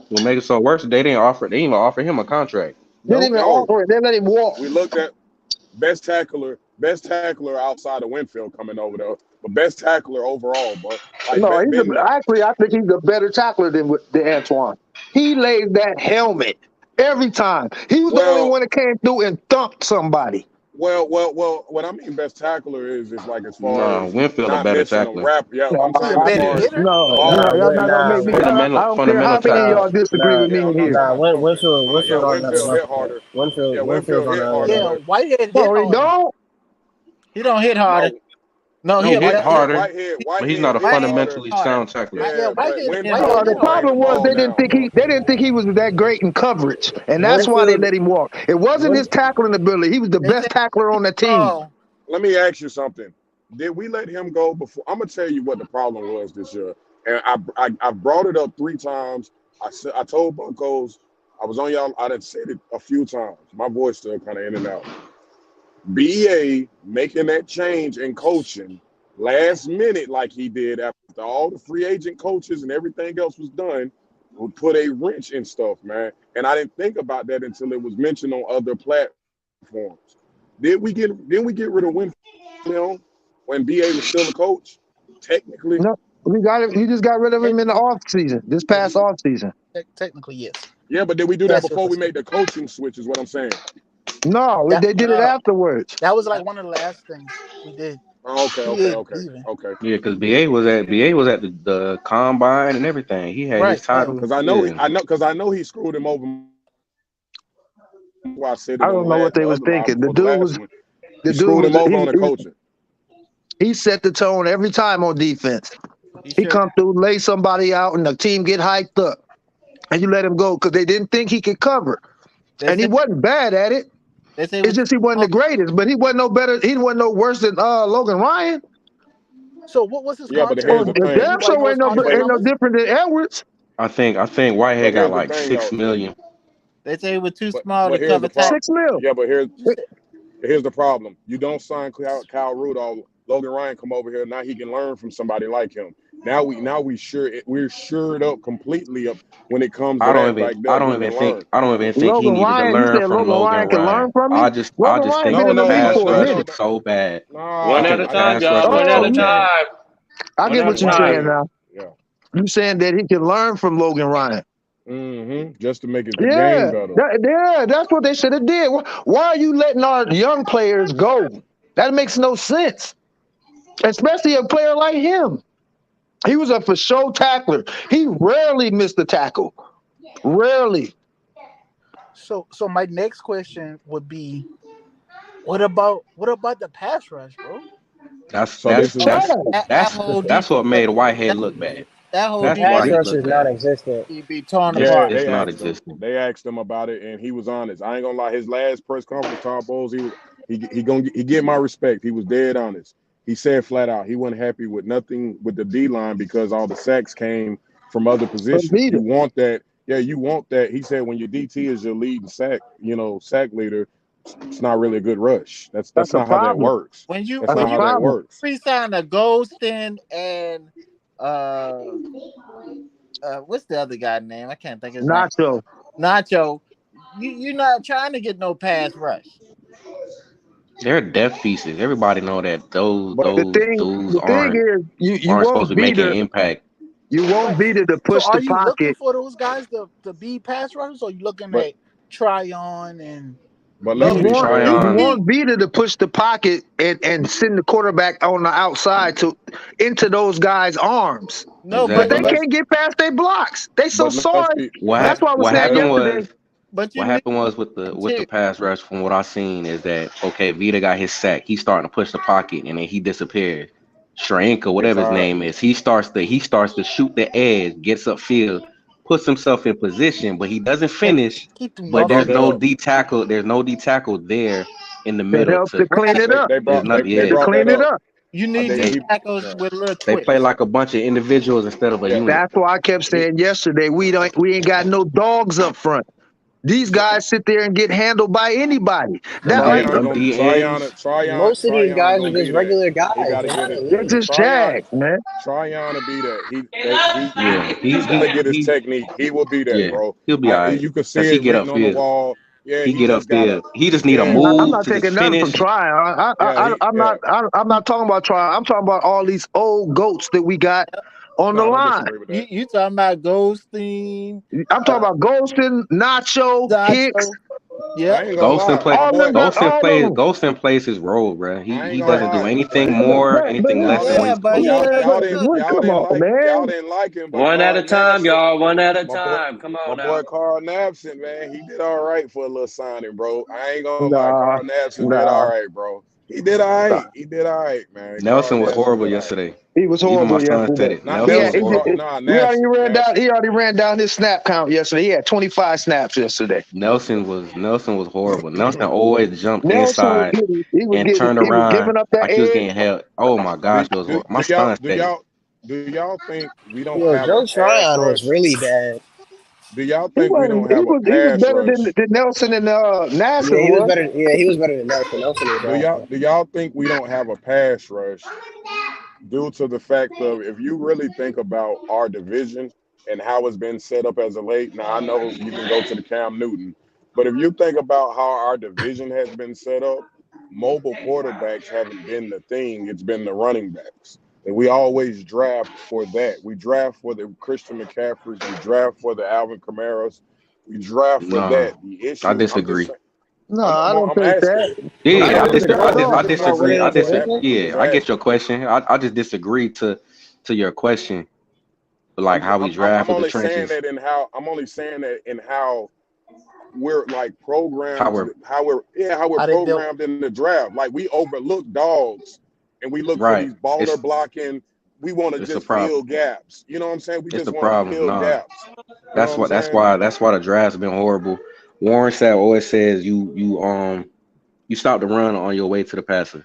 What makes it so worse? They didn't even offer him a contract. Didn't Nope. even No, offer it. They let him walk. we looked at best tackler outside of Winfield coming over there, but best tackler overall, bro. Like No, been there. actually I think he's a better tackler than Antoine. He laid that helmet every time. He was the only Well, one that came through and thumped somebody. well. What I mean, best tackler is like as far No, as Winfield a not better mentioning a tackler. rap. Yeah, No, I'm He a saying as better far as hitter. no, Nah, y'all bars. not gonna make me. I don't care Fundamental how many of tackler. y'all disagree nah, with me Yeah, in I'm here. nah. talking. Winfield Yeah, on another Winfield hit level. harder. Yeah, Winfield's Winfield on hit another harder, Yeah, level. but Whitehead hit No, he harder. don't. He don't hit harder. no, No, He he a hit better. harder, but he's Whitehead not a hit Whitehead harder. fundamentally harder. sound tackler. Yeah, Yeah, but Whitehead Hit Winfield harder. The can bring the problem was ball they didn't down, think bro. he was that great in coverage, and that's why they Winfield, let him walk. It wasn't Win, his tackling ability. He was the They best say tackler on the team. small. Let me ask you something. Did we let him go before? I'm gonna tell you what the problem was this year, and I brought it up 3 times. I told Buccos I was on y'all. I done said it a few times. My voice still kind of in and out. BA making that change in coaching last minute, like he did after all the free agent coaches and everything else was done, would put a wrench in stuff, man. And I didn't think about that until it was mentioned on other platforms. Did we get rid of Winfield when BA was still a coach? Technically, No, we got it. He just got rid of him in the technically, off season. This yeah, past off season. technically yes. yeah, but did we do that Yes, before we made the coaching switch? Is what I'm saying. No, that they did it afterwards. that was like one of the last things we did. Oh, okay, He okay, is okay, leaving. okay. Yeah, because BA was at the combine and everything. He had his Right, right. title. Because Yeah, I know he screwed him over. Why I said I it on don't know what they the was other live thinking. before the last one. The He dude screwed was him over on the coaching. he set the tone every time on defense. He He sure. come through, lay somebody out, and the team get hyped up, and you let him go because they didn't think he could cover, They and he say wasn't bad at it. they say It's with just he wasn't small. the greatest, but he wasn't no better. He wasn't no worse than Logan Ryan. So what was his Yeah, but contract Oh, here's the numbers? thing. damn Anybody know sure his But contract ain't no numbers? different than Edwards. I think Whitehead got here's the like thing six though. million. They say he was too small to But here's cover the tackle. problem. 6 mil. Yeah, but You said here's the problem. You don't sign Kyle Rudolph. Logan Ryan come over here. Now he can learn from somebody like him. We're shored up completely up when it comes to that right there. He can learn. I don't even think he Logan needed to Ryan, you learn said from Logan Logan Ryan can Ryan. learn from I him. just I Logan just Ryan think been No, the in the no, league no, pass for a no, rush no, minute. was no. so bad. Nah, I One think at the a I got time, you. pass y'all. rush was One at Oh, a so you, bad. time. I One get at a what you're Yeah, saying time. now. yeah. You saying that he can learn from Logan Ryan. Just to make it the game Yeah, better. that's what they should have did. Why are you letting our young players go? That makes no sense, especially a player like him. He was a for show tackler. He rarely missed a tackle. Rarely. so. So my next question would be, what about the pass rush, bro? That's So that's this is that's Trash. That that's whole that's defense, what made Whitehead that, look bad. that whole the That's defense why pass he rush looked is bad. non-existent. be torn It's Yeah, apart. it's they not asked him. existent. They asked him about it, and he was honest. I ain't gonna lie. His last press conference, Todd Bowles, he get my respect. He was dead honest. He said flat out he wasn't happy with nothing with the D line because all the sacks came from other positions. Beat You it. want that? Yeah, you want that. He said when your DT is your lead sack, sack leader, it's not really a good rush. That's That's a not how that problem. works. When you That's That's a when not how you that problem. works. resign a Goldston and uh what's the other guy's name? I can't think of his name. Nacho. Nacho. You're not trying to get no pass rush. They're depth pieces. Everybody know that those But The those thing, dudes the thing aren't is, you aren't supposed won't to be beat making her. impact. You won't Right. beat her to So push are the you looking pocket. for those guys to be pass rushers, or you looking but at Tryon and but No, let's You be want fair. you you Tryon, need want Vita to push the pocket and send the quarterback on the outside to into those guys' arms. no, But but they exactly. But let's can't get past their blocks. They so but let's sorry. be What That's let's why I was what saying let happened yesterday. was but you what need happened was with the to pass rush. From what I seen is that okay, Vita got his sack. He's starting to push the pocket, and then he disappears. Shranka, they whatever his tired. name is, he starts to shoot the edge, gets upfield, puts himself in position, but he doesn't finish. keep them But They brought there's muffled that no up? up. D tackle. There's no D tackle there in the To middle help to to clean right. it up. there's not They yeah. To brought clean that it up. up. You need D They tackles Yeah. with a little they play twist. like a bunch of individuals instead of a Yeah. unit. That's why I kept He, saying yesterday we ain't got no dogs up front. These so, guys sit there and get handled by anybody. Them That D like them D ends. Most of these Tryon guys are gonna just be that. regular He guys. gotta They're get not it. they're elite. just jags, man. Tryon to be that. Yeah, He's gotta get his technique. He will be that, yeah, bro. he'll be all right You can see because he it get written on the upfield. wall. Yeah, He he get just gotta. upfield. He just need a Yeah, I'm move not to just taking nothing from finish. trying. yeah, I'm not talking about trying. I'm talking about all these old goats that we got on No, the I don't line. disagree with that. You talking about Goldstein, I'm talking about Golston, Nacho, Hicks, Nacho? Yeah. I ain't gonna lie, my boy. all of them. Ghostin plays his role, bro. I ain't He gonna doesn't do lie. anything Hey, more, But anything less than what Yeah, he's but supposed to he do. Y'all come didn't on, man. like him, but One at a Carl time, Nassib, y'all. One at a my boy, time. Come my on boy now. Carl Nassib, man, he did all right for a little signing, bro. I ain't gonna lie, Nah, Carl Nassib did nah, all right, bro. He did all nah. right. He did all right, man. Carl Nelson was Nassib horrible did all right. yesterday. He was Even my horrible son said yesterday. it. Not Nelson was Nelson, horrible. nah, Nassib, Nassib. He already ran down his snap count yesterday. He had 25 snaps yesterday. Nelson was horrible. Nelson always jumped Nelson was inside getting, and turned he was around giving up that like he was edge. getting held. Oh my Do, gosh, it was do, horrible. My do y'all son do said it. y'all do y'all think we don't Yo, have a Joe pass Tryon was rush? really bad. Do y'all think we don't have a He was pass better rush? than Nelson and Yeah, Nassib he was was. better. Yeah, he was better than Nelson. Nelson was awful. Do y'all think we don't have a pass rush due to the fact of if you really think about our division and how it's been set up as of late? Now I know you can go to the Cam Newton, but if you think about how our division has been set up, mobile quarterbacks haven't been the thing. It's been the running backs. And we always draft for that. We draft for the Christian McCaffreys. We draft for the Alvin Kamaras. We draft for No, that. The I issue, I'm just disagree. saying, No, I don't I'm think asking. that. I'm Yeah, I I don't just think disagree. that at Are we all. talking about winning the division? I'm just Yeah, I get asking. your question. I just disagree to your question, like how we draft I'm with the only saying trenches, that in how I'm only saying that in how we're like how programmed, we're how we're How they built. programmed in the draft. Like we overlook dogs and we look for right. these baller It's blocking. We want to it's a just problem. fill gaps. You know what I'm saying? We It's just a want to problem. fill Nah, gaps. You know what I'm saying? that's why the draft's been horrible. Warren Sapp always says you stop the run on your way to the passer.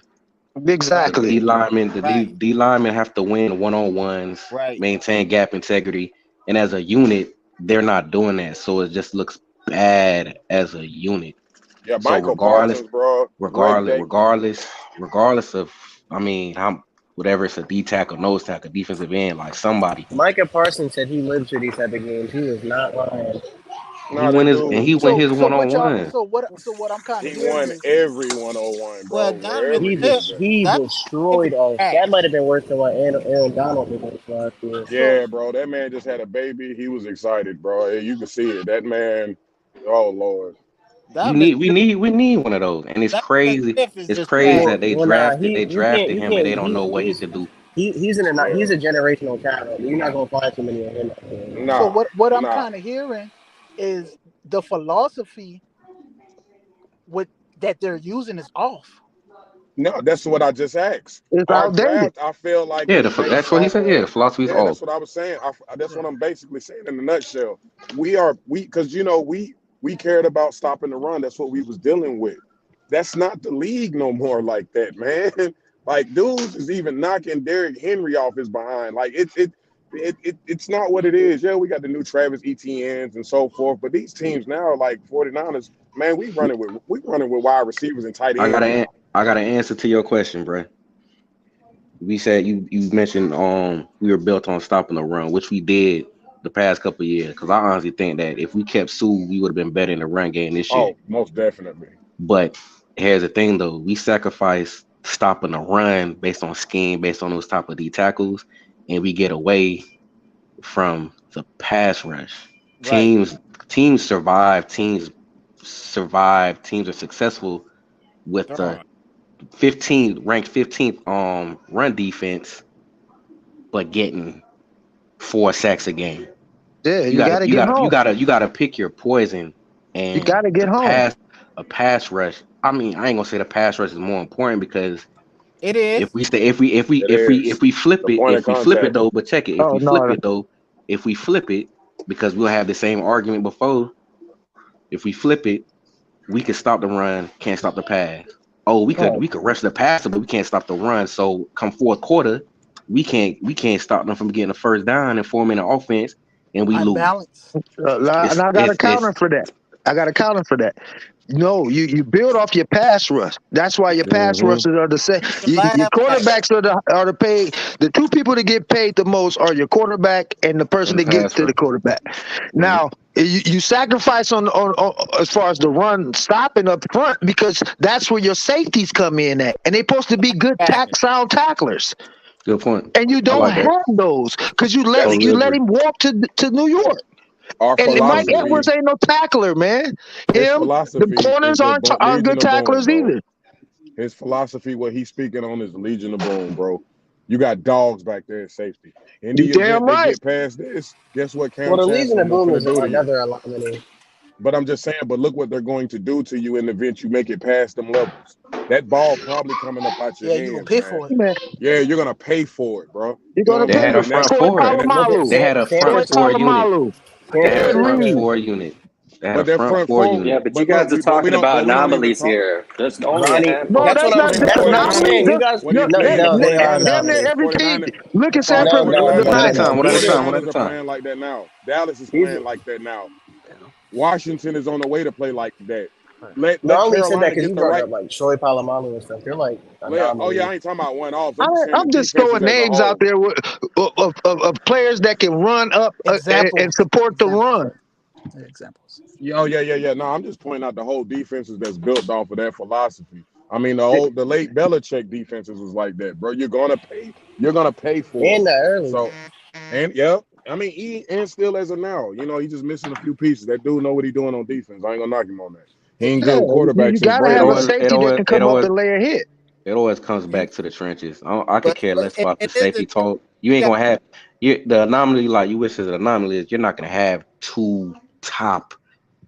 Right. The D Exactly. linemen, Right. D linemen have to win one on ones, Right. maintain gap integrity, and as a unit, they're not doing that. So it just looks bad as a unit. Yeah, So Michael Parsons, bro, great day. regardless of, I mean, how whatever it's a D tackle, nose tackle, defensive end, like somebody, Micah Parsons said he lives for these type of games. He was not lying. Nah, that dude, he win his So one on what y'all? one. So what I'm kind of he hearing won is every 101, Well, bro, Donovan wherever He he Smith. just was at. he Donovan Smith is destroyed us. trash. That might have been worse than what Aaron Donald did us last year. so Yeah, bro, that man just had a baby. He was excited, bro. You can see it. That man, oh Lord. Donovan Smith. We need one of those. And it's Donovan crazy. Smith is It's just crazy trash. that Well, nah, they you can't drafted you him and they can't don't know what he could do. Yeah. he's a generational talent. You're not gonna find too many of him. so Nah, what I'm nah. kind of hearing is the philosophy with that they're using is off. No, that's what I just asked. It's Our outdated. draft, I feel like, Yeah, is that's based what he off said. Yeah, the of. philosophy's Yeah, off. that's what I was saying. That's what I'm basically saying in a nutshell. Because we cared about stopping the run. That's what we was dealing with. That's not the league no more like that, man. Like dudes is even knocking Derrick Henry off his behind. Like it's not what it is. Yeah, we got the new Travis Etienne's and so forth, but these teams now, like 49ers, man, we running with wide receivers and tight I got ends an now. I got an answer to your question, bro. We said you mentioned we were built on stopping the run, which we did the past couple of years. Because I honestly think that if we kept Sue, we would have been better in the run game this year. Oh, most definitely. But here's the thing, though: we sacrifice stopping the run based on scheme, based on those top of D tackles, and we get away from the pass rush. Right. Teams survive. Teams are successful with the Throwing. 15th run defense, but getting 4 sacks a game. Yeah, You you gotta got to get home. you gotta pick your poison. You got And to get home. a pass rush. I mean, I ain't gonna say the pass rush is more important because It is. It is the point of if we flip it contact. though, but check it, Oh no, if we flip it, because we'll have the same argument before, if we flip it, we can stop the run, can't stop the pass. Oh, no. we could rush the passer, but we can't stop the run. So come fourth quarter, we can't stop them from getting a first down and forming an offense, and we lose. Unbalanced. And I got a counter for that. No, you build off your pass rush. That's why your pass Hmm. rushes are the same. The Your last back. quarterbacks are the paid. The two people that get paid the most are your quarterback and the person And the that gets pass to the rush. quarterback. Hmm. Now you sacrifice on as far as the run stopping up front because that's where your safeties come in at, and they're supposed to be good Tackling. sound tacklers. Good point. And you I don't like that. have those because you That's let different. him walk to New York. Our And Mike philosophy, Edwards ain't no tackler, man. his Him, the philosophy is corners the aren't Legion good of Boom, tacklers bro. either. His philosophy, what he's speaking on, is the Legion of Boom, bro. You got dogs back there in safety. In You the damn event they right. get past this, guess what Well, Cam the Legion Chancellor of and them Boom finna is do to you? another alignment. But I'm just saying, but look what they're going to do to you in the event you make it past them levels. That ball probably coming up out your Yeah, you gonna hands, pay man. for it. Man, Yeah, you're gonna pay for it, bro. you're You know what gonna I'm They pay had a for saying? front Troy four. Look at Polamalu. They had a Troy front Sanford. four unit. Polamalu. They had a Ed Sanford. front Reed. four unit. They had a But their front front four four, Yeah, unit. but you but look, guys are we talking don't, about but we don't even anomalies talk. here. There's only a Ronnie, No, handful. that's that's what I'm. not That's just what I'm anomaly. saying. You Just, guys, What do you no, think? no, The they are damn 49ers, near anomalies. the every team. 49ers, Look the at San No, no, Francisco, no, the One at a no, Niners. time. no. One at a These are time. One at 49ers a are time. playing like that now. Dallas is these. Are, playing like that now. Washington is on the way to play like that. no, I Let only said that Carolina because get you the brought right. up like Troy Polamalu and stuff. They're like Oh yeah, anomalies. I ain't talking about one offs. I'm just saying the I'm just defenses throwing as a names out whole. there of players that can run up and Examples. support the Examples. run. Examples. Yeah. No, I'm just pointing out the whole defenses that's built off of that philosophy. I mean, the late Belichick defenses was like that, bro. You're gonna pay for And it. the early. So, and yeah, I mean, and still as of now, he's just missing a few pieces. That dude know what he doing on defense. I ain't gonna knock him on that. He ain't Yeah, good with quarterbacks you since got to It have a Brady. always, it safety that always, can it come up always, and lay a hit. it always comes back to the trenches. I could But care less about the it is safety talk. You ain't gonna have the anomaly like you wish is an anomaly is you're not gonna have two top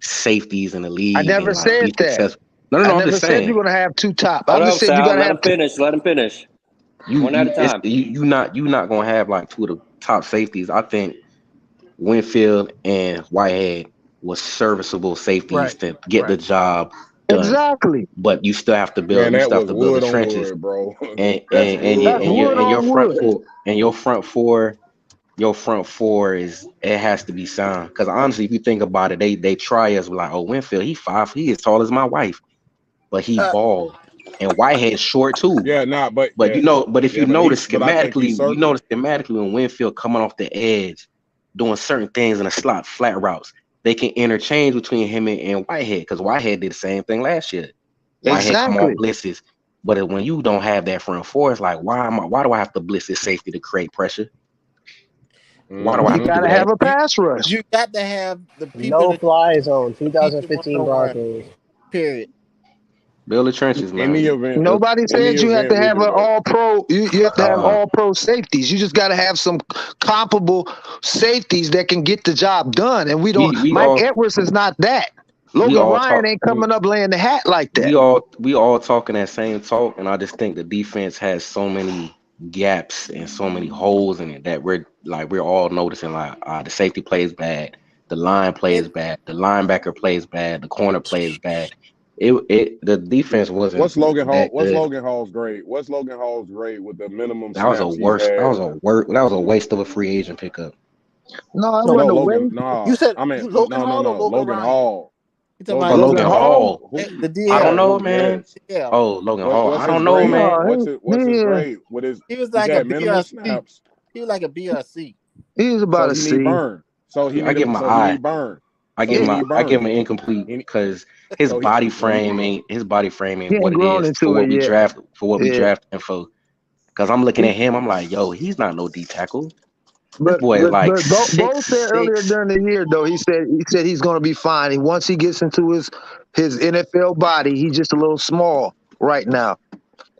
safeties in the I league never and like said be that. successful. No, no, I no. I'm never just said you're saying. going to have two top. Hold I'm just up, saying you got Sal. to Let have him finish. Let him finish. One at a time. You not gonna have like two of the top safeties. I think Winfield and Whitehead was serviceable safeties right. to get the Right. job done. exactly. But you still have to Man, build. You that still have was to build the wood on trenches. wood, bro. And That's and and, wood your That's and on your wood and your on wood. front wood. four your front four is it has to be sound. Because honestly, if you think about it, they try us like, oh, Winfield, he as tall as my wife, but he bald. And Whitehead's short too. Yeah, nah, but But yeah, but if you notice but I think he's circle. schematically when Winfield coming off the edge, doing certain things in the slot, flat routes, they can interchange between him and Whitehead because Whitehead did the same thing last year. Whitehead come off Exactly. blitzes, but when you don't have that front four, it's like why do I have to blitz this safety to create pressure? Why do I You have to got Mm-hmm. do to have that? a pass rush. You got to have the people No to fly zone. beat you 2015 1-on-1. Broncos. Period. Build the trenches, In the man. event, Nobody in the said you have to event we have do an that. all pro. You have to have Uh, all pro safeties. You just got to have some comparable safeties that can get the job done. And we don't. we Mike all Edwards is not that. we Logan all Ryan talk ain't coming up laying the hat like that. we all talking that same talk, and I just think the defense has so many gaps and so many holes in it that we're all noticing like the safety plays bad, the line plays And bad, the linebacker plays bad, the corner plays bad. The defense wasn't that What's good. Logan Hall's grade? What's Logan Hall's grade with the minimum That was a snaps he's worst. had? That was a waste of a free agent pickup. No, I no, wasn't No, away. Logan. you Nah, said I mean Logan Hall or no. Logan Logan Ryan? Hall. You talking Oh, about Logan Logan Logan Hall. Hall? Hall. Who? the I don't DL? know, Who? man. Yes. DL. Oh, Logan Hall. What's I his don't know, grade? man. No, What's his grade? What is? He was He's like a had B minimum or C. snaps, He was like a B or C. he was so about a he need C. burn. So he I need give him a, an so he eye. need burn. So he need I give burn. him an incomplete He, because so he his body frame He ain't what ain't it grown is into it yet. for what we Yeah. drafted him for. Because I'm looking He, at him, I'm like, yo, he's not no D tackle. This but boy is but like but Bo said earlier 6'6". during the year though he said he's going to be fine. And once he gets into his NFL body, he's just a little small right now.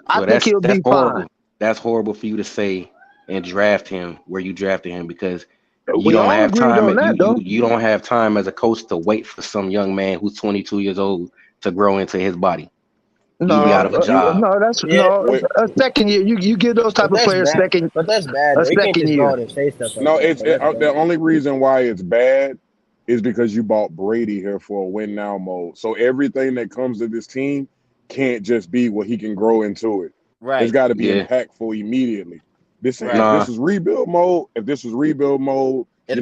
I Well, think he'll that's be fine. horrible. That's horrible for you to say and draft him where you drafted him because you We don't all have agreed time. on that though. You don't have time as a coach to wait for some young man who's 22 years old to grow into his body. You'll be out No, of a job. no, that's Yeah, no wait, a second year. You give those type but of that's players bad. But that's bad a though. He can't second just go year. out and say stuff like no. that. So that's The bad. only reason why it's bad is because you bought Brady here for a win now mode. So everything that comes to this team can't just be what he can grow into it. It's Right. got to be Yeah. impactful immediately. If Right. Nah. this is rebuild mode, It'd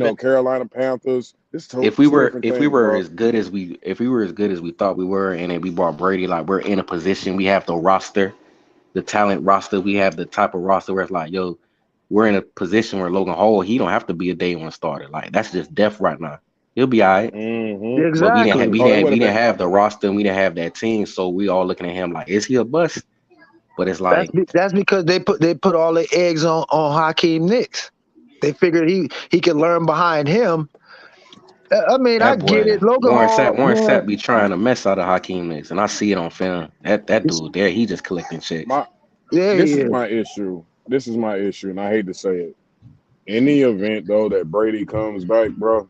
been Carolina Panthers, it's If two different we things, were bro. as good as we thought we were, and then we brought Brady, like we're in a position, we have the roster, the talent roster, we have the type of roster where it's like, yo, we're in a position where Logan Hall, he don't have to be a day one starter. Like that's just depth right now. He'll be all right. Mm-hmm. But Exactly. Oh, it would we have didn't been. have the roster and we didn't have that team. So we all looking at him like, is he a bust? But it's like That's because they put all their eggs on Hakeem Nicks. They figured he could learn behind him. I mean, I that get boy it. Logan Hall, Warren man. Sapp be trying to mess out of Hakeem Nicks, and I see it on film. That dude there, he just collecting checks. Yeah, This he is is. my issue. This is my issue, and I hate to say it. In the event though that Brady comes back, bro,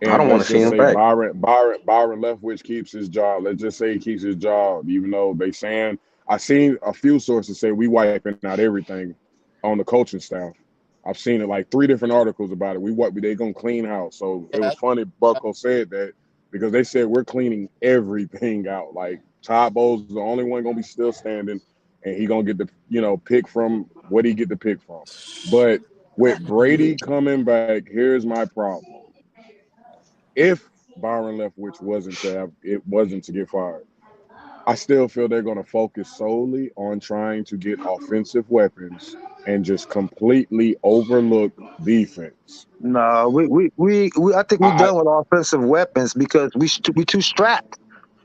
I and don't want let's to see just him say back. Byron Leftwich keeps his job. Let's just say he keeps his job, even though they saying I seen a few sources say we wiping out everything on the coaching staff. I've seen it like 3 different articles about it. They gonna clean house. So it was funny Bucko said that because they said we're cleaning everything out. Like Todd Bowles is the only one gonna be still standing, and he gonna get the pick from what he get the pick from. But with Brady coming back, here's my problem. If Byron Leftwich wasn't to get fired, I still feel they're going to focus solely on trying to get offensive weapons and just completely overlook defense. No, I think we I done with offensive weapons because we too strapped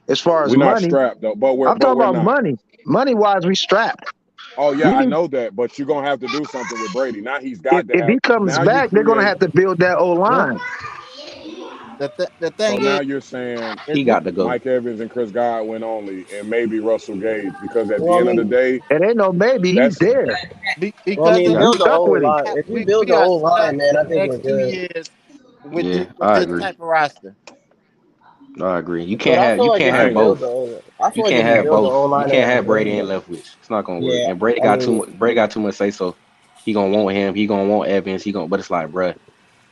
as far as we're not money. strapped though, but I'm talking we're about not. money. Money wise, we strapped. Oh yeah, We I need know that, but you're gonna have to do something with Brady. Now he's if got to if have. he comes Now you back, they're gonna create. have to build that O Yeah. line. The So thing now you're saying is He we got to go. Mike Evans and Chris Godwin only, and maybe Russell Gage, because at Well, the I end of the mean, day, It ain't no maybe. He's that's there. well, I because mean, of We build the stuck whole with him. line. If we build we the are whole set line, up man, for I the think we're next two good. years Yeah, with I this agree. type of roster. I agree. But I feel You like can't if we have I build both. the O, I You feel like can't if we have build the both. O You line can't around have Brady Brady, and Leftwich. It's not gonna work. yeah, And Brady I got mean, too much say so. He gonna want him. He gonna want Evans. But it's like, bruh,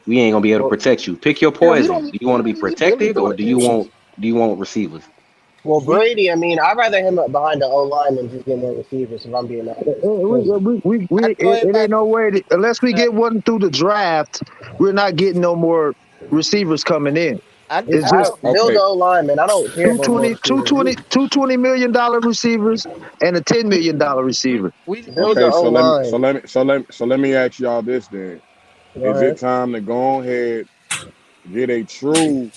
we ain't gonna be able to well, protect you. Pick your Yeah, poison. Do you want to be we don't need really protected do or it this year. do you want receivers? well, We Brady. I mean, I'd rather him up behind the O line than just get more receivers. If I'm being honest, because I know It ain't everybody no way unless we that get one through the draft, we're not getting no more receivers coming in. just It's I just know build the okay. O line, man. I don't care about more receivers. two $20 million receivers and a $10 million receiver. we Build the Okay, O line. so let me ask y'all this then. Go Is it ahead. time to go ahead get a true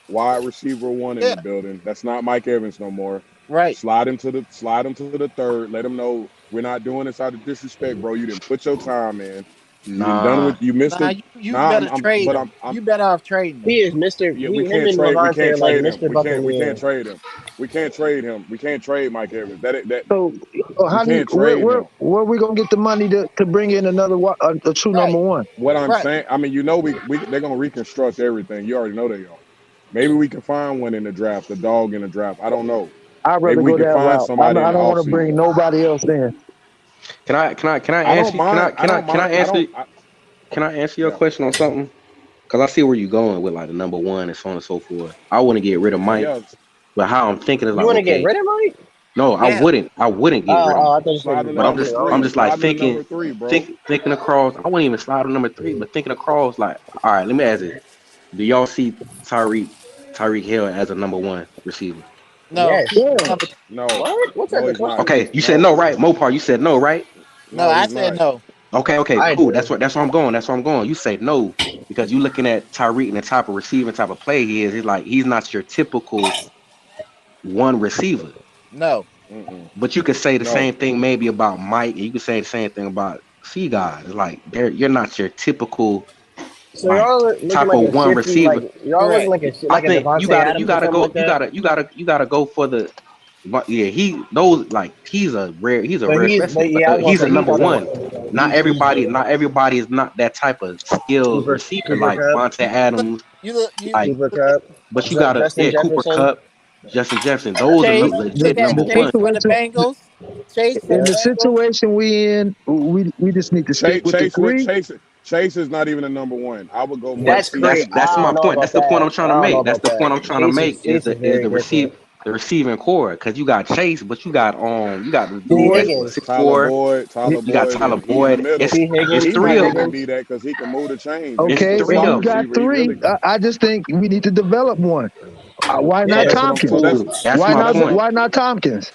wide receiver one in yeah the building? That's not Mike Evans no more. right. Slide him to the third. Let him know we're not doing this out of disrespect, bro. You didn't put your time in. You didn't done Nah. with you missed Nah, it. you Nah, better trade him. I'm You better off trading him. He is Mister. yeah, Him and Levante we are like can't trade him. Mister We can't Buccaneer. trade him. We can't trade him. We can't trade Mike Evans. That So we how do you can't trade him. where we gonna get the money to bring in a true number Right, one? What I'm right. saying, I mean, we they're gonna reconstruct everything. You already know they are. Maybe we can find one in the draft, a dog in the draft. I don't know. I'd Maybe rather we go can that find route. somebody in I the don't want to bring offseason. nobody else in. Can I I ask don't you? mind. I don't mind. Can I answer your Yeah. question on something? Because I see where you're going with like the number one and so on and so forth. I want to get rid of Mike, Yeah. but how I'm thinking is You like, want to get okay, rid of Mike? no, Yeah, I wouldn't get rid of Oh, I Mike. thought you said Slide you him to But want number to get I'm rid three. of just him. like Slide him to number three, bro. thinking across. I wouldn't even slide on number three, but thinking across, like, all right, let me ask it. Do y'all see Tyreek Hill as a number one receiver? no, Yes. he's Yeah, number. No. What? What's that? No, The he's not. question? Okay, you said No. no, right? Mopar, you said no, right? No, No, I he's said not. no. Okay, I cool. do. That's where I'm going. That's where I'm going. You say no because you looking at Tyreek and the type of receiving type of play he is. He's like he's not your typical one receiver. No, Mm-mm. But you could say the No. same thing maybe about Mike, and you could say the same thing about C guys. Like you're not your typical So like y'all looking type like of a one shifty, like receiver. y'all looking correct. like I a think Devontae you Adams or gotta something go like that. you gotta go for the but yeah he's a rare But specimen, but yeah, I was gonna he's a say he's number not one. a Not everybody is not that type of skilled receiver Cooper like Cup, Vontae Adams. You Like, Cooper look at Cup, but you gotta Justin Cooper Jefferson. Cup, Justin Jefferson. Those are Chase. the, legit Look number at the Chase one. for the situation Bengals. Chase for in the Yeah. the Bengals. situation we in, we just need to stick with the three. Chase is not even a number one. I would go more But That's CJ crazy. that's I my don't Stroud. know point. about That's the point that. I'm trying I to don't know make. That's about the point that. I'm trying to make Chase is is very different. the receiving core because you got the T dude that's what Higgins. 6'4". Tyler You got Boyd, Tyler and he in the Boyd. middle. T It's Higgins. He Ty three might of even them. Higgins. be that because he can move the chains. He's a It's Okay, good three so slot of you them. got receiver. He three. really. I just think we need to develop one. Why So not Yeah. that's what I'm. So Tompkins? that's That's my point. Why not Tompkins?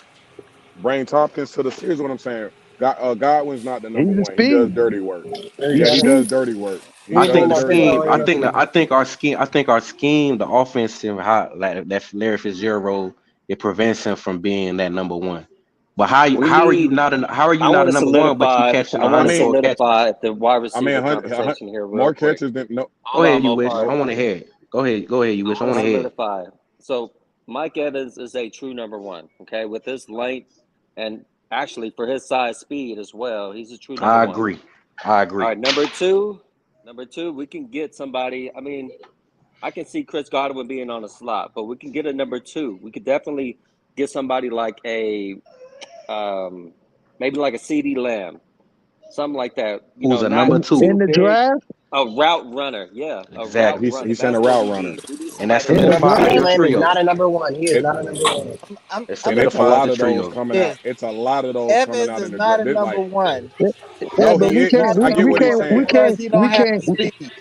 Brain Tompkins to the. Here's what I'm saying. Godwin's not the number He's a one. He does speed. dirty work. There you He's Yeah, he go. does speed. dirty work. He He I was think doing the does my dirty fifth scheme. work. round MVP. I think our scheme, the offensive how like that Larry Fitzgerald role, it prevents him from being that number one. But how We how are you need. not how are you I not want a to number one, but you solidify. catching I I want to 104 mean, catches? solidify the wide I mean, receiver conversation here real more quick. catches than no. Go Hold ahead, on, you wish. I Mopar. want to hear it. Go ahead, you I wish. I want want to to hear it. solidify. So Mike Evans is a true number one. Okay, with his length and actually for his size, speed as well, he's a true number I one. agree. I All agree. right, number two, we can get somebody. I mean, I can see Chris Godwin being on a slot, but we can get a number two. We could definitely get somebody like um, maybe like a CD Lamb, something like that. Who's a Not number two? in too the big. draft. A route runner, yeah, a route Exactly. runner. He's saying a That's what route we runner, need. We need And that's somebody the that In middle the can five run. CD is draft. your Lamb is not trio. a number one. He is it, not a number one. It I'm gonna it's a tell solidifies lot the of those trio. coming out. this. It's a lot of those coming Evans out in is the not draft. a This number like, one. Yeah, no, Evans but he is we is. can't. not a I We, get we number what he's can't. one We saying. because can't. he don't We have can't. the speed.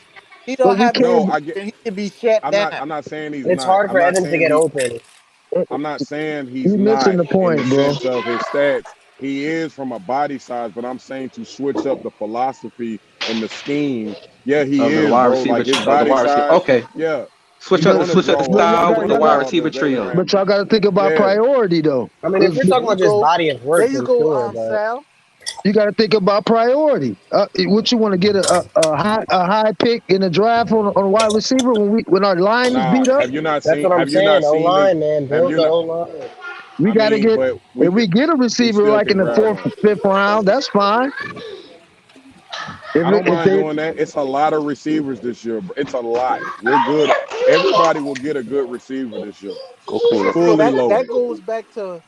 He But don't we have the can't. No, speed, I get. and he can be shut down. I'm not saying he's It's not. hard I'm for not Evans to saying get he. open. I'm not saying he's You missing not the in the point, bro. sense of his stats. He is from a body size, but I'm saying to switch up the philosophy and the scheme. Yeah, he Of the is, wide bro. receiver Like his of the body wide receiver. size. Okay. Yeah, Switch he's up But gonna switch up the draw but more y'all style got with the y'all wide got. football than receiver Jalen trio. But Ramsey. y'all got to think about Yeah, priority though. I mean, if If you're There talking you about just go. body of There work, you then go, sure. But Sal. you got to think about priority. What you want to get a high pick in the draft on a wide receiver when our line is nah. beat up. Have you not that's seen? what I'm Have you not saying. O seen his? line, man, Have build you the not? O line. We I got to mean, get but if we get a we receiver still like in can the draft fourth, one. fifth round. That's fine. I don't If mind they doing that. It's a lot of receivers this year. It's a lot. We're good. Everybody will get a good receiver this year, Go clean up. So fully that loaded. goes back to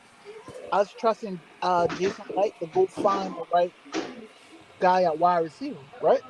us trusting Jason Light to go find the right guy at wide receiver, right?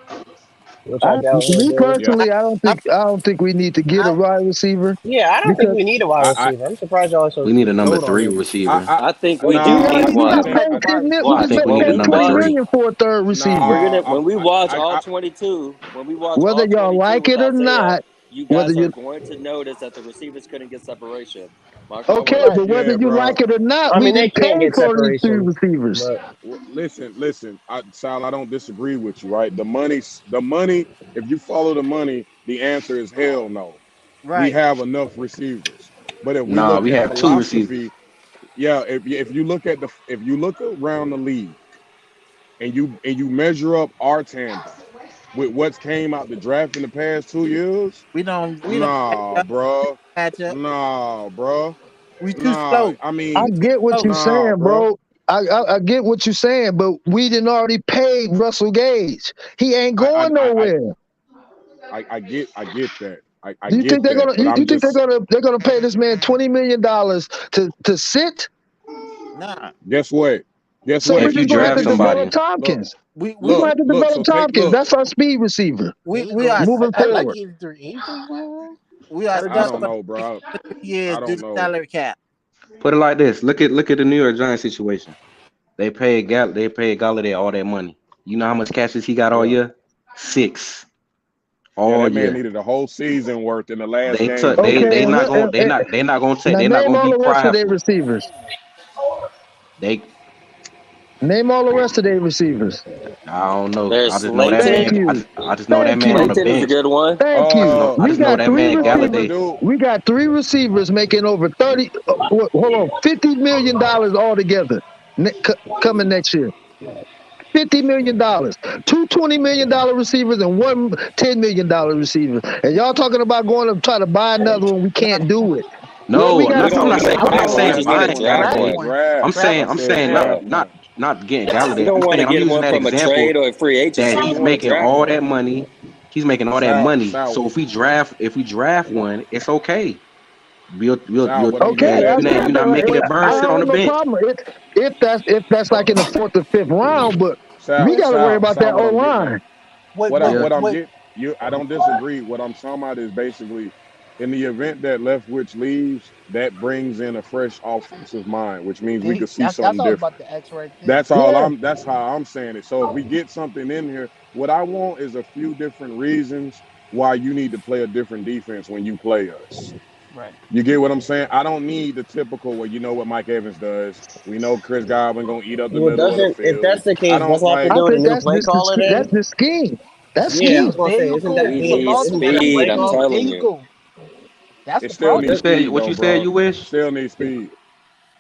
Which I doubt he'll me do. Yeah, I, personally, I'm, I don't think we need to get a I'm, wide receiver Yeah, I don't think because we need a wide I, receiver. I'm surprised y'all are so We need a number low on three him. receiver. I think we we we do nah, need already we He one. just don't like paid 10 Price. mil, we I just Watch think we paid need when a we 20 number watch. three. million for a third receiver. We're nah. gonna when we watch all 22. When we watch Whether all y'all 22 like with it or Isaiah, not, you whether guys are you going to notice that the receivers couldn't get separation. Mark my okay, Right. but words. whether Yeah, you bro. like it or not, I we mean, they just can't paid get for these three separation, receivers. but Listen. Sal, I don't disagree with you, right? The money. If you follow the money, the answer is hell no. We right. have enough receivers, but if we Nah, look we at have two receivers. philosophy, yeah. If you look at if you look around the league and you measure up our tandem with what's came out the draft in the past 2 years, We don't nah, bruh. match up. Nah, bruh. We too Nah, slow. I I mean, get what Slow. you're nah, saying, bruh. bro. I get what you're saying, but we didn't already paid Russell Gage. He ain't I I going I I, nowhere. I get that. I Do you think get they're that, gonna? but You I'm think just they're gonna pay this man $20 million to sit? Nah. guess what? Guess So what? we're If If you just you gonna have look draft to at the develop somebody, look, Tompkins. We We're we gonna look, have to look, develop so take Tompkins. look. That's our speed receiver There you we go. are moving I like forward. 83. 83 wrong. we are Got a I good stuck don't for player. the know, next bro. 2 years I due don't to know. salary cap. put it like this. Look at the New York Giants situation. They paid Galladay all that money. You know how much catches he got all Yeah. year? 6 Yeah, all that man year. needed a whole season worth in the last They game, took bro. Okay, now they're not name gonna all be the rest of their prideful. receivers. They Name all the rest of their receivers. I don't know. There's I just know that Thank Slayton. man. you. I just know that Thank man on you. the Slayton is a bench. good one. Thank you. I We just know got that three man The receivers. Galladay. dude. We got three receivers making over 30. Hold on, $50 million altogether coming next year. $50 million. Two $20 million receivers and one $10 million receiver. And y'all talking about going to try to buy another one. We can't do it. What we No, got to We I'm do? not don't saying need I I'm would not one. We say saying just need get to buying draft draft Galladay. one. one. Draft. I'm I Draft I'm one. said saying Yeah. draft one. not getting We Galladay. don't want to I'm get using one that from a example trade or a free that agency. We he's want to making draft all that one. money. He's making all that Sal, money. Sal, So if we draft one, it's okay. Sal, what I'm Okay, getting at that's you're good. though. not making it I burn sit on don't the have no bench. problem if that's like in the fourth or fifth round, but we got to worry about Sal, that what O I'm getting at. line. Wait, What wait, Yeah. what I'm wait. getting you I don't disagree. What I'm talking about is basically in the event that Leftwich leaves, that brings in a fresh offensive mind, which means we could see That's something all I was about different. to ask right there. Yeah, That's how I'm saying it. So if we get something in here, what I want is a few different reasons why you need to play a different defense when you play us. Right. You get what I'm saying? I don't need the typical well, you know what Mike Evans does. We know Chris Godwin gonna eat up the well, middle of the doesn't if field. that's the I case, don't doesn't have to like I do with a think new play caller that's then? the scheme. That's Yeah, I was scheme. gonna There say, you isn't go. that We So need isn't Baltimore, that a that's the speed. play I'm scheme. caller? There telling you you. go. That's it the still What you problem. needs said? speed What though, you said? bro. You wish? Still needs speed.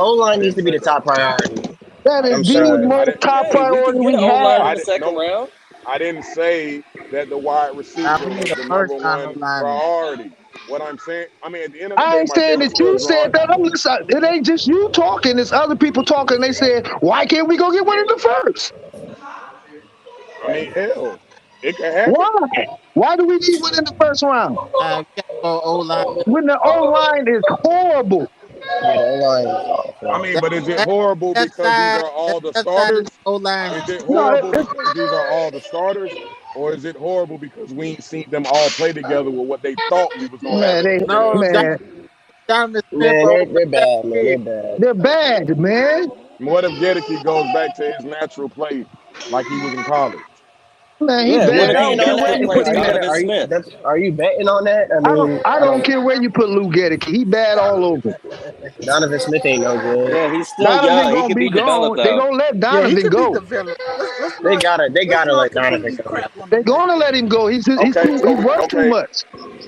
O line needs to be the top priority. That is I'm the sorry. most top Hey, we can priority get we an O line in have. I the didn't second no. round. I didn't say that the wide receiver We need was a the first number round one O lineman. priority. What I'm saying, I mean, at the end of the I day, ain't my saying that you temperature is said right. that. I'm listening. It ain't just you talking. It's other people talking. They said, why can't we go get one in the first? I mean, hell, it could happen. Why? Why do we need one in the first round? We gotta go O line. When the O line is horrible. Yeah, the line is awful. I mean, That but is it that horrible left because these side, are that all the left side of the starters? O line. Is it No, horrible because these are all the starters? Or is it horrible because we ain't seen them all play together with what they thought we was gonna have man, in the No, players? man, Donovan Smith Man, always they're got bad, man. big. They're bad. they're bad, man. What if Gedeke goes back to his natural play like he was in college? Man, he You Yeah, you what bad. if I he betting don't care on where natural that? you plays put Are him you at. Donovan Smith? are you betting on that? I mean, I don't care where you put Lou Gedeke. He bad all over. Donovan Smith ain't no good. Yeah, he's still Donovan young. He gonna can be be developed gone. They though. gonna let Yeah, he Donovan could be go. developed. They Let's gotta not let Donovan completely go. crap on the They're man. gonna let him go. Okay, He worked too okay, much.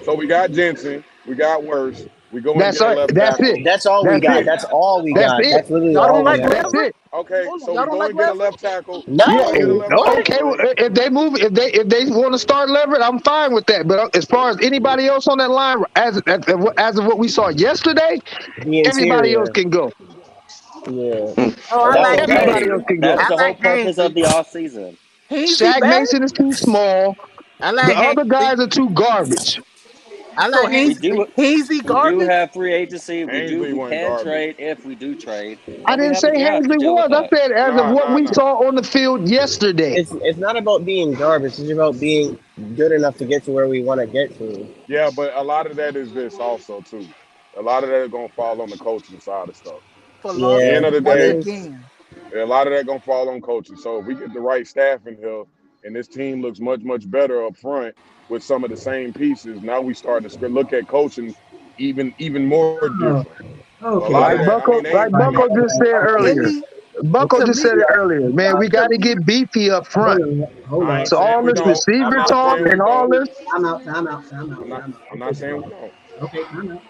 so we got Jensen, we got Worse. We go and That's get a right. left That's it. tackle. That's all we That's got. it. That's all we That's got. it. That's literally Y'all don't all we like That's have. Laverick? it. Okay, Hold on, so y'all we don't go like and get a Laverick? left tackle. We Yeah. go and get a No, left Oh, tackle, okay. Well, bro. if they move, if they want to start Leverett, I'm fine with that. But as far as anybody else on that line, as of what we saw yesterday, the everybody else interior. can go. Yeah, Oh, I that's like okay. Everybody Ainsley. else can That go. was I the whole like purpose of Ainsley. the off season. Ainsley Shaq bad. Mason is too small. I The like other Ainsley. guys are too garbage. I So like We Ainsley. do Hazy we do garbage? have free agency. Ainsley We wasn't can garbage. trade if we do trade, I and we didn't have say a draft to Hazley deal with was. I that. said as of Nah, what nah, we nah. saw on the field yesterday. It's not about being garbage. It's about being good enough to get to where we want to get to. Yeah, but a lot of that is this also too. A lot of that is gonna fall on the coaching side of stuff. For At the losses Yeah, end of the it once day, is. again. a lot of that gonna fall on coaching. So if we get the right staff in here, and this team looks much better up front with some of the same pieces, now we starting to look at coaching even more Oh, different. So a okay. lot of Like that, I mean, Bucko, like I mean, Bucko just said Give earlier. me Bucko to just me said it earlier. Man, we got to to me get beefy up front. Hold I on. ain't So saying all we this don't. I'm receiver not talk saying Okay. we and all don't. this, Time out. I'm Okay, not saying we don't. okay, time out.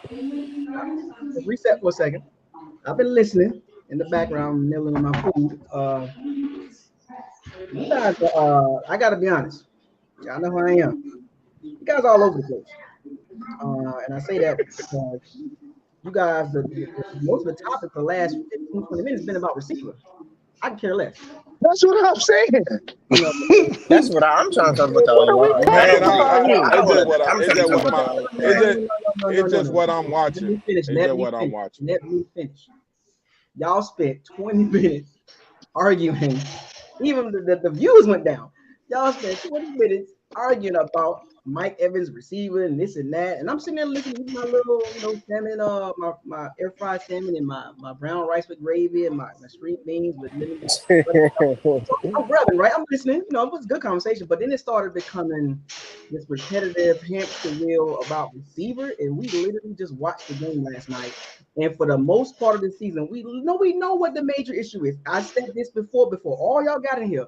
Let's reset for a second. I've been listening in the background, nibbling on my food. You guys, I gotta be honest. Y'all know who I am. You guys all over the place. And I say that because you guys, most of the topic for the last 15, 20 minutes been about receiver. I can care less. that's what I'm saying. You know, That's what I'm trying to talk about the What O are we line. I Man, don't talking really. about here? I it's just want what to. I, I'm it's trying to just talk what about the my, O it's line. just, it's just what I'm Let me watching. finish. It's just what I'm watching. Let me finish. Y'all spent 20 minutes arguing. Even the views went down. Y'all spent 20 minutes arguing about Mike Evans receiver and this and that. And I'm sitting there listening to my little, salmon, my air fried salmon and my brown rice with gravy and my string beans with lemon. So I'm grabbing, right? I'm listening. It was a good conversation, but then it started becoming this repetitive hamster wheel about receiver, and we literally just watched the game last night. And for the most part of the season, we know what the major issue is. I said this before all y'all got in here.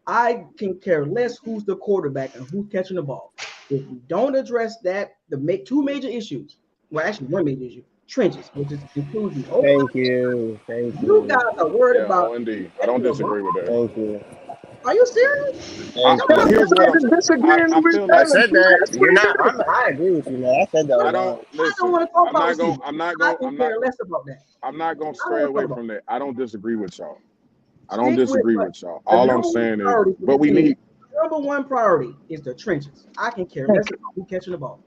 I can care less who's the quarterback and who's catching the ball. If we don't address that, two major issues. Well, actually, one major issue: trenches, which includes the O. Thank you. Thank You you. guys are worried Yeah, about oh indeed. I don't catching the disagree with ball. that. Thank you. Are you serious? I, Thank Y'all you. here's what Everybody disagreeing I with feel I like. said that. that's You're what not. it is. I agree with you, man. I said the O I don't line. I don't listen. want to talk I'm about not going. receivers. I'm not I going. can care less about that. I'm not going to I don't stray want to talk away about from that. that. I don't disagree with y'all. I don't Stick with disagree what with y'all. the All I'm number one saying is, priority for but this we team. need. Number one priority is the trenches. I can care Thank less you. about who catching the ball.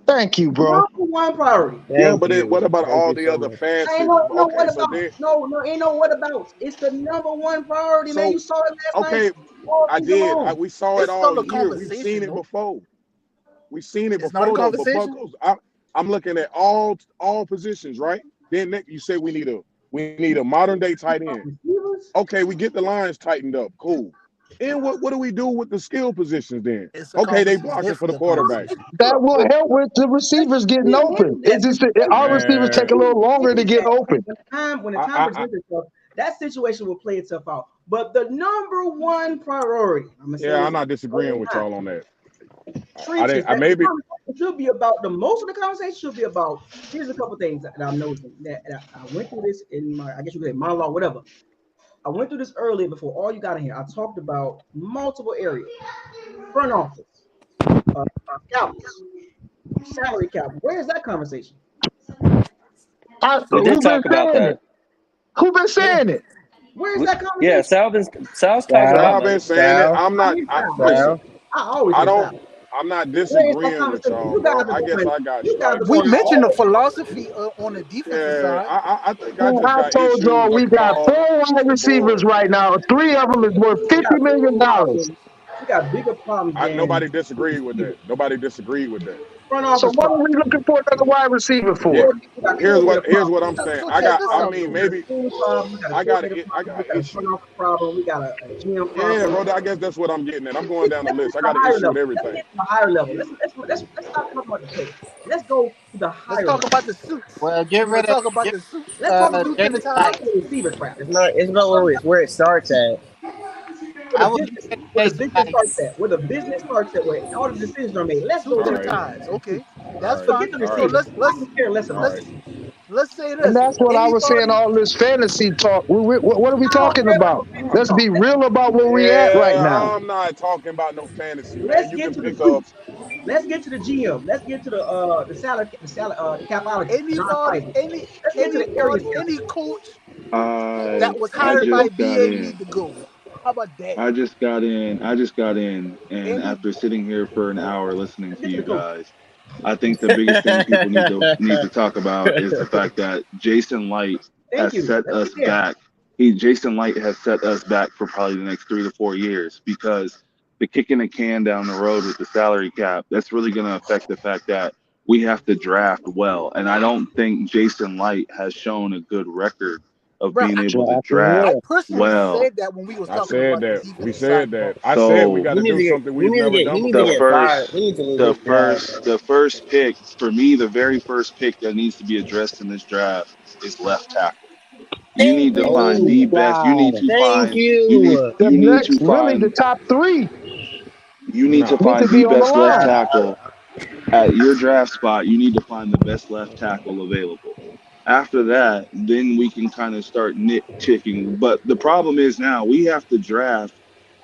Thank you, bro. Number one priority. Yeah, Thank but you. what about Thank all you the so other much. Ain't fancy? no what Okay, so about. then, No, ain't no what about. It's the number one priority, man. so You saw it last night. okay, All I season did. long. We saw it it's all still a year. We've seen conversation, it though. before. We've seen it It's not a before, though. But conversation. Buckles, I'm looking at all positions, right? Then you say we need a modern day tight end. Receivers. Okay, we get the lines tightened up. Cool. And what do we do with the skill positions then? It's a Okay, they conversation. blocking for the Definitely a quarterback. conversation. That will Look, help with the receivers getting we open. hinted at It's just that we our receivers take Man, a little longer to hinted get at open. when the I, time I, I presents itself, that situation will play itself out. But the number one priority, I'm gonna say yeah, this I'm not disagreeing every with time, y'all on that. I trenches. didn't. I That the maybe. conversation should be about most of the conversation should be about. Here's a couple things that I'm noticing that I went through this in my, I guess you could say monologue, whatever. I went through this earlier before all you got in here. I talked about multiple areas: front office, scouts, salary cap. Where's that conversation? We did Who been talk about saying that. it? Who been Yeah. saying it? Where's We, that yeah, conversation? Sal's talking about Sal, Sal been money. saying it. Sal, I'm I not. hear I, Sal. listen, Sal. I always I hear don't. Sal. I'm not Where is that disagreeing with conversation? y'all, You guys bro. are I guess going. I got You guys are stripes. We going That's mentioned the all. all. philosophy on the defensive Yeah, side. I think I Man, just I got told issues y'all we got across 4 wide the receivers board. right now. 3 of them is worth We got bigger $50 million. problems. We got bigger problems than Nobody disagreed with receivers. that. Nobody disagreed with that. Front So office what are problems. we looking for another wide receiver We got Yeah. for? coordinator Here's problems. what I'm saying. So I check got. this I out mean, though. We got a maybe scheme problem. We got a I got. coordinator I problem. We got got a front issues. office problem. We got a GM Yeah, problem. bro. I guess that's what I'm getting at. I'm going down the Let's get list. to I the got an higher issue with level. Let's everything. get to the higher level. Let's stop talking about the players. Let's go to the Let's higher talk level. about the suits. Well, We're get gonna rid of talk about get the suits Let's talk about Jason the defensive Light. side. receiver crap. It's about where it starts at. Where I the would business, get rid where of the Jason business Light. starts at. Where the business starts at. Where all the decisions are made. Let's go Suits All there and right. first. ties. Okay, All that's right. fine. Forget the All So right. receivers. I can care less All about right. that. let's say And this. that's what I was saying, Anybody all this fantasy talk. What are we I don't talking care about about? no fantasy Let's talk. be real about where we at right Yeah, now. I'm not talking about no fantasy, man. Let's You get can to the pick up. suits. Let's get to the GM. Let's get to the salary, the capology, anybody non-sizing. any Let's get to the area anybody stuff. any coach that I was I hired by just got BA in. need to go. How about that? I just got in. I just got in, and Any after sitting here for an hour listening Let's to get to the you coach. guys, I think the biggest thing people need to talk about is the fact that Jason Light Thank has you. set Let's us get there. back. Jason Light has set us back for probably the next 3 to 4 years because the kicking the can down the road with the salary cap, that's really going to affect the fact that we have to draft well. And I don't think Jason Light has shown a good record of bro? being able to Drafting I draft well. personally well. said that when we was I talking said about the that. We defensive side said of the that. ball. I said we So got to do something we've never He done need to the get before. fired. first He needs to lose the his job. first pick for me, the very first pick that needs to be addressed in this draft is left tackle. You Thank need to find Oh the you. best. You need God. to Thank find you. The you need to next, really, the find top 3 you need to Nah. need to find be the on the best left line. tackle at your draft spot. You need to find the best left tackle available. After that, then we can kind of start nitpicking. But the problem is now we have to draft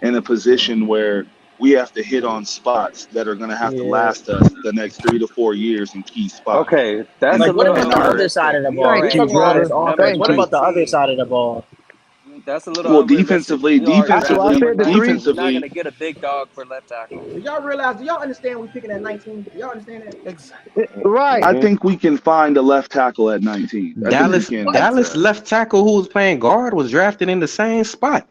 in a position where we have to hit on spots that are going to have to Yeah. last us the next 3 to 4 years in key spots. Okay, that's And a Like, what little about the our other side unrealistic. of the We ball? are We Thank at you, talking about draft his brother. number offense. Thank What you. about the other 19. side of the ball? That's a little well, unrealistic. defensively, We are at That's draft why I defensively, number said the 19. 3. You're not going defensively, to get a big dog for left tackle. Do y'all realize? Do y'all understand we picking at 19? Do y'all understand that? Exactly. Right. I Mm-hmm. think we can find a left tackle at 19. I think we Dallas can What? fix Dallas that. left tackle who was playing guard was drafted in the same spot,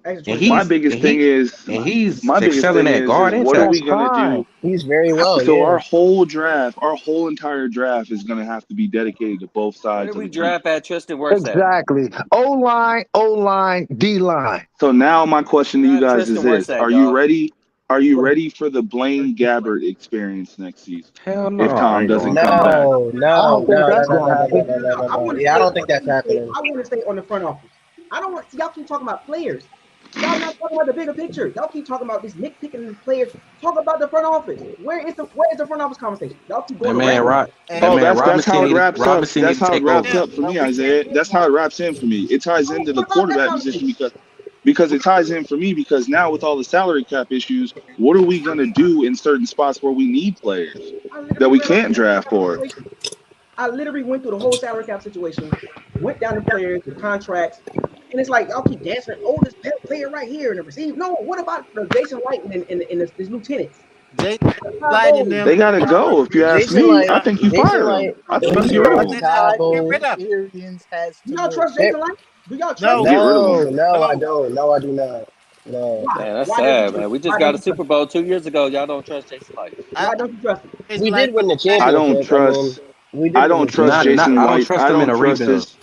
Extra and 25. My he's biggest and thing he is and he's my biggest excelling thing at is guard and what are we That's tackle. gonna fine. do? He's very well, So yeah. our whole draft, our whole entire draft is gonna have to be dedicated to both Where sides did of we the key. draft at Tristan Works at? Exactly. O line, D line. So now my question to you Draft guys is Tristan Works this: at, Are you dog. ready? Are you ready for the Blaine Gabbert experience next season Hell if no. I Tom ain't doesn't going come there. back? No, I no, don't think no, no, that's no, gonna no, no, no, happen. no, no, no, I no. want to Yeah, I stay. don't think that's happening. I want to stay on the front office. I don't want. See, y'all keep talking about players. Y'all not talking about the bigger picture. Y'all keep talking about this nitpicking players. Talk about the front office. Where is the front office conversation? Y'all keep That going man around. Rod, And that Oh, man that's how Robinson it need wraps up. Robinson need That's to how it take wraps over. up for me, we can't. Isaiah. That's how it wraps in for me. It ties into the What about that quarterback position conversation? because it ties in for me because now with all the salary cap issues, what are we gonna do in certain spots where we need players I that literally we read out can't the salary draft cap for? situation. I literally went through the whole salary cap situation, went down the players, the contracts, and it's like y'all keep dancing. Oh, this player right here and the receive. No, what about the Jason Light and his lieutenants? Jason That's not Light and gold. They them gotta got go. If you ask Jason me, Light, I think you Jason fire Light, them. I they think you need get to rid of lose but them. they not get tackles. rid of him. Experience has Do to y'all go. trust Jason Light? Do y'all trust No, Get Jason rid of Light? No, them. no, I no. don't. No, I do not. No. Why? Man, that's Why don't you sad, trust man. him? We just Why got don't a you trust Super him? Bowl 2 years ago. Y'all don't trust Jason Light. Why don't you trust him? Jason We Light did win the I back. don't championship. I mean, trust. we did I win don't the trust Not Jason championship. I don't Light. trust I him in don't a trust rebuild. his.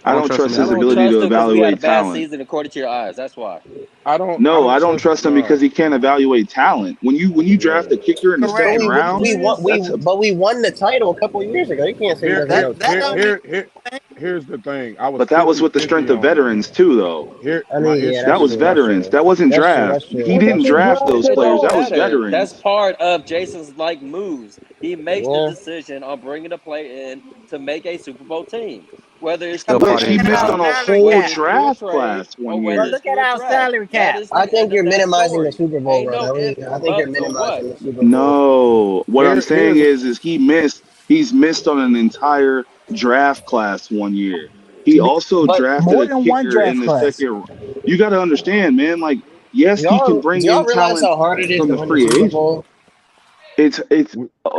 I I don't don't trust him trust in a Y'all his don't rebuild. ability trust to him because we had a evaluate bad talent. season according to your eyes. That's why. I No, don't I don't trust. trust him because he can't evaluate talent. When you draft Yeah. a kicker in the But Correct. second we round, we won that's a we won the title a couple of years ago. You can't say he Here, doesn't That here, know that here, talent. don't mean here, here, anything. here's the thing. I was But that was with the 50-50 strength of on him. veterans too, though. Here, I my mean, yeah, issue That that's was true. is That's veterans. true. That wasn't That's true. draft. That's true. He What didn't That's they true. draft those drafted It players. don't That on? was matter. That's veterans. part of Jason's like moves. He makes the Yeah. decision on bringing a play in to make a Super Bowl team, whether it's Yeah, through Still but a But part of look he his at missed our trade, on job. a salary whole whether cap. it's through a draft trade, class or one whether But year. it's look at through a our draft. salary That cap. is I the think end you're of that minimizing the story. Super Bowl Ain't run. no if, I think you're buts, or minimizing the whats. Super Bowl. No, what I'm saying here's is he missed. He's missed on an entire draft class one year. He also But drafted More a than one kicker in draft the class. second. You got to understand, man. Like, yes, he can do bring y'all in realize talent how hard it is from to the win the free Super agent. Bowl? It's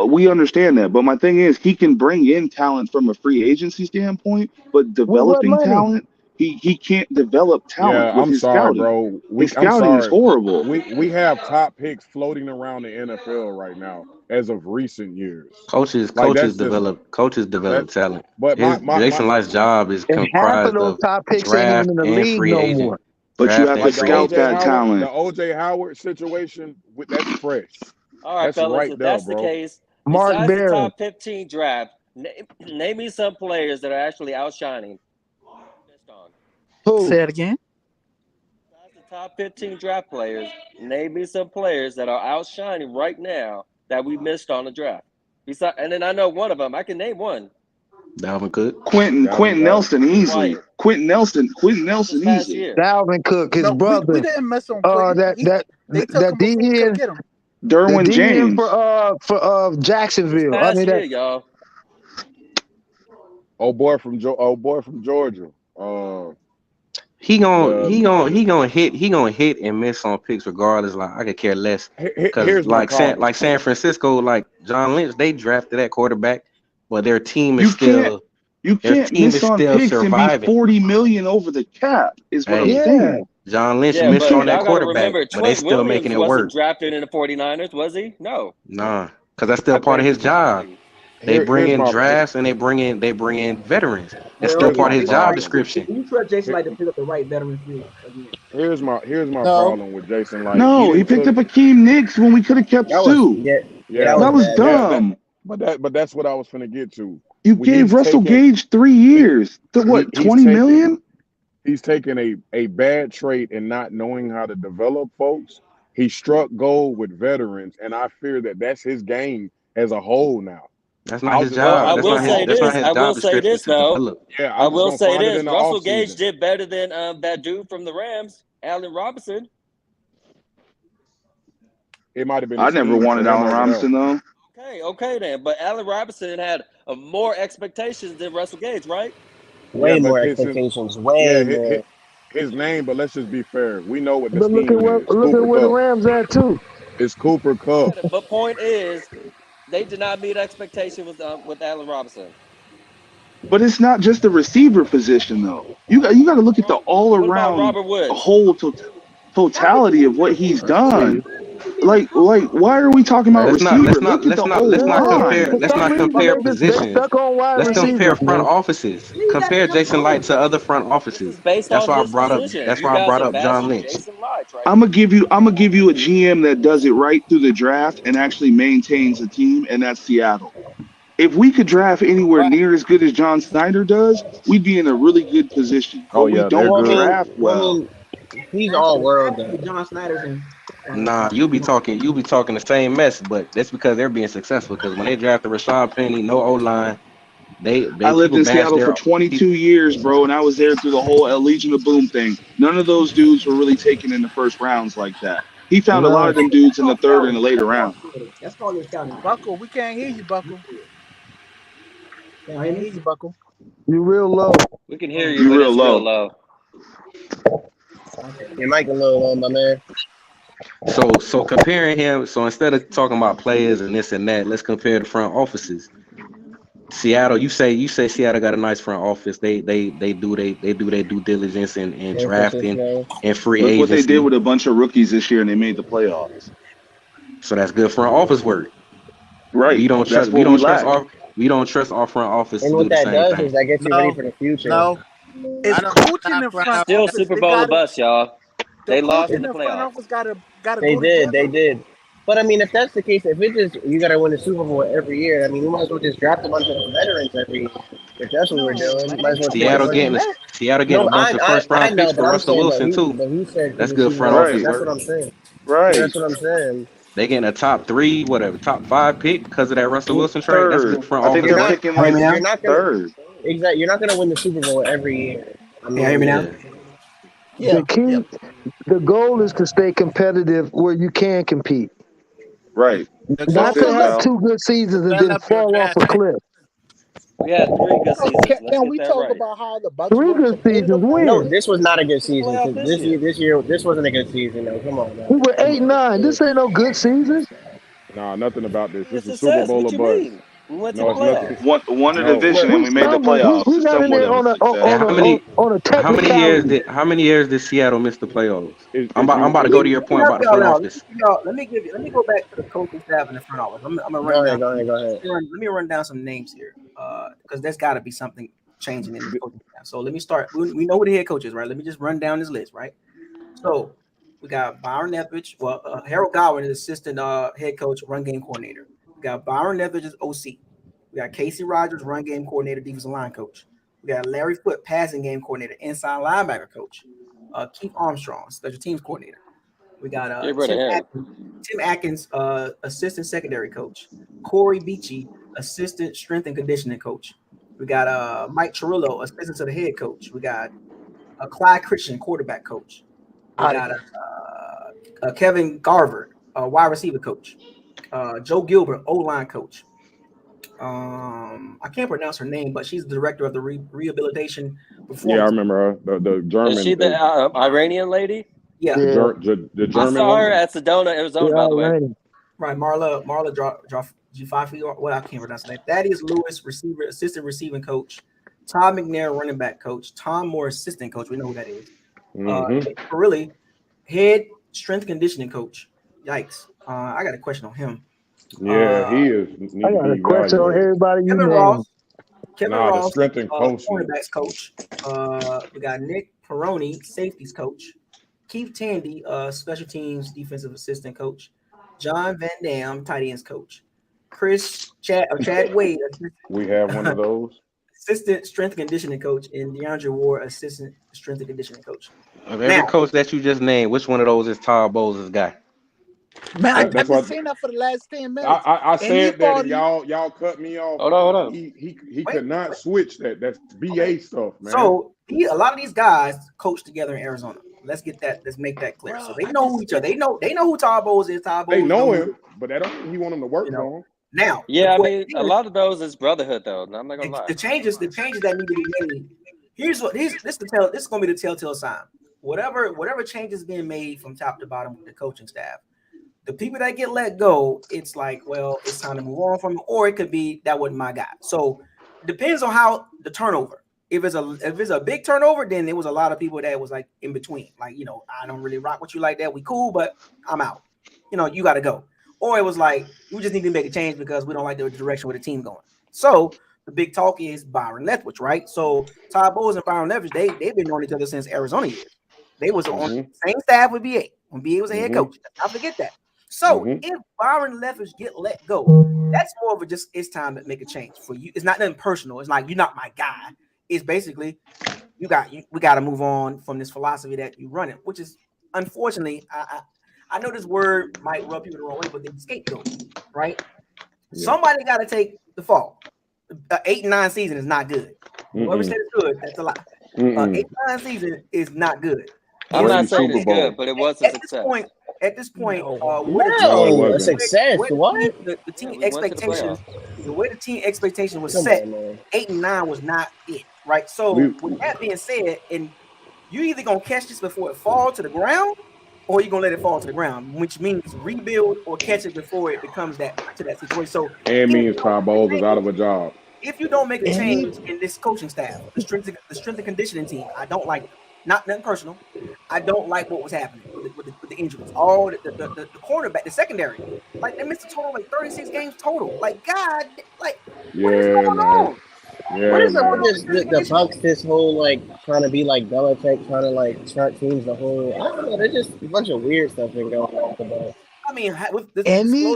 we understand that, but my thing is he can bring in talent from a free agency standpoint, but With what developing money? talent, he can't develop talent Yeah, with I'm his sorry, scouting. bro. His I'm scouting is sorry. horrible. We have top picks floating around the NFL right now as of recent years. Like Coaches that. develop talent. But His my Jason Light's job is And half of comprised those of top picks ain't even draft in the and league free no agent. more. But you Draft have and to like free scout agent. that The talent. OJ Howard situation, that's fresh. All right, That's fellas, right if there, that's the bro. case, Mark besides the Barron. top 15 draft, name me some players that are actually outshining. Missed on. Who? Say it again. Besides the top 15 draft players, name me some players that are outshining right now that we missed on the draft. Besides, and then I know one of them. I can name one. Dalvin Cook. Quentin Dalvin. Nelson easily. Quiet. Quentin Nelson This past easy. year. Dalvin Cook, his No, we brother. didn't miss on Quentin. They took That him before we could DN, get him. the Derwin DN James. for This Jacksonville. I past mean year, that y'all. Oh boy from Georgia. He gon' The he gon' he gonna hit and miss on picks regardless. Like I could care less because here's my problem. San Francisco, like John Lynch, they drafted that quarterback, but their team is You can't still you can't miss on picks and be surviving. 40 million over the cap is what I'm Hey, yeah. saying. John Lynch Yeah, You missed but on can't that y'all got to quarterback, remember, but they Trent still making Williams it wasn't work. drafted in the 49ers, was he? No. Nah, because that's still I part of think his job. They bring Here's in my drafts and they bring in veterans. That's still Well, here's part my of his job problem. description. you trust Jason Here- like to pick up the right veterans too again. here's my No, problem with Jason. Like he No, he didn't picked took up Akeem Nicks when we could have kept That was Sue. that yeah was That was bad. dumb. but that's what I was finna get to. You gave He's Russell taken Gage 3 he, years. To he what, he's 20 taken million? he's taken a bad trait in not knowing how to develop folks. He struck gold with veterans, and I fear that that's his game as a whole now. That's not I'll his just Well, job. I find it will in the say That's not this. his I offseason. will job say description this to though. develop. Yeah, I I'm just will gonna say find it this. in the Russell Gage offseason. did better than that dude from the Rams, Allen Robinson. It might have been the I never scheme for wanted him Allen over there. Robinson, though. Okay then. But Allen Robinson had more expectations than Russell Gage, right? Yeah, Way but more his expectations. yeah Way his, more. his name. But let's just be fair. We know what the But look at scheme is. Cooper where the Cup. Rams at too. It's Cooper Cup. But point is, they did not meet expectations with Allen Robinson. But it's not just the receiver position, though. You got to look at the all What about around Robert Woods? whole Robert totality of Woods what is he's good. done. He been Why are we talking about Let's not receiver? Look at the whole line. For let's some not reason compare they positions. stuck on wide Let's compare receivers, front man. offices. Yeah, you got Compare Josh Jason Light Allen. to other front This offices. is based That's on why I his brought up decision. that's You why I guys brought are up John bashing Lynch. Jason Light right I'm now. gonna give you a GM that does it right through the draft and actually maintains a team, and that's Seattle. If we could draft anywhere right. near as good as John Snyder does, we'd be in a really good position. Oh But we yeah, they're don't Well, I good. mean, draft well. he's Half of all the world half of though. the John Snyder's and Nah, you'll be talking the same mess, but that's because they're being successful. Because when they drafted Rashad Penny, no O line, I they lived people in bash Seattle for their 22 years, bro, and I was there through the whole Legion of Boom thing. None of those dudes were really taken in the first rounds like that. He found a lot Nah, of them that's dudes in the called third and the scouting. later That's called rounds. scouting. That's called your scouting. Buckle, we can't hear you, Buckle. Can you hear Can't me? hear you, Buckle. you real low. We can hear Oh, you, You but real it's real low. low. okay. Your mic a little low, my man. so comparing him. So instead of talking about players and this and that, let's compare the front offices. Seattle, you say Seattle got a nice front office. They do their due diligence in Emphasis, drafting man. and free Look what they did agency. with a bunch of rookies this year, and they made the playoffs. So that's good front office work. Right. We don't That's trust what we lack. we don't trust our front office And to do what the that same does is thing. that gets you ready No, for the future. no. It's I don't trust coaching our in front front Still office. Super They Bowl or gotta bust, y'all. the They lost in coaching the in front playoffs. office gotta They go did. They together. did. But I mean, if that's the case, if it just you got to win the Super Bowl every year, I mean, we might as well just draft a bunch of veterans every year. If that's what we're No, doing, man. might as well It's take more a Seattle bunch. than getting a, that. Seattle getting No, a bunch of first I round picks know, for but I'm Russell saying, Wilson too. but he said the That's good receiving front offense. office Right, That's what work. I'm saying. Yeah, right. that's what I'm saying. They getting a top 3, whatever, top 5 pick because of that Russell Wilson trade. That's Third. good front I think office You're they're not, work. picking Can you hear like me you're now? not gonna third. exactly. You're not gonna win the Super Bowl every year. I Can you hear me mean, now? Yeah. The Yeah. key, Yep. the goal is to stay competitive where you can compete, Right. The That's not goal to it, is have Val. two good to seasons and then develop your fall off draft a pick. cliff. We had 3 good seasons. Let's Can get we that talk right. about how the Bucks Three were good seasons. competitive last no, When year? this was not a good The season. playoff this year. This wasn't a good season. No, come on, we man. were Come on. 8-9. This ain't no good season. Nah, nothing about this. A This is Super success. Bowl What or you bust. mean? We went to No, the it's playoffs. nothing. Won the No, division and We we made the stumbled. We playoffs. It's got still in more there than a on a And success. on a technicality. how many years did Seattle miss the playoffs? I'm if about I'm you about to if go to you your Let me point help about the y'all front out. office. Let me go back to the coaching staff in the front office. I'm gonna run Go down. ahead, go ahead, go ahead. Let me run down some names here, because there's got to be something changing in this coaching staff. So let me start. We know who the head coach is, right? Let me just run down this list, right? So we got Byron Leftwich. Well, Harold Godwin is assistant head coach, run game coordinator. We got Byron Leftwich as OC. We got Casey Rogers, run game coordinator, defensive line coach. We got Larry Foote, passing game coordinator, inside linebacker coach. Keith Armstrong, special teams coordinator. We got Get rid of him. Tim Atkins, assistant secondary coach. Corey Beachy, assistant strength and conditioning coach. We got Mike Chirillo, assistant to the head coach. We got Clyde Christian, quarterback coach. We Out of got here. Kevin Garver, wide receiver coach. Joe Gilbert, O-line coach. I can't pronounce her name, but she's the director of the rehabilitation yeah, I performance. remember her. The Is she German the Iranian lady? Yeah, the Yeah, the I German saw her woman. at Sedona, Arizona, by yeah, the way. Randy. right. Marla Jafafi, or what I can't pronounce that. Thaddeus Lewis, receiver, assistant receiving coach. Todd McNair, running back coach. Tom Moore, assistant coach. We know who that is. Mm-hmm. Really, head strength conditioning coach. Yikes. I got a question on him. Yeah, he is I need to got be a question on evaluated. everybody you Kevin named. Ross. Kevin Nah, the Ross, strength and coaching. cornerbacks coach. We got Nick Peroni, safeties coach. Keith Tandy, special teams defensive assistant coach. John Van Dam, tight ends coach. Chad Wade, We have one of those. assistant strength and conditioning coach, and DeAndre Ward, assistant strength and conditioning coach. Of every Now, coach that you just named, which one of those is Todd Bowles' guy? Man, I've That's been what saying that for the last 10 minutes. I said that, and Anybody? y'all cut me off. Hold on. He Wait, could not wait. switch that. That's BA Okay. stuff, man. So a lot of these guys coach together in Arizona. Let's get that. Let's make that clear. So they know each other. They know who Todd Bowles is. Todd They Bowles know who, him, but that don't mean he want him to work you know. for him. Now, Yeah, I the mean, a question lot of those is brotherhood, though. I'm not gonna is, lie. the changes that need to be made. This is going to be the telltale sign. Whatever changes being made from top to bottom with the coaching staff, the people that get let go, it's like, well, it's time to move on from it, or it could be that wasn't my guy. So depends on how the turnover. If it's a big turnover, then there was a lot of people that was like in between. Like, I don't really rock with you like that. We cool, but I'm out. You got to go. Or it was like, we just need to make a change because we don't like the direction where the team going. So the big talk is Byron Leftwich, right? So Todd Bowles and Byron Leftwich, they've been knowing each other since Arizona years. They was on the same staff with BA when BA was a head coach. I forget that. So if Byron Leftwich get let go, that's more of a just it's time to make a change for you. It's not nothing personal. It's like you're not my guy. It's basically we got to move on from this philosophy that you run it, which is unfortunately I know this word might rub people the wrong way, but the scapegoat, right? Yeah. Somebody got to take the fall. 8-9 season is not good. Whoever said it's good, that's a lie. 8-9 season is not good. I'm not saying it's good, but it was a success. At this point, a success. What? The team expectations, the way the team expectation was set, 8-9 was not it, right? So with that being said, and you either gonna catch this before it falls to the ground, or you're gonna let it fall to the ground, which means rebuild or catch it before it becomes that situation. So and means Todd Bowles is out of a job. If you don't make a change in this coaching staff, the strength and conditioning team, I don't like them. Nothing personal. I don't like what was happening with the injuries. All the cornerback, the secondary, like they missed a total like 36 games total. Like God, like what is going on? Yeah, what is up with this? The Bucs, this whole like trying to be like Belichick, trying to like chart teams. The whole I don't know. There's just a bunch of weird stuff been going on with the Bucs. I mean, with this Any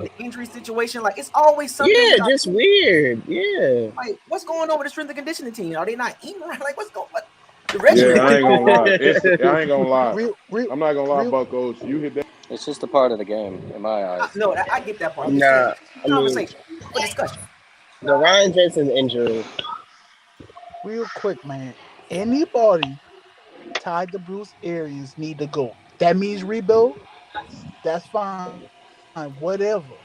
the injury situation, like it's always something. Yeah, just weird. Yeah. Like, what's going on with the strength and conditioning team? Are they not eating right? Like, what's going? What the regimen? Yeah, I ain't gonna lie. I ain't gonna lie. real, I'm not gonna lie, real. Buckos. You hit that. It's just a part of the game in my eyes. No, I get that part. I'm just Nah, saying, I mean, conversation for discussion. the Ryan Jensen injury. Real quick, man. Anybody tied to Bruce Arians need to go. That means rebuild. That's fine. Whatever.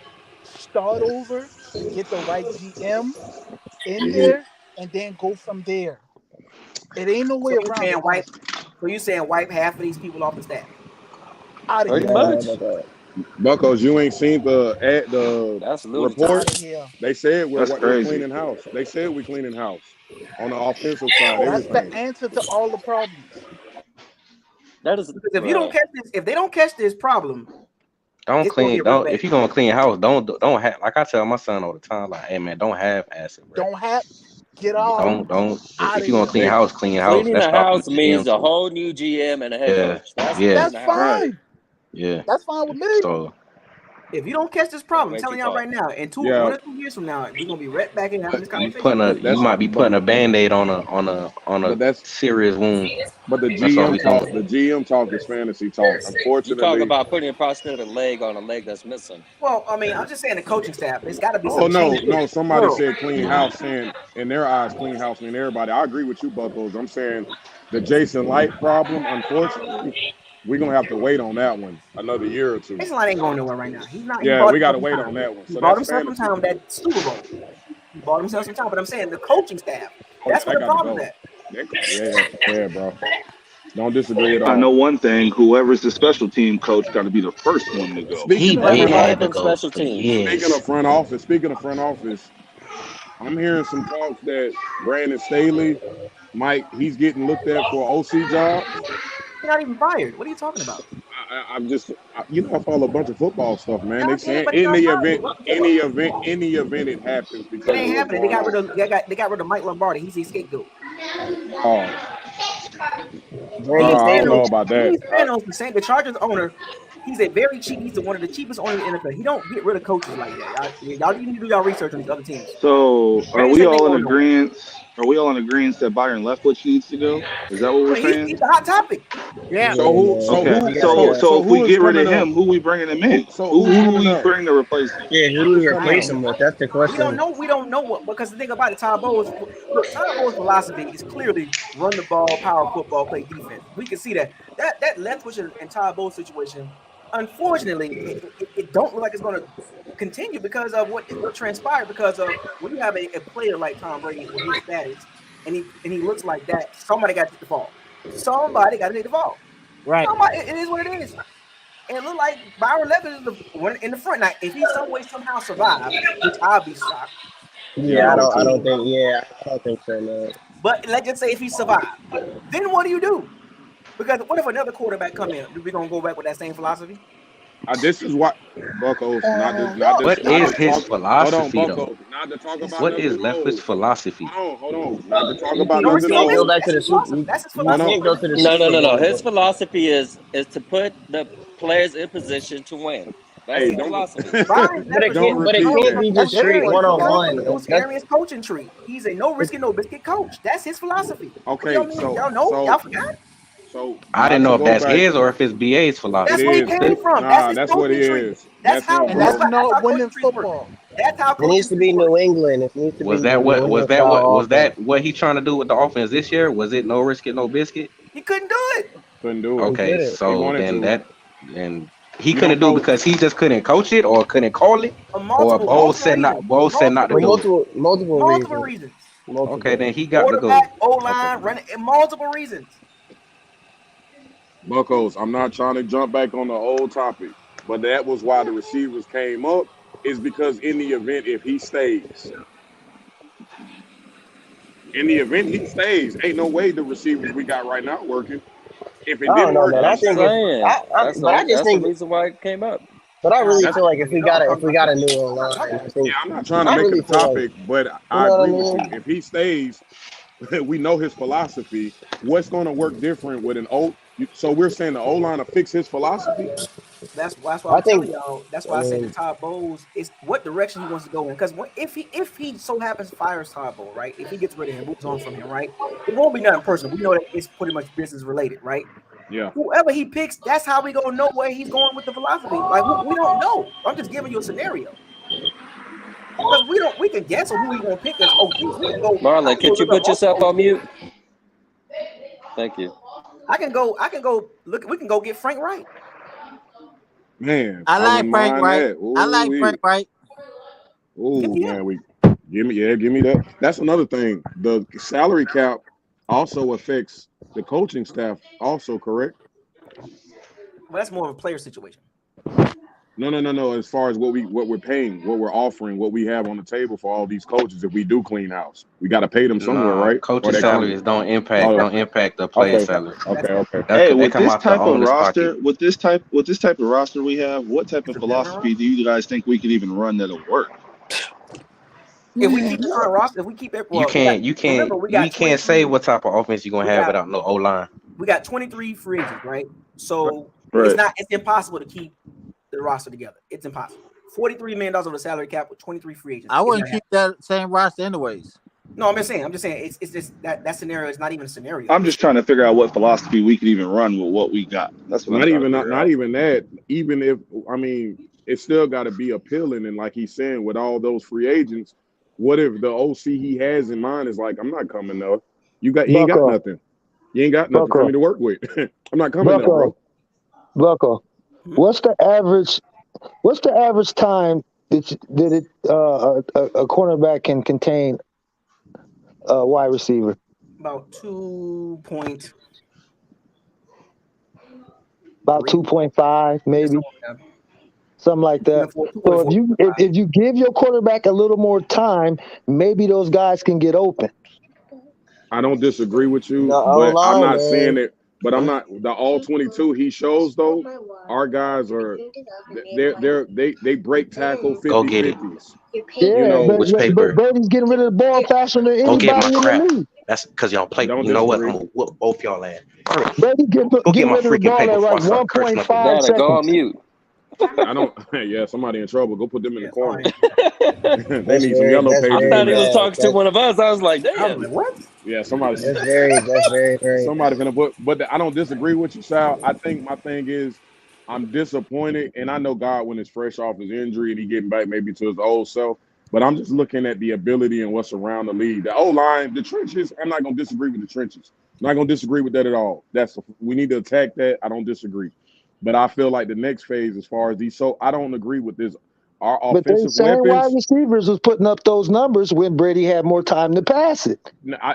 Start over. Get the right GM in there, and then go from there. It ain't no So way you around saying it, wipe? honestly. So you saying wipe half of these people off the staff? Out of Pretty here. much. Buckos, you ain't seen the That's report. Out ludicrous. of here. They said That's we're crazy. cleaning house. They said we're cleaning house on the offensive side, That's the everything. answer to all the problems. That is, Because if you bro. don't catch this, if they don't catch this problem, Don't it's gonna clean. get real Don't bad. if you're gonna clean house, don't have like I tell my son all the time. Like, hey man, don't have acid, bro. Don't have. Get out. Don't. Out If of you're gonna here. clean house, clean house. Cleaning That's the stopping house the GM means a too. whole new GM and a head Yeah, coach. That's yeah, That's cleaning the house. Right. fine. yeah. That's fine with me. So If you don't catch this That's problem, way I'm too telling y'all far. right now, in Yeah, 1 or 2 years from now, we're gonna be right back in having this you conversation. you might be putting a band-aid on a but that's serious wound. but the That's all GM we talk. doing. The GM talk is fantasy talk. You talk Unfortunately, about putting a prosthetic leg on a leg that's missing. Well, I mean, I'm just saying the coaching staff. There's got to be oh some change. no. Somebody Plural. said clean house, saying in their eyes, clean house mean everybody. I agree with you, Buckos. I'm saying the Jason Light problem. Unfortunately, we're gonna have to wait on that one another year or two. Jason Light ain't going nowhere right now. He's not. He Yeah, bought we got himself to some wait time. on that one. He So bought that's himself some fantasy. time with that Super Bowl. He bought himself some time. But I'm saying the coaching staff. Oh yeah, That's where that the got to problem's go. at. Yeah, bro. Don't disagree at I all. know one thing: whoever's the special team coach got to be the first one to go. He Speaking of Whoever's been front running had to them office, go special for teams. years. speaking of front office, I'm hearing some talks that Brandon Staley he's getting looked at for OC jobs. He's not even fired. What are you talking about? I'm just, I follow a bunch of football stuff, man. They I get it, saying but he's not fired. any event it happens It because of ain't what's happening. They going got rid on. of they got rid of Mike Lombardi. He's a scapegoat. Oh, Steve Brandon I don't Staley. know about that. Steve Spanos, the Chargers owner, he's a very cheap. He's one of the cheapest owners in the NFL. He don't get rid of coaches like that. Y'all need to do y'all research on these other teams. So, are Brandon we Staley ain't all in going nowhere. agreement? Are we all in agreement that Byron Leftwich needs to go? Is that what we're Well, saying? he's a hot topic. Yeah. So Yeah, who, man. so Okay. who, You gotta go. So if we who is get rid coming of up? him, who we bringing him in? Who's Who coming we up? bring to replace him? Yeah, who do Who's we coming replace up? him with? That's the We don't question. know. We don't know what, because the thing about it, Todd Bowles. Look, Todd Bowles' philosophy is clearly run the ball, power football, play defense. We can see that. That Leftwich and Todd Bowles situation, unfortunately, it don't look like it's going to continue because of what transpired. Because of when you have a player like Tom Brady with his status, and he looks like that, somebody got to take the fall. Somebody got to take the fall. Right. Somebody. It is what it is. And it looked like Byron Leftwich is the one in the front. Now, if he some way somehow survive, which I'll be shocked. Yeah, would I too. don't think. Yeah, I don't think so, man. But let's just say if he survives, then what do? Because what if another quarterback come in? Are we gonna go back with that same philosophy? This is what Buckos, No. What not is to his talk. Hold on, philosophy though? Buckos, not to talk about What nothing is Leftwich old. philosophy? Hold on, not to talk You about can't, No, you it's nothing no can't risk. go old. back to the That's his super. philosophy. That's his You Hold philosophy. can't on, go to the No, no, Super no, no. Bowl, His though. philosophy is to put the players in position to win. That's hey, his don't philosophy. Brian Leftwich don't But it repeat can't that. be That's just straight everybody's one he on comes philosophy. from the one. Bruce Arians coaching tree. He's a no risk and no biscuit coach. That's his philosophy. What Okay, y'all mean? Y'all know? Y'all forgot? so I didn't not know to if go that's back. his or if it's BA's It That's philosophy. where he is. came from. That's Nah, his that's what it coaching tree. is. That's That's how him, And that's that's bro. how not coaching winning trees work. football. That's how It needs coaching to trees be work. New England. It needs to be Was that New England style offense. what he trying to do with the offense this year? Was it no risk it, no biscuit? He couldn't do it. Couldn't do it. He Okay, couldn't. He so wanted then to. and he You don't couldn't do it know. because he just couldn't coach it or couldn't call it, For or multiple reasons. Bo said not to For do it. multiple Multiple reasons. reasons. Okay, Multiple. then he got to go. Quarterback, O Okay. line, running, multiple reasons. Buckos, I'm not trying to jump back on the old topic, but that was why the receivers came up, is because in the event if he stays, ain't no way the receivers we got right now working. If it I don't didn't know, work, man. I'm I you think got if saying but I just that's the think, reason why it came up. but I really that's feel like if we got a new line, I think I'm not trying to I make it really a feel like, topic, but you I know what I agree with you. mean. If he stays, we know his philosophy. What's going to work different with an O? So we're saying the O line to fix his philosophy. That's why I I'm telling think. y'all. That's I why I said to mean, Todd Bowles is what direction he wants to go in. Because if he so happens fires Todd Bowles, right? If he gets rid of him, moves on from him, right? It won't be nothing personal. We know that it's pretty much business related, right? Yeah. Whoever he picks, that's how we gonna know where he's going with the philosophy. Like we don't know. I'm just giving you a scenario because we can guess on who he gonna pick as OC. We can go. I Marlon, can go could you look up put yourself multiple on OCs. mute? Thank you. I can go look. We can go get Frank Wright. Man, I I like wouldn't Frank mind Wright. that. I like Frank Wright. Oh Yeah. man, give me that. That's another thing. The salary cap also affects the coaching staff. Also, correct? Well, that's more of a player situation. No. As far as what we're paying, what we're offering, what we have on the table for all these coaches, if we do clean house, we got to pay them somewhere, Nah, right? Or coaches' they come. salaries don't That's impact Oh, separate. the player okay, salary. That's okay. separate. Hey, They with come this out the type of owner's roster, pocket. with this type of roster we have, what type It's of a veteran philosophy roster. do you guys think we could even run that'll work? If we keep the current roster, if we keep it, You well, we got. can't you Remember, can't you can't say what type of offense you're gonna we have got without no O line. we got 23 free agents, right? So Right. it's impossible to keep the roster together. It's impossible. $43 million over the salary cap with 23 free agents. I It's wouldn't not keep happening. that same roster anyways. No, I'm just saying it's just that scenario is not even a scenario. I'm just trying to figure out what philosophy we could even run with what we got. That's what I'm Not trying to even figure not out. even that. Even if it's still got to be appealing. And like he's saying, with all those free agents, what if the OC he has in mind is like, I'm not coming though. You ain't got Bucko, nothing. You ain't got nothing for Bucko, me to work with. I'm not coming there, Bucko, bro. Bucko. Hmm? What's the average? What's the average time a cornerback can contain a wide receiver? About 2.3. About 2.5, maybe something like that. 2.4, So 2.4. if you give your quarterback a little more time, maybe those guys can get open. I don't disagree with the you, O but I'm line, not saying man. it. But I'm not the all 22 he shows though. Our guys are they break tackle Go 50 get it. 50s. You Yeah, know, Which but paper? Brady's getting rid of the ball faster than Go get anybody my in the crap. league. That's because y'all play. don't You know what? I'm disagree. gonna whoop both y'all ass. Hurry. Brady Go get get my rid of the freaking ball paper at before I like start cursing up in here. 1.5 Dada, go on seconds. mute. I don't. Yeah, somebody in trouble. Go put them in the Yeah, corner. sorry. They need some yellow I pages thought in he was there. talking to one of us. I was like, I was damn. like, what? Yeah, somebody. That's very. Somebody finna put. But I don't disagree with you, Sal. I think my thing is, I'm disappointed, and I know Godwin is fresh off his injury and he getting back maybe to his old self. But I'm just looking at the ability and what's around the league. The O line, the trenches. I'm not gonna disagree with the trenches. I'm not gonna disagree with that at all. We need to attack that. I don't disagree. But I feel like the next phase, as far as these, so I don't agree with this. Our But they offensive same wide weapons. receivers was putting up those numbers when Brady had more time to pass it.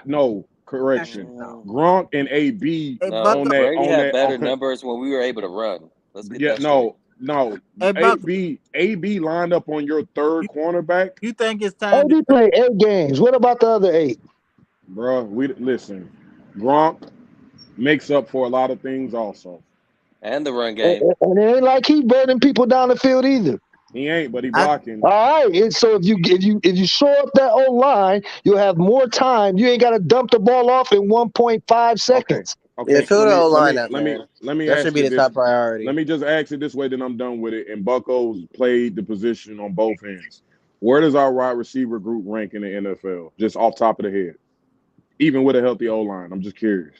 No Actually, correction. no. Gronk and AB Hey No, on Bucko. that Brady on had that. better numbers when we were able to run. Let's get Yeah, that straight. no. Hey Bucko. AB lined up on your third You, cornerback, you think it's time to AD played 8 games. What about the other 8? bro. We listen. Gronk makes up for a lot of things. Also, And the run And, game. and it ain't like he burning people down the field either. he ain't, but he I blocking. All right. And so if you shore up that old line, you'll have more time. You ain't got to dump the ball off in 1.5 Okay, seconds. Yeah, okay. fill the O line up, man. Let me That should ask be it the this. top priority. Let me just ask it this way, then I'm done with it. And Bucko's played the position on both ends. Where does our wide receiver group rank in the NFL? Just off top of the head, even with a healthy O line. I'm just curious.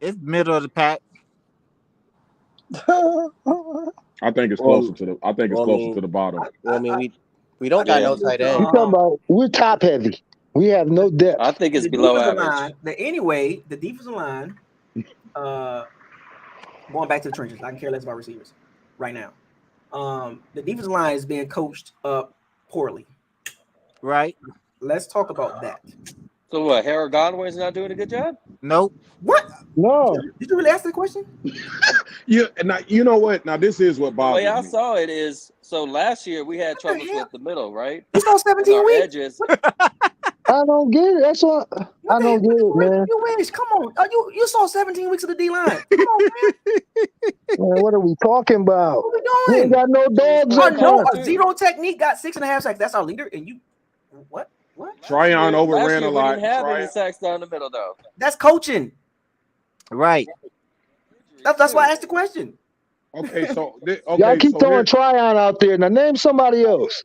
it's middle of the pack. I think it's closer Well, to the. I think it's well, I closer to mean, the bottom. we don't got Yeah. no tight You end. talking about we're top heavy. We have no I depth. think it's The below defensive average. line. The defensive line. Going back to the trenches. I can care less about receivers right now. The defensive line is being coached up poorly. Right? Let's talk about that. So what? Harold Godwin's not doing a good job? Nope. What? No. Did you really ask that question? Yeah, and now you know what? Now this is what The way bothers I me. saw it is, so last year we had What the troubles hell? with the middle, right? You saw And 17 our weeks. edges. I don't get it. That's what What I the don't get it, hell? man. You wish. Come on. You saw 17 weeks of the D line. Come on, man. Man, what are we talking about? What We we ain't doing? got no He was dogs playing up No, front. cover a too. zero technique got 6.5 sacks. That's our leader. And you what? Tryon Last overran a year we lot. didn't have any sacks down the middle though. That's coaching. Right. That's why I asked the question. Okay, so Y'all okay, keep so throwing here. Tryon out there. Now name somebody else.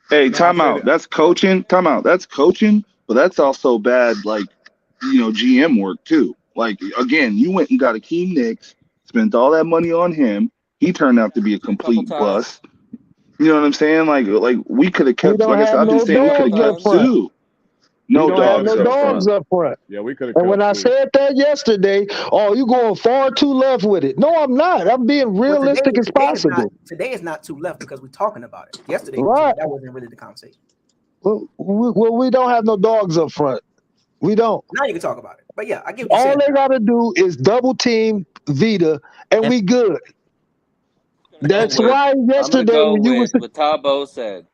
Hey, No, I time said out. That's coaching. Time out. That's coaching, but that's also bad, like, GM work too. Like, again, you went and got Akeem Nicks, spent all that money on him. He turned out to be a A couple complete times. bust. You know what I'm saying? Like we could have We kept. don't Like I said, have I'm no just saying we could have dogs up kept times. front. Sue. We No don't have dogs no up dogs front. up front. Yeah, we could have And when kept I Sue. said that yesterday, oh, you going far too left with it. No, I'm not. I'm being Well, realistic as possible. today is not too left because we're talking about it. Yesterday Right. that wasn't really the conversation. Well, we don't have no dogs up front. We don't. Now you can talk about it. But yeah, I get what you're All saying. they got to do is double team Vita, and we good. That's why I'm gonna yesterday go when you was with what Todd Bowles said.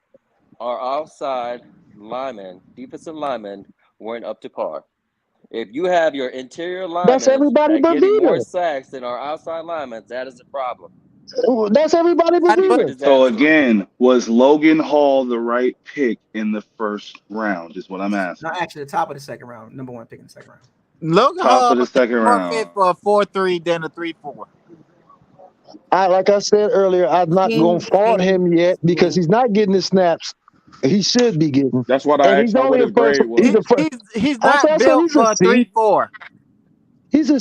Our outside linemen, defensive linemen, weren't up to par. If you have your interior that's linemen everybody but getting more Vita. sacks than our outside linemen, that is a problem. That's everybody but It's a Vita. So disaster. again, was Logan Hall the right pick in the first round? Is what I'm asking. Not actually the top of the second round, number 1 pick in the second round. Logan Top Hall of the second more round. fit for a 4-3 than a 3-4. Like I said earlier, I'm not going to fault him yet because he's not getting the snaps he should be getting. That's what And I he's asked y'all only what a his first. grade He's was. a first. He's I not said built he's a for a C. 3-4. He's a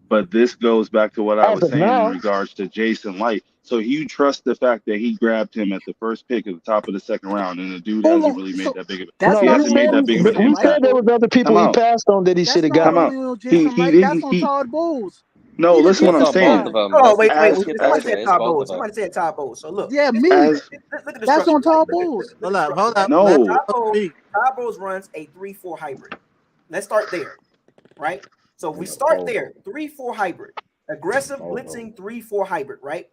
But C this goes back to what I as was of saying in now. regards to Jason Light. So you trust the fact that he grabbed him at the first pick at the top of the second round, and the dude Hold hasn't on. really made So that big of That's he No, not hasn't made only that on big of an Jason we Light, said impact. there though. was other people Come he out, passed on that he should that's have not come got. out. only on He Jason he Light. That's didn't on he. Todd Bowles. No, He the listen what That's I'm on defensive both saying. of guy. them. Oh, Let's wait. let's As get that Somebody straight. said It's Todd both Bowles. of them. Somebody said Todd Bowles. So look, Yeah, me. as look at the That's structure. on Todd Look Bowles. at Hold the up, structure, hold right? up. Let no. Todd Bowles runs a 3-4 hybrid. Let's start there, right? So if we Yeah, start both there, of 3-4 hybrid, aggressive both of them. blitzing 3-4 hybrid, right?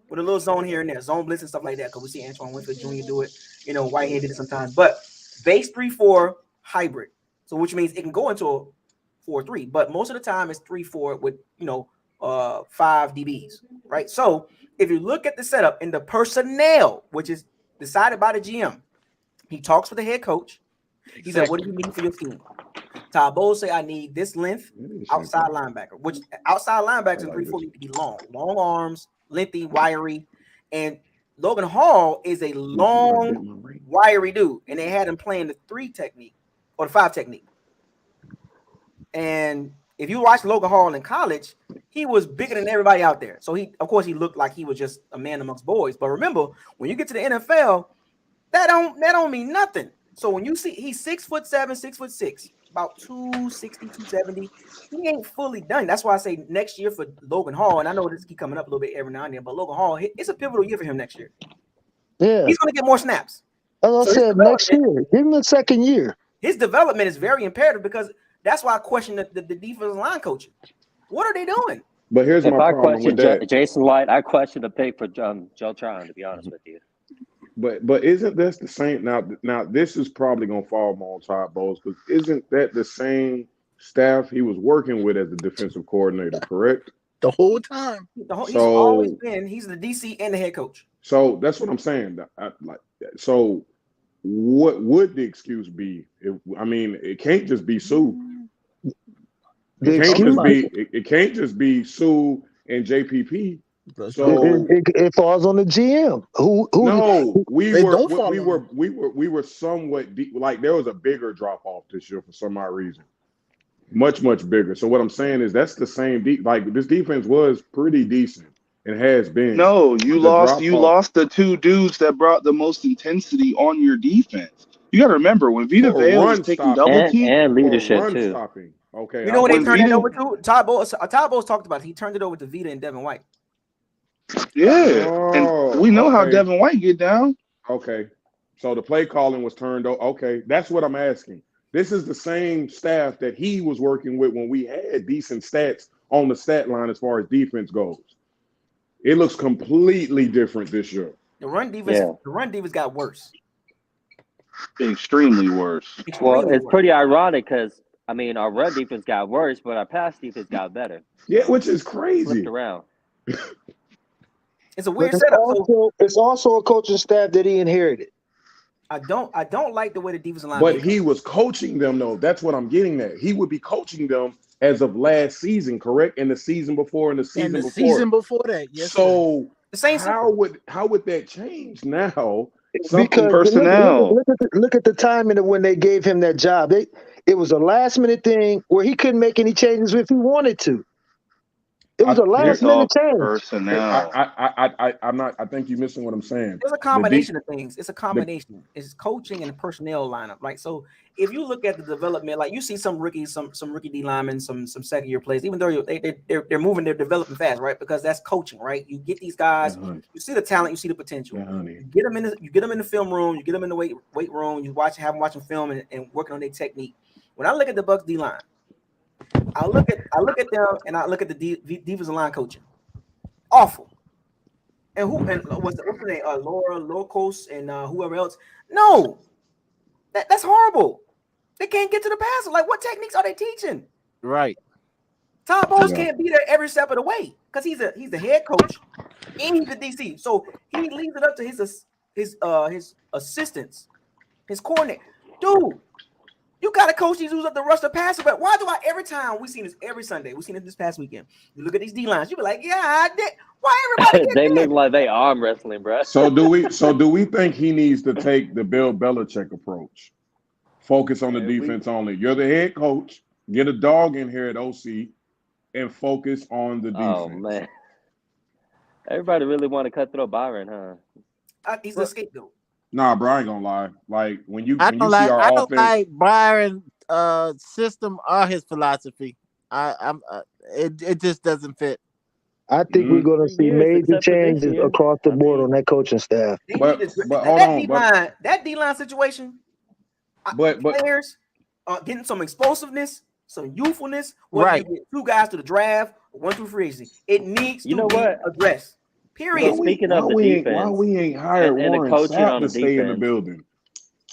With a little zone here and there, zone blitz and stuff like that. Because we see Antoine Winfield Jr. do it. Whitehead did it sometimes. But base 3-4 hybrid. So which means it can go into a 4-3, but most of the time it's 3-4 with 5 DBs, right? So if you look at the setup and the personnel, which is decided by the GM, he talks with the head coach. He said, "What do you need for your scheme?" Todd Bowles say, "I need this length outside linebacker," which outside linebackers in 3-4 need to be long arms, lengthy, wiry, and Logan Hall is a long, wiry dude, and they had him playing the 3 technique or the 5 technique. And if you watch Logan Hall in college, he was bigger than everybody out there. So of course, he looked like he was just a man amongst boys. But remember, when you get to the NFL, that don't mean nothing. So when you see he's 6'7", 6'6", about 260, 270, he ain't fully done. That's why I say next year for Logan Hall, and I know this keep coming up a little bit every now and then, but Logan Hall, it's a pivotal year for him next year. Yeah, He's going to get more snaps. as I So said, next year, give him the second year. his development is very imperative because that's why I question the defensive line coaching. What are they doing? But here's If my I problem question with that. Jason Light, I question the pick for Joe Tryon, to be honest with you. But isn't this the same now? Now this is probably gonna fall more on Todd Bowles because isn't that the same staff he was working with as the defensive coordinator? Correct. The whole time. He's always So been. He's the DC and the head coach. so that's what I'm saying. So what would the excuse be? I mean, it can't just be Sue. The It can't excuse just be. It can't just be Sue and JPP. So it falls on the GM. Who no, They don't fall on him. we were somewhat deep, like there was a bigger drop off this year for some odd reason, much bigger. So what I'm saying is that's the same like this defense was pretty decent and has been. No, you The lost. drop You off lost the 2 dudes that brought the most intensity on your defense. You got to remember when Vita for Vea was run taking stopping, double team. And for leadership run too. stopping. Okay, You know what they When turned it Vita, over to? Todd Bowles talked about it. He turned it over to Vita and Devin White. yeah, and we know how okay, Devin White get down. okay. So the play calling was turned over. Okay, that's what I'm asking. This is the same staff that he was working with when we had decent stats on the stat line as far as defense goes. It looks completely different this year. The run defense got worse. Extremely worse. Well, it's pretty ironic because our run defense got worse, but our pass defense got better. Yeah, which is Flipped crazy. around. It's a weird But setup. it's also a coaching staff that he inherited. I don't like the way the defensive line. But he was coaching them though. That's what I'm getting at. He would be coaching them as of last season, correct? And the season before and the season And the before. season before that, yes. Sir. So The same how would that change now? Because Personnel. look at the timing of when they gave him that job. It was a last minute thing where he couldn't make any changes if he wanted to. It was a last Based minute off change. personnel. I'm not. I think you're missing what I'm saying. There's a combination of things. It's a combination. It's coaching and personnel lineup. Like, so if you look at the development, like you see some rookies, some rookie D linemen, some second year players, even though they're moving, they're developing fast, right? Because that's coaching, right? You get these guys, you see the talent, you see the potential. You get them in the film room, you get them in the weight room, you have them watching film and working on their technique. When I look at the Bucs D line, I look at them and I look at the defensive line coaching. Awful. And what's the name? Laura Locos and whoever else. No, that's horrible. They can't get to the passer. Like, what techniques are they teaching? Right. Tom Brady can't be there every step of the way because he's the head coach and he's the DC. So he leaves it up to his assistants, his coordinator. Dude, you got to coach these dudes up to rush the passer. But why do I every time we seen this every Sunday? We seen it this past weekend. You look at these D lines, you be like, yeah, I did. Why everybody? They look like they arm wrestling, bro. So do we think he needs to take the Bill Belichick approach? Focus on the defense only. You're the head coach. Get a dog in here at OC and focus on the defense. Oh man, everybody really want to cut through Byron, huh? He's a scapegoat. Nah, bro, I ain't gonna lie. Like when you see our I don't offense, like Byron system or his philosophy. It just doesn't fit. I think we're going to see major changes across the board on that coaching staff. But hold on, that D-line situation. But players getting some explosiveness, some youthfulness. Right. You get two guys to the draft, one through free agency. It needs to be addressed. Period. Speaking of the defense, why we ain't hired and Warren the coaching Sapp on to the stay in the defense. building?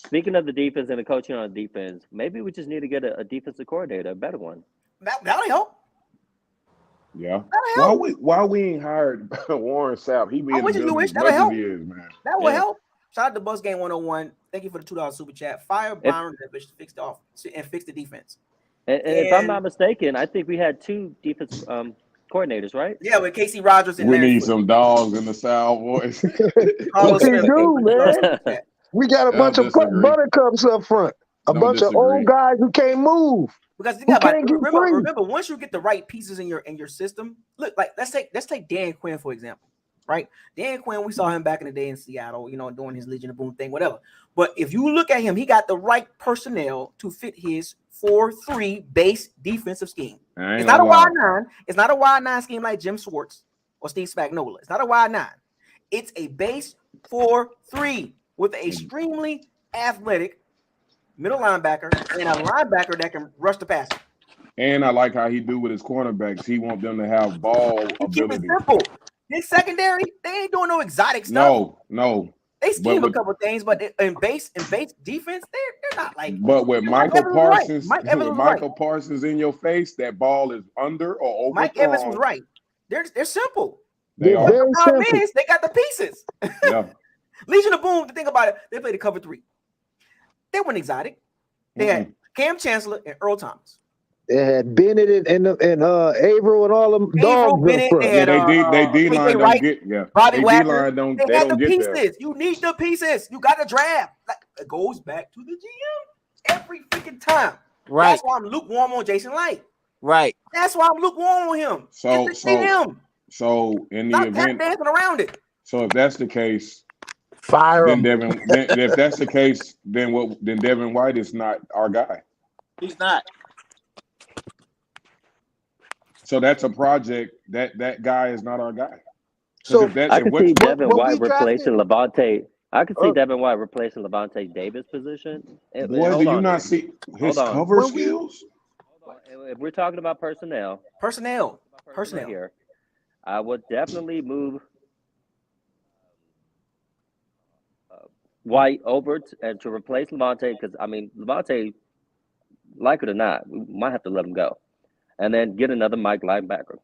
Speaking of the defense and the coaching on the defense, maybe we just need to get a defensive coordinator, a better one. That'll help. Yeah. Why we ain't hired Warren Sapp? He be in the building as much as he is, man. That will help. Shout out to Bucs Game 101. Thank you for the $2 super chat. Fire Byron to fix the defense. And if I'm not mistaken, I think we had two defense coordinators, right? Yeah, with Casey Rogers and we need some dogs in the South, boys. Man. We got a bunch of buttercups up front. A bunch of old guys who can't move. Because remember, once you get the right pieces in your system, look, like let's take Dan Quinn for example, right? Dan Quinn, we saw him back in the day in Seattle, doing his Legion of Boom thing, whatever. But if you look at him, he got the right personnel to fit his 4-3 base defensive scheme. It's not a wide nine. It's not a wide nine scheme like Jim Schwartz or Steve Spagnuolo. It's not a wide nine. It's a base 4-3 with an extremely athletic middle linebacker and a linebacker that can rush the passer. And I like how he do with his cornerbacks. He want them to have ball ability. Keep it simple. His secondary, they ain't doing no exotic stuff. No. They scheme a couple things, but in base defense, they're not like. But with Michael Parsons, Parsons in your face, that ball is under or over. Mike Evans was right. They're simple. They're very the problem simple. is they got the pieces. Yeah. Legion of Boom. To think about it, they played the cover 3. They weren't exotic. They had Cam Chancellor and Earl Thomas. They had Bennett and Averill and all them dogs. Bennett, they D-line don't get Bobby Wagner. D-line they had the pieces. There. You need the pieces. You got to draft. It goes back to the GM every freaking time. Right. That's why I'm lukewarm on Jason Light. Right. That's why I'm lukewarm on him. So in the event dancing around it. So if that's the case, fire him. If that's the case, then Devin White is not our guy. He's not. So that's a project that guy is not our guy. So I can see Devin White replacing Levante. I could see Devin White replacing Levante Davis' position. Boy, do you not see his cover skills? If we're talking about personnel here, I would definitely move White over to replace Levante because Levante, like it or not, we might have to let him go. And then get another Mike linebacker.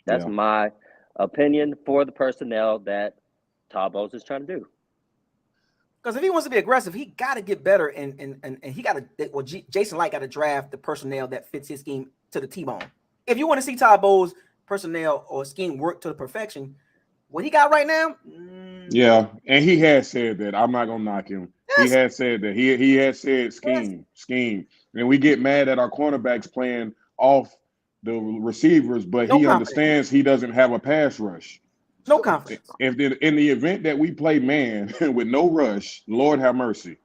That's my opinion for the personnel that Todd Bowles is trying to do. Because if he wants to be aggressive, he got to get better, and he got to. Jason Light got to draft the personnel that fits his scheme to the T-bone. If you want to see Todd Bowles' personnel or scheme work to the perfection, what he got right now. Yeah, and he had said that. I'm not gonna knock him. He Yes. had said that. He had said scheme. And we get mad at our cornerbacks playing off the receivers, but No he confidence. understands he doesn't have a pass rush. No confidence. If in the event that we play man with no rush, Lord have mercy.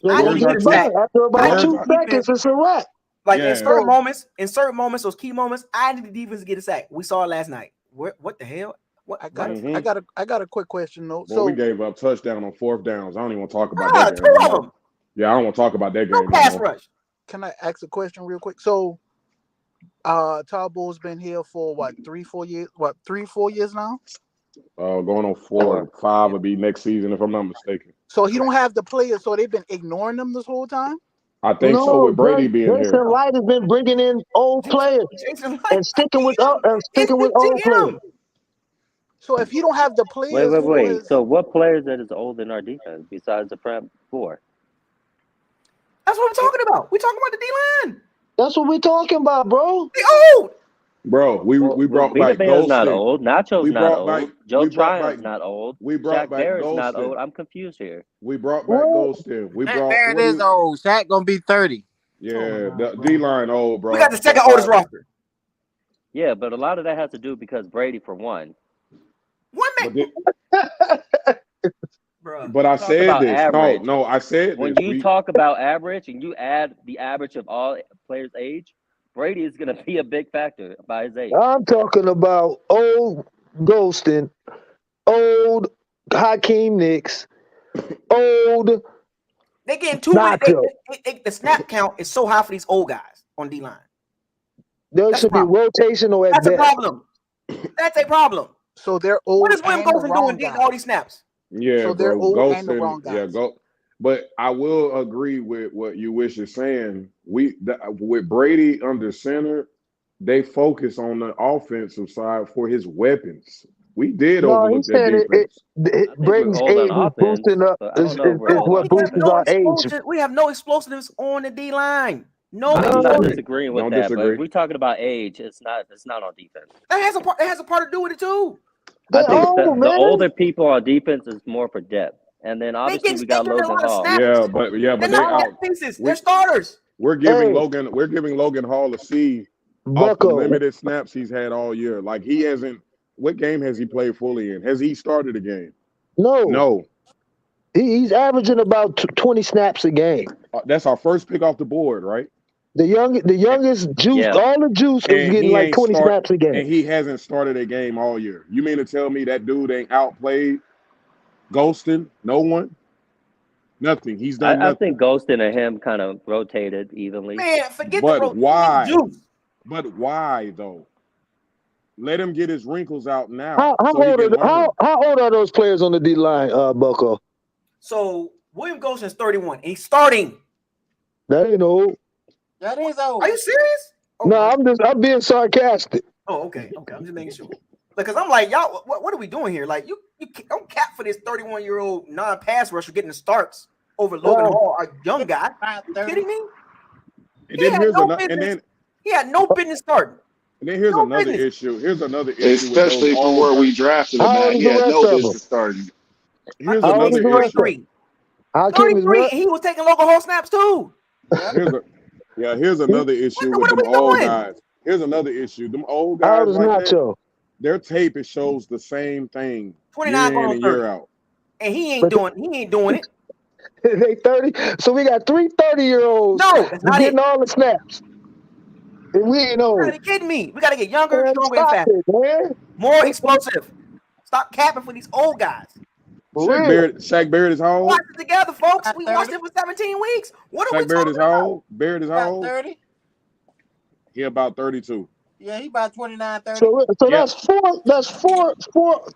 I Where's need our to two? get back. After about Where's 2 our- seconds, it's a wrap. Like Yeah. in certain moments, those key moments, I need the defense to get a sack. We saw it last night. What the hell? What? I got Mhm. I got a quick question though. Boy, So we gave up touchdown on 4th downs. I don't even want to talk about Bruh, that two game no of more. them. Yeah, I don't want to talk about that No game pass no more. rush. can I ask a question real quick? So Todd Bowles been here for what 3-4 years? What 3-4 years now? Going on 4, 5 will be next season if I'm not mistaken. So he don't have the players, so they've been ignoring them this whole time. I think so with Brady being Jason here. Light has been bringing in old players Jason Light, and sticking with old it's players. the GM. So if he don't have the players, who Wait. is- So what players that is old in our defense besides the front four? That's what I'm talking about. We talking about the D-line. That's what we're talking about, bro. They old. Bro, we brought Vita back Vea's not Golston. old. Nacho's We not brought old. back- Joe we brought Tryon's back- not old. We brought Shaq back Barrett's not Golston. old. I'm confused here. We brought back Golston. We Shaq brought Barrett is old. Shaq gonna be 30. Yeah, Oh my the God, bro. D-line old, bro. We got the second oldest roster. Yeah, but a lot of that has to do because Brady, for one. One But, man, the- bro. but I Talk said about this. average. No, I said When this. you talk about average and you add the average of all players' age, Brady is going to be a big factor by his age. I'm talking about old Golston, old Hakeem Nicks, old They getting too many. Nacho. The snap count is so high for these old guys on D-line. There That's should be a problem. rotational at That's a best. problem. That's a problem. so they're old. What is William and the Golson wrong doing getting guys. all these snaps? Yeah, So they're bro. old and the Golston, wrong yeah, guys. But I will agree with what you wish is saying. With Brady under center, they focus on the offensive side for his weapons. We did No, overlook he's that saying defense. I think Brady's we're old age on is offense, boosting up. but I Is, don't know if is, we're is old what on We boosts have defense. no our age. explosion. We have no explosiveness on the D-line. No I'm not explosion. disagreeing with Don't that, but disagree. if we're talking about age, it's not on defense. That has a part to do with it too. I They're think old, the man. older people on defense is more for depth. And then obviously we got They getting a Logan lot of Hall. snaps. Yeah, but They're they not out. depth pieces. We- They're starters. We're giving Hey. Logan Hall a C off the Bucko. limited snaps he's had all year. Like he hasn't. What game has he played fully in? Has he started a game? No, No. he's averaging about 20 snaps a game. That's our first pick off the board, right? The youngest juice, Yeah. all the juice is And getting he like ain't 20 snaps a And game. he hasn't started a game all year. You mean to tell me that dude ain't outplayed Golston? No one? Nothing. He's done I nothing. think Golston and him kind of rotated evenly. Man, forget But the road. why? Juice. But why though? Let him get his wrinkles out now. How so he old can learn. how old are those players on the D line, Bucko? So William Golson's 31. He's starting. That ain't old. That is old. Are you serious? Oh, No, I'm being sarcastic. Oh, okay. I'm just making sure. Because I'm like, y'all, what are we doing here? Like, you don't cap for this 31-year-old non-pass rusher getting the starts over Logan Hall, a young guy. You kidding me? And then He had no business starting. And then here's No another business. issue. Here's another issue. Especially from where we drafted him How old at. is He the had rest no of them? business starting. Here's How old is another the rest issue. of them? 33. Hakeem is 33, what? and he was taking Logan Hall snaps too. Here's another issue What with are them we old doing? guys. Here's another issue. Them old How guys old is like that, Nacho? their tape it shows the same thing 29 year going in on and year 30. out. And he ain't doing it. They 30. So we got 3 30-year-olds No, that's not getting it. all the snaps. And we ain't You old. gotta be kidding me. We gotta get younger, Man, stronger, and stop faster. it, man. More explosive. Stop capping for these old guys. For real. Shaq Barrett is how old? Watch it together, folks. We About watched 30. it for 17 weeks. What are we Shaq Barrett talking is how about? old? Barrett is how About old? 30. He about 32. Yeah, he about 29, 30. So Yeah. that's four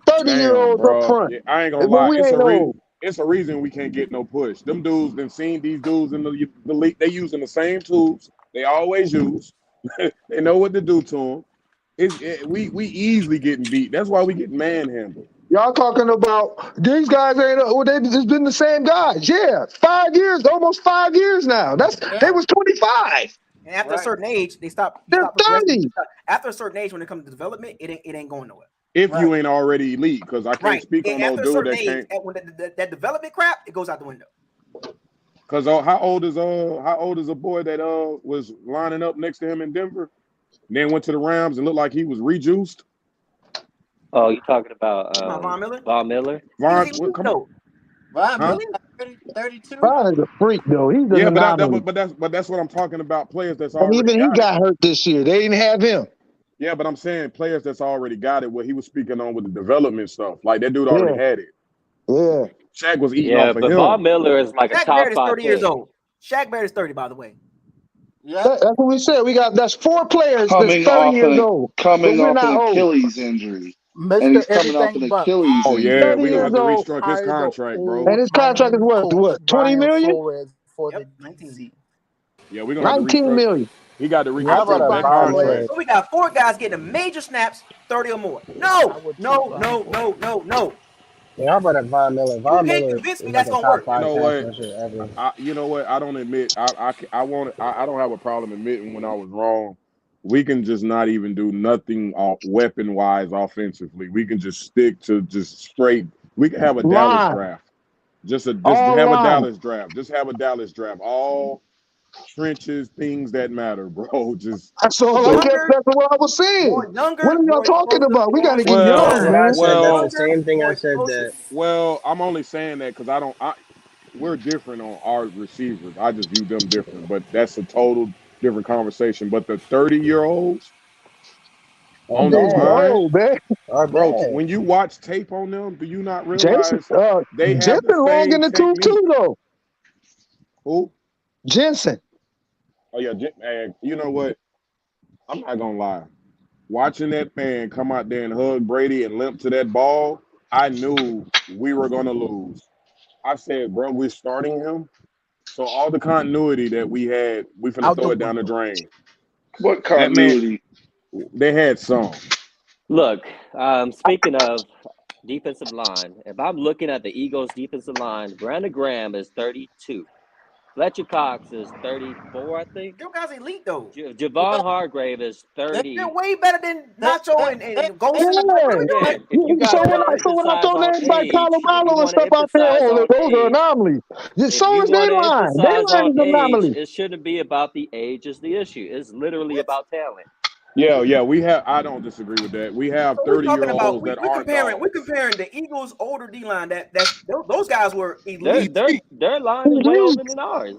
30-year-olds Damn, bro. up front. Yeah, I ain't gonna But lie. we ain't old. It's a reason we can't get no push. Them dudes been seen these dudes in the league. They using the same tools they always use. They know what to do to them. We easily getting beat. That's why we get manhandled. Y'all talking about these guys ain't they've just been the same guys. Yeah, 5 years, almost 5 years now. They was 25. And after a certain age, they stop. They're progressing. 30. After a certain age, when it comes to development, it ain't going nowhere. If you ain't already elite, because I can't speak on no After a dude certain that age, can't. when that development crap, it goes out the window. Because how old is a boy that was lining up next to him in Denver, and then went to the Rams and looked like he was rejuiced? Oh, you talking about Von Miller? Von Miller? Come on. Von Miller, 32. Ron is a freak though. He's an Yeah, anomaly. but that's what I'm talking about. Players that's And already even he got got it. hurt this year. They didn't have him. Yeah, but I'm saying players that's already got it. What he was speaking on with the development stuff, like that dude already had it. Yeah. Shaq was eating Yeah, off of but him. Von Miller is like a Shaq top Barrett is 5 30 years pick. old. Shaq Barrett is 30, by the way. Yeah, That's what we said. That's 4 players that's 30 years old. But we're not an old. Achilles injury, and Mr. he's coming off Everything an but Achilles Oh injury. yeah, 30 we're gonna have years to old. restructure his hired the contract, bro. And his contract is old worth coach what? 20 Brian million? Flores for Yep, the 19. DZ. Yeah, we're gonna have to 19 restructure. million. He got to How about reconstruct a that Von contract. Miller? So we got 4 guys getting a major snaps, 30 or more. I No. would take Brian Flores. Yeah, how about a Von Miller? You Von can't Miller convince me is like that's a gonna top work. You 5 know pass what? rusher ever. You know what? I don't admit. I don't have a problem admitting when I was wrong. We can just not even do nothing weapon wise offensively. We can just stick to just straight. We can have a Dallas Line. draft. Just All have a line. Dallas draft. Just have a Dallas draft. All trenches, things that matter, bro. Just That's all I so. kept. That's what I was saying. More What younger, are y'all more talking explosive, about? We got more to get speed. young, That's what I man. said. That's the Well, same thing More I said explosive. that. I'm only saying that because we're different on our receivers. I just view them different, but that's a total different conversation. But the 30-year-olds Are on the Dudes bad. line, old, man. Are bro, bad. when you watch tape on them, do you not Jason, realize they have the Jensen long in same the tooth technique? too, though. Who? Jensen. Oh yeah, man, you know what? I'm not gonna lie. Watching that man come out there and hug Brady and limp to that ball, I knew we were gonna lose. I said, bro, we're starting him. So all the continuity that we had, we finna Out throw the it down the window. drain. What That man, continuity? they had some. Look, speaking of defensive line, if I'm looking at the Eagles' defensive line, Brandon Graham is 32. Fletcher Cox is 34, I think. Them guys elite though. Javon Hargrave is They're 30. way better than Nacho and Ghost. Yeah. Again, if you So guys when want to I emphasize throw on names like age, if you Colorado and want to stuff out there, emphasize on those are age, anomalies. if So you is they want to line. They emphasize line on is an age, anomaly. it shouldn't be about the age is the issue. It's literally about talent. Yeah, we have. I don't disagree with that. We have So we're talking about 30-year-olds that we're are dogs. comparing the Eagles' older D line those guys were elite. Their line is way older than ours.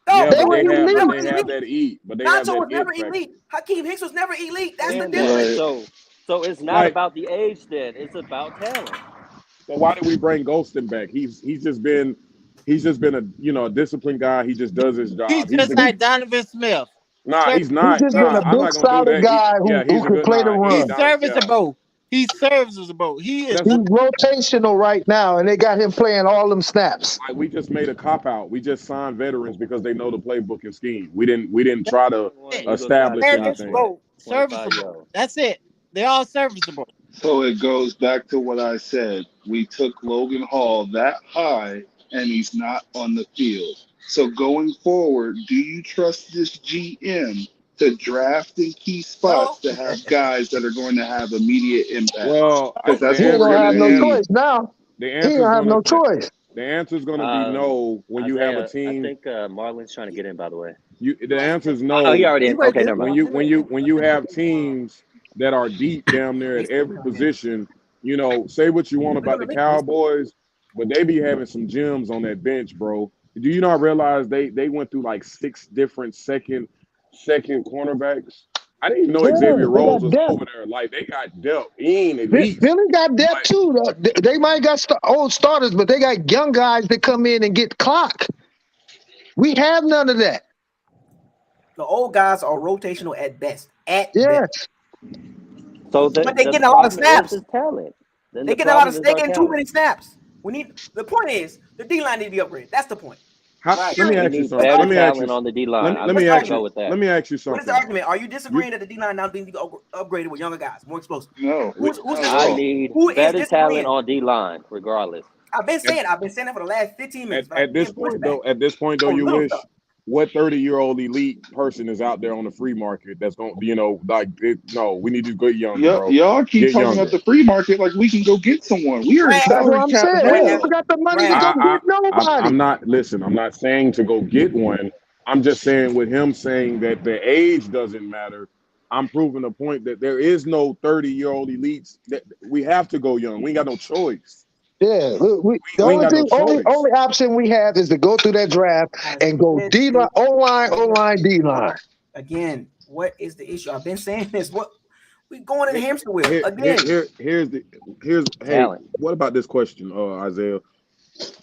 No, Yeah, They but were Nacho was they never elite. have elite. that eat, but they have Nacho that was it never factor. elite. Hakeem Hicks was never elite. That's the And difference. so it's not Like, about the age then. It's about talent. so why did we bring Ghostin back? He's just been a disciplined guy. He just does his He's job. just like Donovan Smith. He's He's not. just been a I'm big, not gonna do solid that. guy who He's a could good. play the He's run. serviceable. He serviceable. He is. That's He's rotational right now, and they got him playing all them snaps. like we just made a cop out. We just signed veterans because they know the playbook and scheme. We didn't try to Eagles got a establish shot anything. for Serviceable. 25 Serviceable. yards. That's it. They're all serviceable. So it goes back to what I said. We took Logan Hall that high, and he's not on the field. So going forward, do you trust this GM to draft in key spots to have guys that are going to have immediate impact? Well, Because that's He what ain't we're gonna going have to no need. choice now. the He ain't answer's gonna have gonna no choice. the answer's gonna be no when you have a Isaiah, I team. think Marlon's trying to get in, by the way. The answer is Oh, he no. already in. Okay, never mind. When you have teams that are deep down there at every position, say what you want about the Cowboys, but they be having some gems on that bench, bro. Do you not realize they went through like 6 different second cornerbacks? I didn't even know Yeah, Xavier they Rhodes got was depth. over there. Like they got depth. He ain't elite, Philly got depth but too. They might got old starters, but they got young guys that come in and get clock. We have none of that. The old guys are rotational at best. At Yes. best. So But they the getting a lot of problem is snaps. his talent. Then They the getting a lot of problem is they our getting too talent. many snaps. The point is the D line need to be upgraded. That's the point. let me We ask you need something. better talent on the D line. I'm Let just me gonna ask go you. with that. Let me ask you What is the something. argument? Are you disagreeing that the D line now needs to be upgraded with younger guys, more explosive? No, Who's not at I all. need who is better talent disagreeing? on D line, regardless. I've been saying that for the last 15 minutes, but I At keep this getting point pushback though, on you little wish stuff. what 30-year-old elite person is out there on the free market that's going to, no, we need to go younger, bro. Y'all keep Get talking about younger. the free market like we can go get someone. We are Brad, That's what salary I'm cap saying. They hell. ain't got the money to Brad, go get I'm nobody. not, listen, I'm not saying to go get one. I'm just saying with him saying that the age doesn't matter, I'm proving the point that there is no 30-year-old elites. That we have to go young. We ain't got no choice. Yeah, the We ain't only got no thing, only choice. option we have is to go through that draft I and go said D line, this O line, D line. again. What is the issue? I've been saying this. What we going in the Here, hamster wheel here's hey, Talent. what about this question, Isaiah?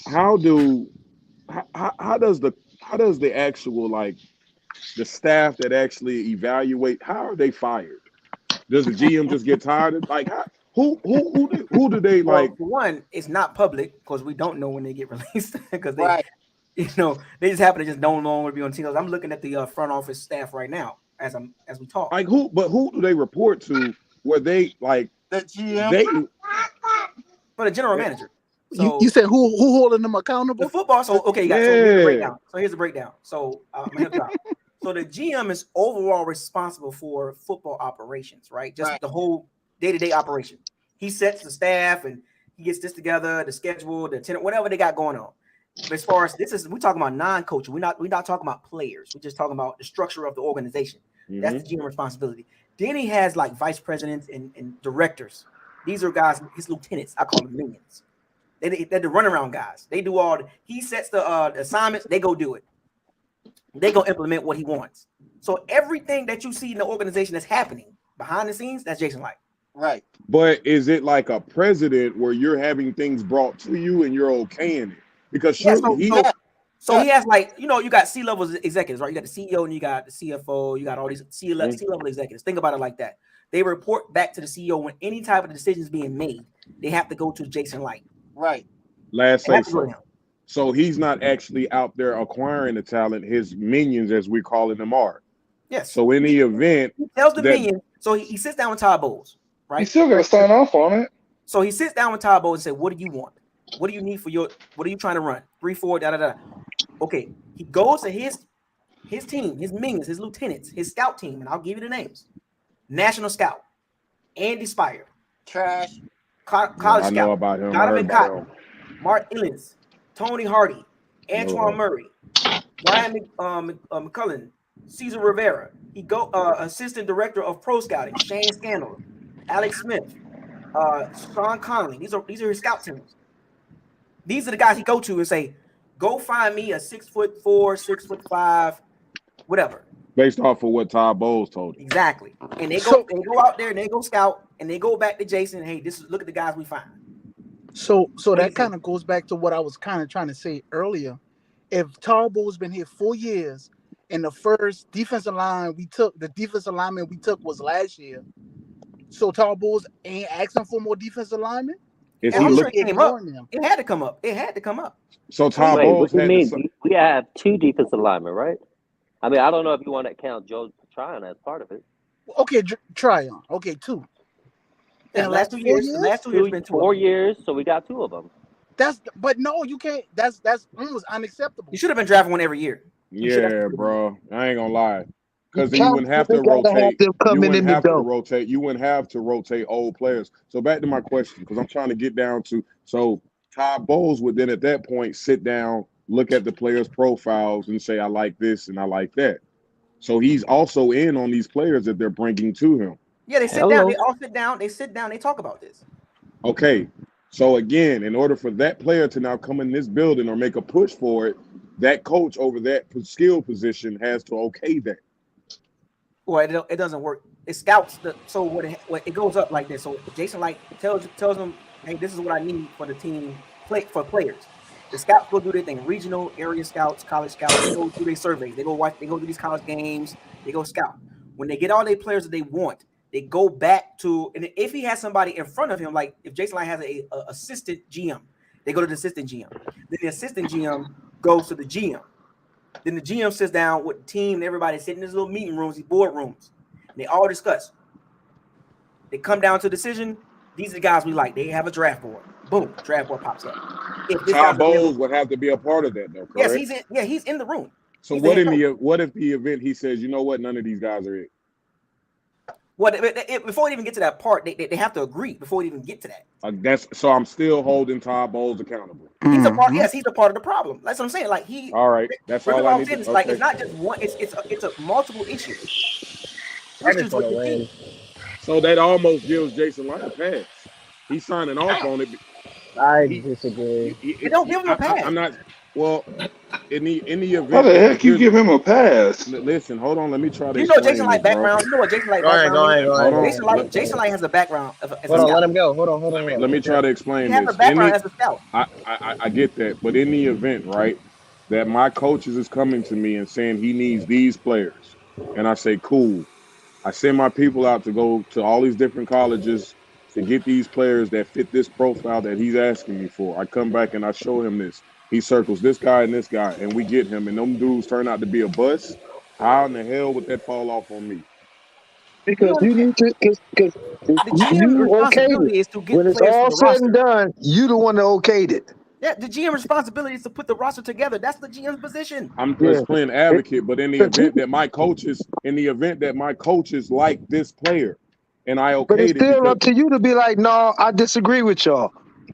How do how does the actual like the staff that actually evaluate, how are they fired? Does the GM just get tired? Like how, who do they Well, like? for one, it's not public because we don't know when they get released because they, Right. they just happen to just don't longer be on teams. I'm looking at the front office staff right now as we talk. Like who? But who do they report to? Where they like The GM. they? For the general Yeah. manager. You So said who holding them the accountable? football. So okay, you got. So here's the Yeah. breakdown. So I'm gonna help you out. So the GM is overall responsible for football operations, right? Just Right. the whole day-to-day operation. He sets the staff and he gets this together, the schedule, the tenant, whatever they got going on. But as far as we're talking about non-coaching. We're not talking about players. We're just talking about the structure of the organization. That's the GM responsibility. Then he has like vice presidents and directors. These are guys, his lieutenants. I call them minions. They're the runaround guys. They do he sets the assignments. They go do it. They go implement what he wants. So everything that you see in the organization that's happening behind the scenes, that's Jason Light. Right. But is it like a president where you're having things brought to you and you're okaying it? Because Yeah, surely so he has like, you got C-level executives, right? You got the CEO and you got the CFO, you got all these C-level executives. Think about it like that. They report back to the CEO when any type of decision is being made. They have to go to Jason Light. Right. last They say have to go to so. him. So he's not actually out there acquiring the talent. His minions, as we're calling them, are. Yes. So in the event He tells the that minions, so he sits down with Todd Bowles, right? You still got to sign off on it. So he sits down with Todd Bowles and said, "What do you want? What do you need for what are you trying to run? 3-4, da da da." Okay. He goes to his team, his minions, his lieutenants, his scout team, and I'll give you the names. National Scout, Andy Spire, Trash. College I know Scout, about him. I heard Donovan about Cotton, him. Mark Illins, Tony Hardy, Antoine No. Murray, Brian McCullen, Cesar Rivera. He assistant director of pro scouting, Shane Scandler, Alex Smith, Sean Connolly. These are his scout teams. These are the guys he go to and say, "Go find me a 6'4", 6'5", whatever." Based off of what Todd Bowles told him. Exactly. And they So- go out there and they go scout and they go back to Jason. Hey, look at the guys we find. So do you that think? kind of goes back to what I was kind of trying to say earlier. If Tarbo's been here 4 years and the first defensive lineman we took was last year, so Tarbo's ain't asking for more defensive linemen? Is I'm he sure look? it came up. ignoring them? It had to come up. It had to come up. So Todd Wait, Bowles what do you had mean? to. We have 2 defensive linemen, right? I mean, I don't know if you want to count Joe Tryon as part of it. Okay, Tryon. Okay, 2. Yeah, In the last 2 years. The last 2 years been 2 4 of them. years, so we got 2 of them. But no, you can't. That's almost unacceptable. You should have been drafting one every year. Yeah, bro. I ain't gonna lie. Because then you wouldn't have Constantly to gotta have rotate. them You coming wouldn't in the have to door. rotate. You wouldn't have to rotate old players. So back to my question, because I'm trying to get down to. So Todd Bowles would then at that point sit down, look at the players' profiles, and say, "I like this and I like that." So he's also in on these players that they're bringing to him. Yeah, they sit down. They all sit down. They sit down. They talk about this. Okay. So again, in order for that player to now come in this building or make a push for it, that coach over that skill position has to okay that. Well, it doesn't work. It scouts so what it goes up like this. So Jason Light tells them, "Hey, this is what I need for the team for players." The scouts go do their thing. Regional, area scouts, college scouts. They go do their surveys. They go watch. They go do these college games. They go scout. When they get all their players that they want, they go back to, and if he has somebody in front of him, like if Jason Light has a assistant GM, they go to the assistant GM. Then the assistant GM goes to the GM. Then the GM sits down with the team and everybody sitting in these little meeting rooms, these board rooms. And they all discuss. They come down to a decision. These are the guys we like. They have a draft board. Boom, draft board pops up. If this Todd guy's Bowles available, would have to be a part of that, though, correct? yes, he's in the room. So He's the what head in coach. the what if the event he says, you know what, none of these guys are it? What before we even get to that part, they have to agree before we even get to that. That's so I'm still holding Todd Bowles accountable. He's a part. Yes, he's a part of the problem. That's what I'm saying. Like All right, that's Remember all what I I'm need saying? to. It's like Okay. it's not just one. It's a multiple issues. I just Issues want with to the team. win. So that almost gives Jason Light a pass. He's signing off How? on it. I He, disagree. They don't give him a pass. I'm not. Well, in the How event the that heck you here's give him a pass? listen, hold on, let me try to You know Jason explain Light this, bro. background. You know what Jason Light Go ahead, background go is? ahead, go Hold ahead. on. Jason Light has a background as a Hold on, let scout. him go. Hold on. Let me try to He explain has a this. background as a scout. I get that, but in the event, right, that my coaches is coming to me and saying he needs these players, and I say, cool. I send my people out to go to all these different colleges to get these players that fit this profile that he's asking me for. I come back and I show him this. He circles this guy, and we get him, and them dudes turn out to be a bust. How in the hell would that fall off on me? Because you need to, because The GM you okayed it. responsibility is to get When it's players for all the said and roster. done, you the one that okayed it. Yeah, the GM responsibility is to put the roster together. That's the GM's position. I'm Yeah. just playing advocate, but in the event that my coaches like this player, and I But it's okayed it still because, up to you to be like, no, I disagree with y'all.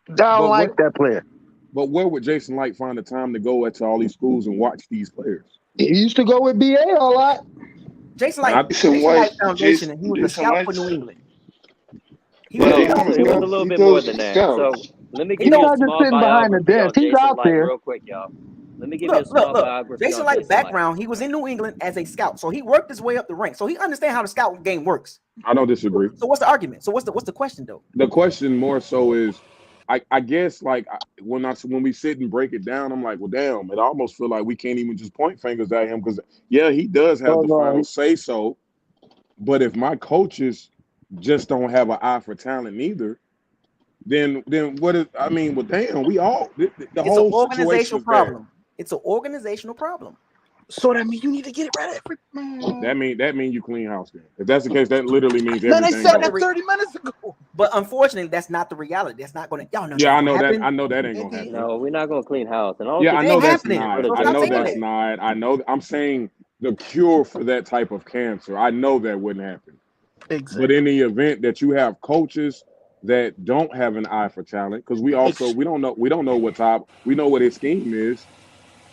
I don't but like that player. where would Jason Light find the time to go to all these schools and watch these players? He used to go with BA a lot. Jason And I, Light, Jason Light's foundation, and he was a Jason scout for White's New England. He was well, a he scout for coming. It New was a England. little He bit more goes than that. So scouts. let me They give you He's a don't not just small sitting behind the biography desk. on He's Jason out Light, there. real quick, y'all. Let me give you a small look. biography Jason on Light Jason Light. background, he was in New England as a scout, so he worked his way up the ranks. So he understands how the scout game works. I don't disagree. So what's the argument? So what's the question though? The question more so is, I guess like when we sit and break it down, I'm like, well, damn, it almost feel like we can't even just point fingers at him because yeah, he does have Oh, the final say so, but if my coaches just don't have an eye for talent either, then what is? I mean, well, damn, we all the It's an whole situation organizational is bad. problem. It's an organizational problem. So that means you need to get it right every man. That mean you clean house then. If that's the case, that literally means Man, they everything said But goes. that 30 minutes ago. But unfortunately, that's not the reality. That's not going to. Y'all know Yeah, that I ain't know gonna that. happen. I know that ain't gonna Indeed. happen. No, we're not going to clean house. And I don't Yeah, think I It know ain't that's happening. not. So I stop know saying that's that. not. I know. I'm saying the cure for that type of cancer. I know that wouldn't happen. But Exactly. in the event that you have coaches that don't have an eye for talent, because we don't know what top. We know what his scheme is.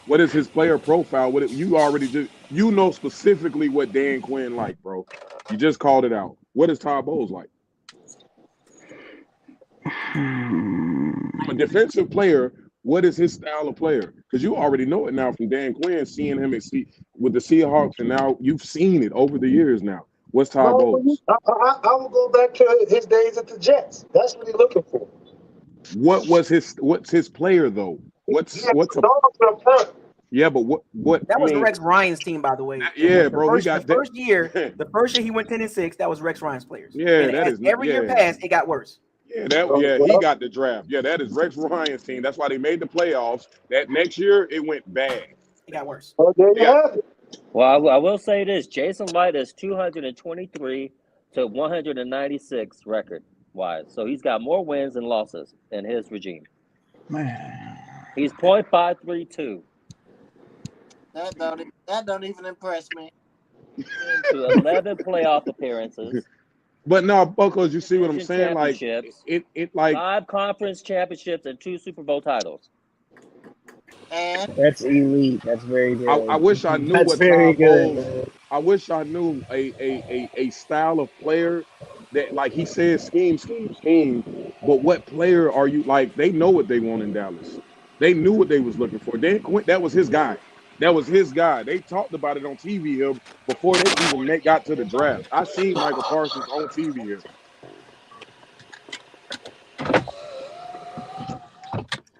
What is his player profile? You already you know specifically what Dan Quinn like, bro. You just called it out. What is Todd Bowles like? From a defensive player, what is his style of player? Because you already know it now from Dan Quinn, seeing him with the Seahawks, and now you've seen it over the years now. What's Todd No, Bowles? I will go back to his days at the Jets. That's what he's looking for. What's his player though? He What's has what's a dogs up front. yeah, but what That I was mean, Rex Ryan's team, by the way. yeah, The bro, he first, got that. the first year he went 10-6. That was Rex Ryan's players. Yeah, And that as is every year yeah. passed, it got worse. He got the draft. Yeah, that is Rex Ryan's team. That's why they made the playoffs. That next year it went bad. It got worse. Oh, there you Yeah. have it. Well, I will say this: Jason Light is 223 to 196 record wise, so he's got more wins than losses in his regime. Man. He's .532 That don't even impress me. to 11 playoff appearances, But no, Buckles, you see what I'm division saying? Like championships, it like 5 conference championships, and 2 Super Bowl titles. And That's elite. That's very good. I wish I knew That's what very Todd good, Bowles. man. I wish I knew a style of player that, like he says, scheme. But what player are you like? They know what they want in Dallas. They knew what they was looking for. Dan Quinn, that was his guy. That was his guy. They talked about it on TV here before they even got to the draft. I seen Michael Parsons on TV here.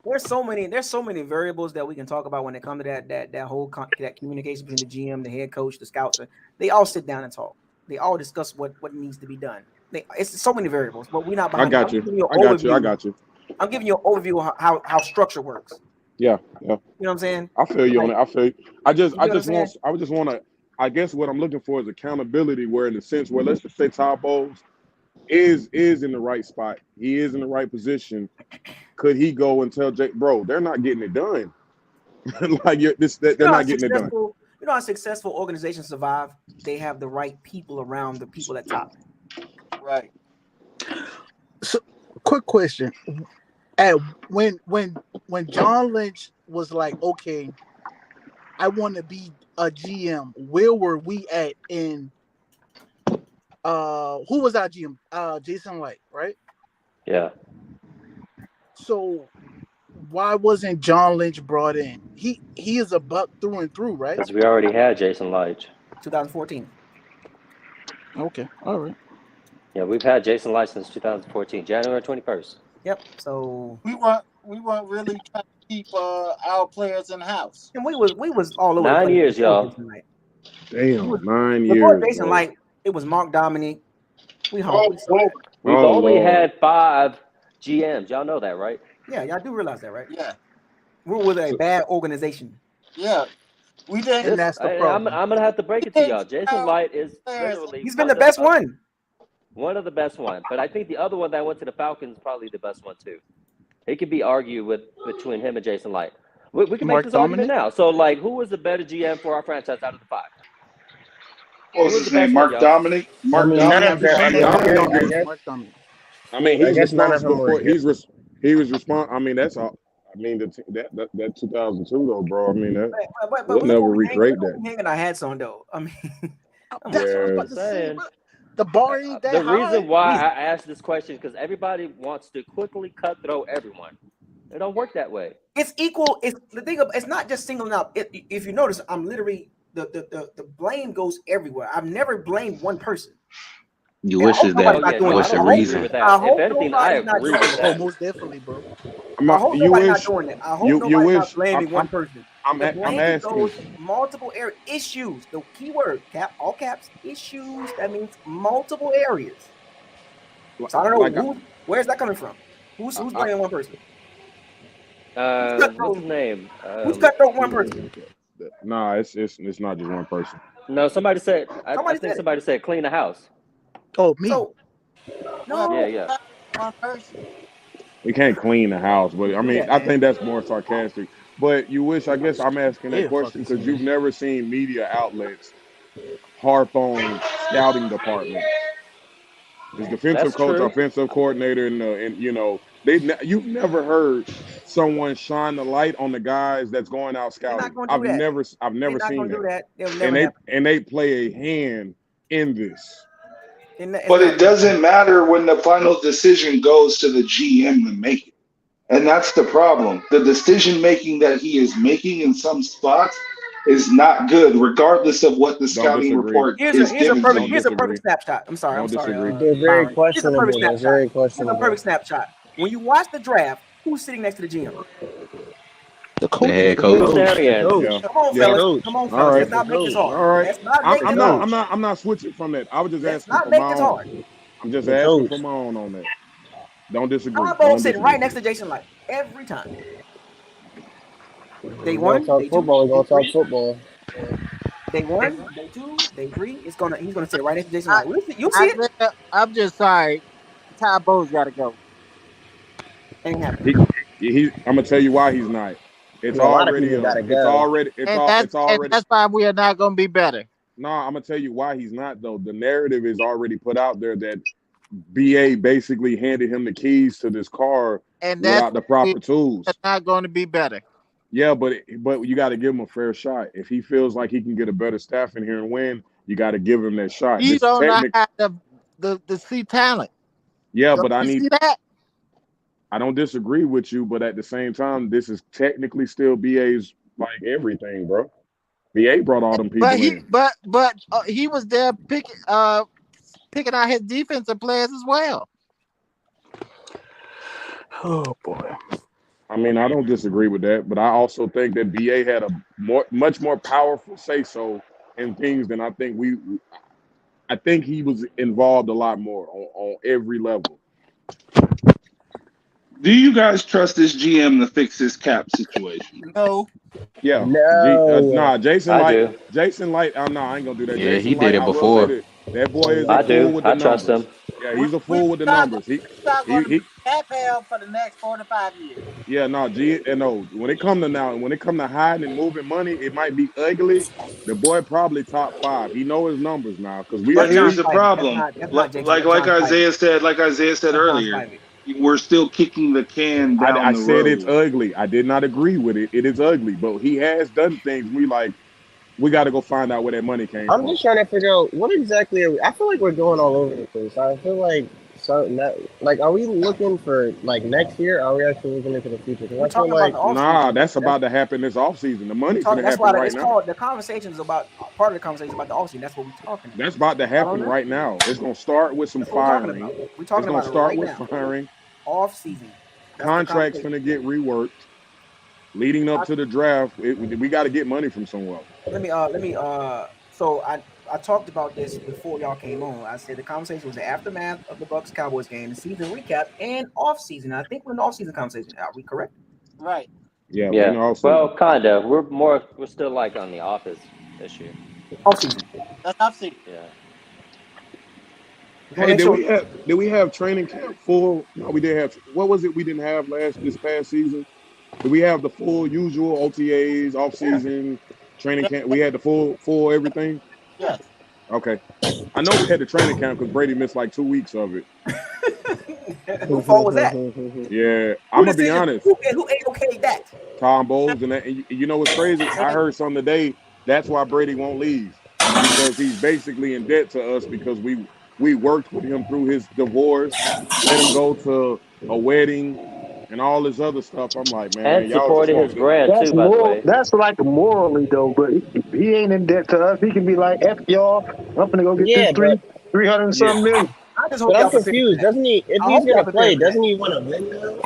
There's so many variables that we can talk about when it comes to that whole that communication between the GM, the head coach, the scouts. They all sit down and talk. They all discuss what needs to be done. It's so many variables, but we're not behind. I got you. I'm giving you an overview of how structure works. Yeah. You know what I'm saying? I feel you on it. I feel you. I just want to. I guess what I'm looking for is accountability, where in the sense where let's just say Todd Bowles is in the right spot. He is in the right position. Could he go and tell Jake, bro, they're not getting it done? Like they're not getting it done. You know how successful organizations survive? They have the right people around the people at top. Right. So, quick question: At when John Lynch was like, okay, I want to be a GM, where were we at in? Who was our GM? Jason Light, right? Yeah. So why wasn't John Lynch brought in? He is a Buck through and through, right? Because we already had Jason Light. 2014. Okay, all right. Yeah, we've had Jason Light since 2014, January 21st. Yep. So we weren't really trying to keep our players in house. And we was all over 9 years, y'all. Damn, 9 Before years. Jason Bro. Light, it was Mark Dominic. We've only Lord. had 5 GMs. Y'all know that, right? Yeah, y'all do realize that, right? Yeah. We're with a bad organization. Yeah. We didn't. And that's the problem. I'm gonna have to break it to y'all. Jason Light is literally He's been the best one. One of the best ones, but I think the other one that went to the Falcons is probably the best one too. It could be argued between him and Jason Light. We can make this argument now. So, like, who was the better GM for our franchise out of the 5? What was his name? Mark Dominic. I mean, none of them. I mean, he's responsible for. He was responsible. I mean, that's all. I mean, that 2002 though, bro. I mean, that we'll never recreate that. Hanging our hats on though. I mean, that's what I was about to say. The bar ain't that The high. reason why I asked this question because everybody wants to quickly cut through everyone. It don't work that way. It's equal. It's the thing. It's not just singling out. If you notice, I'm literally the blame goes everywhere. I've never blamed one person. You wish is that what's the reason? If anything, I agree with that. Most definitely, bro. I hope nobody's not doing that. I hope nobody's not blaming one person. I'm asking. Those multiple area issues. The key word, all caps, issues. That means multiple areas. So I don't know where's that coming from. Who's blaming one person? What's his name? Who's cutthroat one person? Nah, it's not just one person. No, somebody said. I think somebody said clean the house. Oh, me. So, no. Yeah. One person. We can't clean the house, but I mean, I think that's more sarcastic. But I guess I'm asking that question because you've never seen media outlets harp on scouting department. His defensive coach, offensive coordinator, and you know, you've never heard someone shine the light on the guys that's going out scouting. I've never seen that. And they play a hand in this. But it doesn't matter when the final decision goes to the GM to make it. And that's the problem. The decision making that he is making in some spots is not good, regardless of what the scouting report is giving. Here's a perfect snapshot. I'm sorry. It's very questionable. It's very questionable. Here's a perfect snapshot. When you watch the draft, who's sitting next to the GM? The head coach. Come on, fellas. Come on, fellas. Let's not make this hard. All right. I'm not switching from that. I was just asking for my own. I'm just asking for my own on that. Don't disagree. I'm sitting right next to Jason Light every time. Day one, day two, we're gonna talk football. Day 1, day 2, day 3. He's gonna sit right next to Jason Light. You'll see it. I'm just sorry. Ty Bo's got to go. Ain't happening. I'm gonna tell you why he's not. It's already. That's why we are not going to be better. No, I'm gonna tell you why he's not though. The narrative is already put out there that BA basically handed him the keys to this car without the proper tools. It's not going to be better. Yeah, but you got to give him a fair shot. If he feels like he can get a better staff in here and win, you got to give him that shot. You don't have to see talent. Yeah, but I need that. I don't disagree with you, but at the same time, this is technically still BA's like everything, bro. BA brought all them people in. But he was there picking out his defensive players as well. Oh boy. I mean, I don't disagree with that, but I also think that BA had a much more powerful say-so in things than I think I think he was involved a lot more on every level. Do you guys trust this GM to fix this cap situation? No. Yeah. No. Jason Light. Jason Light. I ain't gonna do that. Yeah, Jason he did it before. That boy is I cool with the I trust numbers. him. Yeah, he's a fool with the Not numbers. going to be He that hell for the next 4 to 5 years. yeah, no, no. When it come to hiding and moving money, it might be ugly. The boy probably top 5. He know his numbers now because we But That's we John here's was the Spivey. problem. That's not Jason. Like That's John Spivey. Isaiah said That's John earlier, Spivey. we're still kicking the can down I the said it's road. ugly. I did not agree with it. It is ugly, but he has done things. We got to go find out where that money came I'm from. just trying to figure out what exactly are we. I feel like we're going all over the place. I feel like are we looking for like next year? Or are we actually looking into the future? Because We're I feel talking about like the offseason. Nah, that's about to happen this offseason. The money's going to That's happen why right it's now. called the conversations about part of the conversation about the offseason. That's what we're talking about. That's about to happen know. right now. It's going to start with some That's what we're talking firing. about. We're It's talking going about to it start right with now. firing. Offseason. Contracts going to get reworked. Leading up to the draft, we got to get money from somewhere. So I talked about this before y'all came on. I said the conversation was the aftermath of the Bucs Cowboys game, the season recap, and off season. I think we're in the off season conversation. Are we correct? Right. Yeah. Well, kinda. We're still like on the office issue. Off season. That's off season. Yeah. Hey, did we have training camp full? No, we did have. What was it we didn't have this past season? Did we have the full usual OTAs, off season training camp? We had the full everything. Yes. Okay. I know we had the training camp because Brady missed like 2 weeks of it. What fault was that? Yeah, I'm gonna be honest. Who okayed that? Tom Bowles and you know what's crazy? I heard something today. That's why Brady won't leave because he's basically in debt to us because we worked with him through his divorce, let him go to a wedding and all this other stuff. I'm like, man, And y'all just supported his won't do. brand too, by the way. That's like morally though, but he ain't in debt to us. He can be like, F y'all, I'm gonna go get this 300 and something million. I just hope But y'all I'm confused. Doesn't he? If he's gonna play, doesn't he want to win now?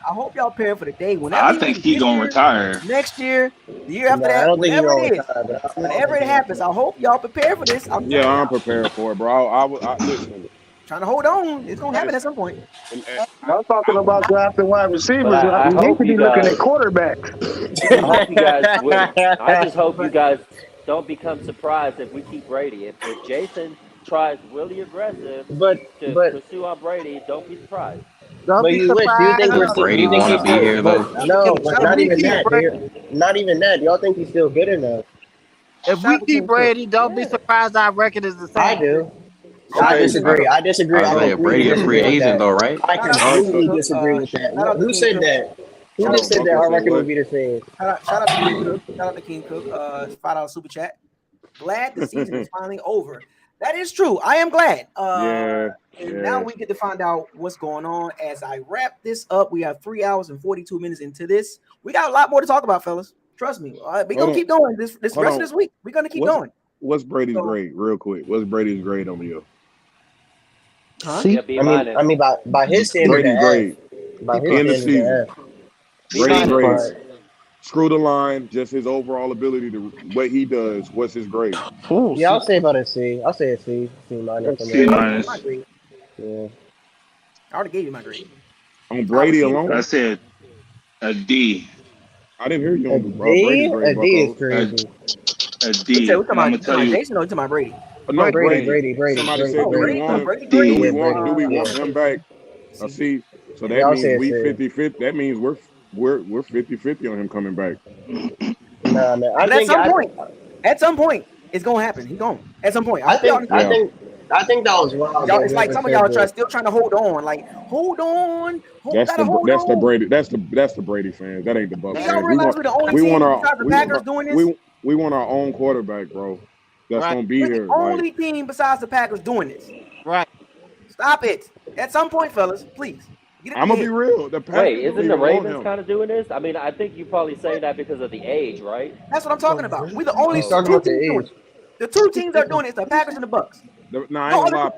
I hope y'all prepare for the day. Whenever I think he's gonna retire next year, the year after that, I don't think he's whatever gonna it is, retire. whenever it happens, I hope y'all prepare for this. I'm prepared for it, bro. I listen. Trying to hold on. It's gonna happen at some point. I'm talking about drafting wide receivers. But I we need hope to be you looking guys. at quarterbacks. I hope you guys will. I just hope you guys don't become surprised if we keep Brady. If Jason tries really aggressive to pursue on Brady, don't be surprised. Don't be Do you think surprised. Brady want to be here though. No, but not even that. Brady, Not even that. Y'all think he's still good enough? if we keep Brady, don't be surprised our record is the same. I do. Okay. I disagree. I Isaiah Brady a free agent though, right? I completely disagree with that. Who said that? Who just said that our record would be the same? Shout out to King Cook. Shout out to King Cook. $5 super chat. Glad the season is finally over. That is true. I am glad. And now we get to find out what's going on. As I wrap this up, we have 3 hours and 42 minutes into this. We got a lot more to talk about, fellas. Trust me. We're going to keep going this rest of this week. We're going to keep going. What's Brady's grade, real quick? What's Brady's grade on the year? Huh? Yeah, I mean, by his standard, Brady's grade. By his End of standard, season. Brady's grade. Screw the line, just his overall ability to what he does. What's his grade? Yeah, I'll say about a C. I'll say a C. C minus. C minus. Yeah. I already gave you my grade. On Brady alone? I said a D. I didn't hear you on Brady's grade. A D is crazy. A D. I'm gonna tell you. Jason, or you talking about Brady? No, Brady. Somebody said, do we want him back? See, so that means we 50-50. That means we're 50-50 on him coming back. Nah, man. At some point, it's gonna happen. He's going. At some point. I think that was wrong. Y'all, it's like some of y'all are still trying to hold on. Like, hold on. That's the Brady. That's the Brady fans. That ain't the Bucs y'all fans. realize we're the only team besides the Packers doing this? We want our own quarterback, bro. That's gonna be here. The only team besides the Packers doing this. Right. Stop it. At some point, fellas, please. I'm gonna be real. The Packers. Wait, isn't the Ravens kind of doing this? I mean, I think you probably say that because of the age, right? That's what I'm talking about. We're the only two teams doing it. The two teams are doing it. It's the Packers and the Bucs. I ain't gonna lie.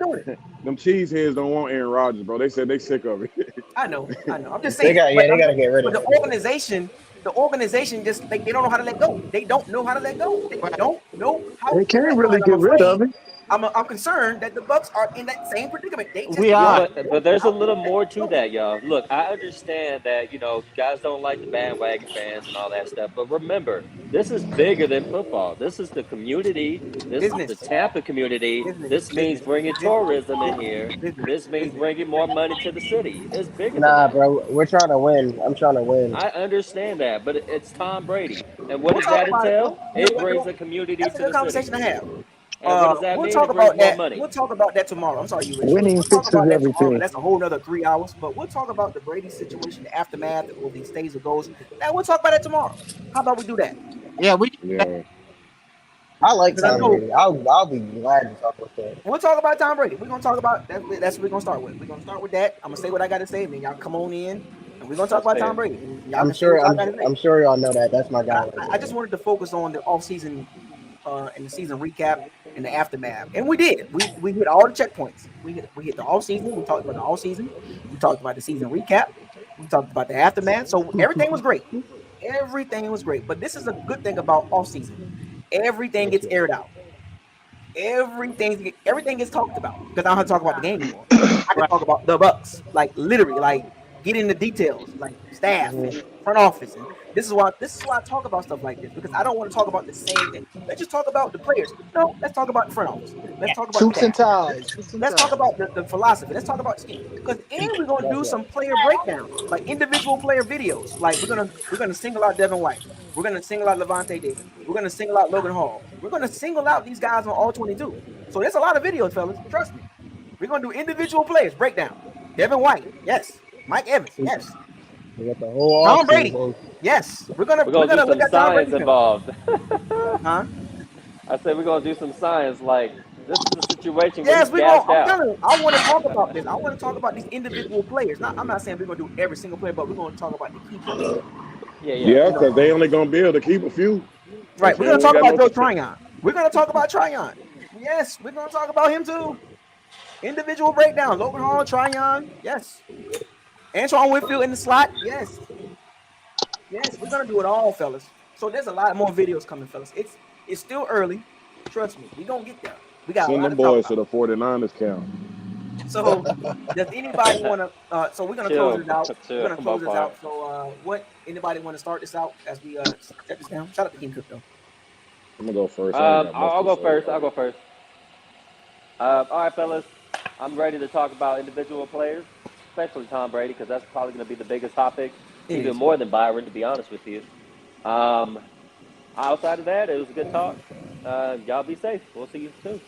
Them cheeseheads don't want Aaron Rodgers, bro. They said they sick of it. I know. I'm just saying. They gotta get rid of it. The organization just they don't know how to let go. They don't know how to let go. They don't know how. They can't really get rid of it. I'm concerned that the Bucs are in that same predicament. They just We won. are. But there's a little more to that, y'all. Look, I understand that, guys don't like the bandwagon fans and all that stuff. But remember, this is bigger than football. This is the community. This is the Business, Tampa community. This means bringing tourism in here. This means business. bringing more money to the city. It's bigger than Nah, that. bro, we're trying to win. I'm trying to win. I understand that, but it's Tom Brady. And what We'll does talk that about it. entail? It brings a We'll, community that's a to good the city. conversation to have. And what does that We'll mean? talk It brings about more that. money. We'll talk about that tomorrow. I'm sorry, you Rich. Winning We'll talk fixes about that tomorrow. everything. That's a whole nother 3 hours. But we'll talk about the Brady situation, the aftermath of these stays or goes. Now we'll talk about it tomorrow. How about we do that? Yeah, we. Yeah. I like Because I Tom know Brady. I'll be glad to talk with him. we'll talk about Tom Brady. We're gonna talk about that. That's what we're gonna start with. We're gonna start with that. I'm gonna say what I gotta say, and then y'all come on in, and we're gonna talk That's about Tom fair. Brady. And y'all I'm can say what sure y'all gotta say. I'm sure y'all know that. That's my But guy right I just there. wanted to focus on the offseason and the season recap and the aftermath. And we did. We hit all the checkpoints. We hit the offseason. We talked about the offseason. We talked about the season recap. We talked about the aftermath. So everything was great. Everything was great. But this is a good thing about offseason. Everything What's gets up? aired out. Everything gets talked about because I don't have to talk about the game anymore. I can Right. talk about the Bucks, like literally, like get into details, like staff Mhm. and front office, and this is why I talk about stuff like this because I don't want to talk about the same thing. Let's just talk about the players. No, let's talk about the front office. Let's talk about the Suits and staff. ties. Suits and Let's talk ties. about the philosophy. Let's talk about scheme. Because and we're gonna That's do right. some player breakdowns, like individual player videos. Like we're gonna single out Devin White. We're gonna single out Levante David. We're gonna single out Logan Hall. We're gonna single out these guys on all 22. So there's a lot of videos, fellas. Trust me. We're gonna do individual players breakdown. Devin White, yes. Mike Evans, We yes. we got the whole off Tom Brady, season. yes. We're gonna We're we're going to do gonna look some at Tom science Brady film. involved. Huh? I said we're going to do some science. Like, this is the situation where Yes, he's we're gonna. gassed I'm out. telling you, I want to talk about this. I want to talk about these individual players. I'm not saying we're gonna do every single player, but we're gonna talk about the key players. Yeah, yeah. Yeah, You know, because they only gonna be able to keep a few. right? Since We're they gonna ain't talk got about no Joe control. Tryon. We're gonna talk about Tryon. Yes, we're gonna talk about him too. Individual breakdown. Logan Hall, Tryon. Yes. Antoine Whitfield in the slot. Yes. Yes, we're gonna do it all, fellas. So there's a lot more videos coming, fellas. It's still early. Trust me, we gonna get there. We got a Send lot them to talk boys to about. the 49ers camp. So does anybody want to? So we're gonna close Chill, this out. We're chill, gonna close this Mopar. out. So what? Anybody want to start this out as we shut this down? Shout out to King Cook though. I'm gonna go first. I ain't got much I'll to go say. first. I'll go first. All right, fellas. I'm ready to talk about individual players, especially Tom Brady, because that's probably going to be the biggest topic, It even is more than Byron, to be honest with you. Um, outside of that, it was a good talk. Y'all be safe. We'll see you soon.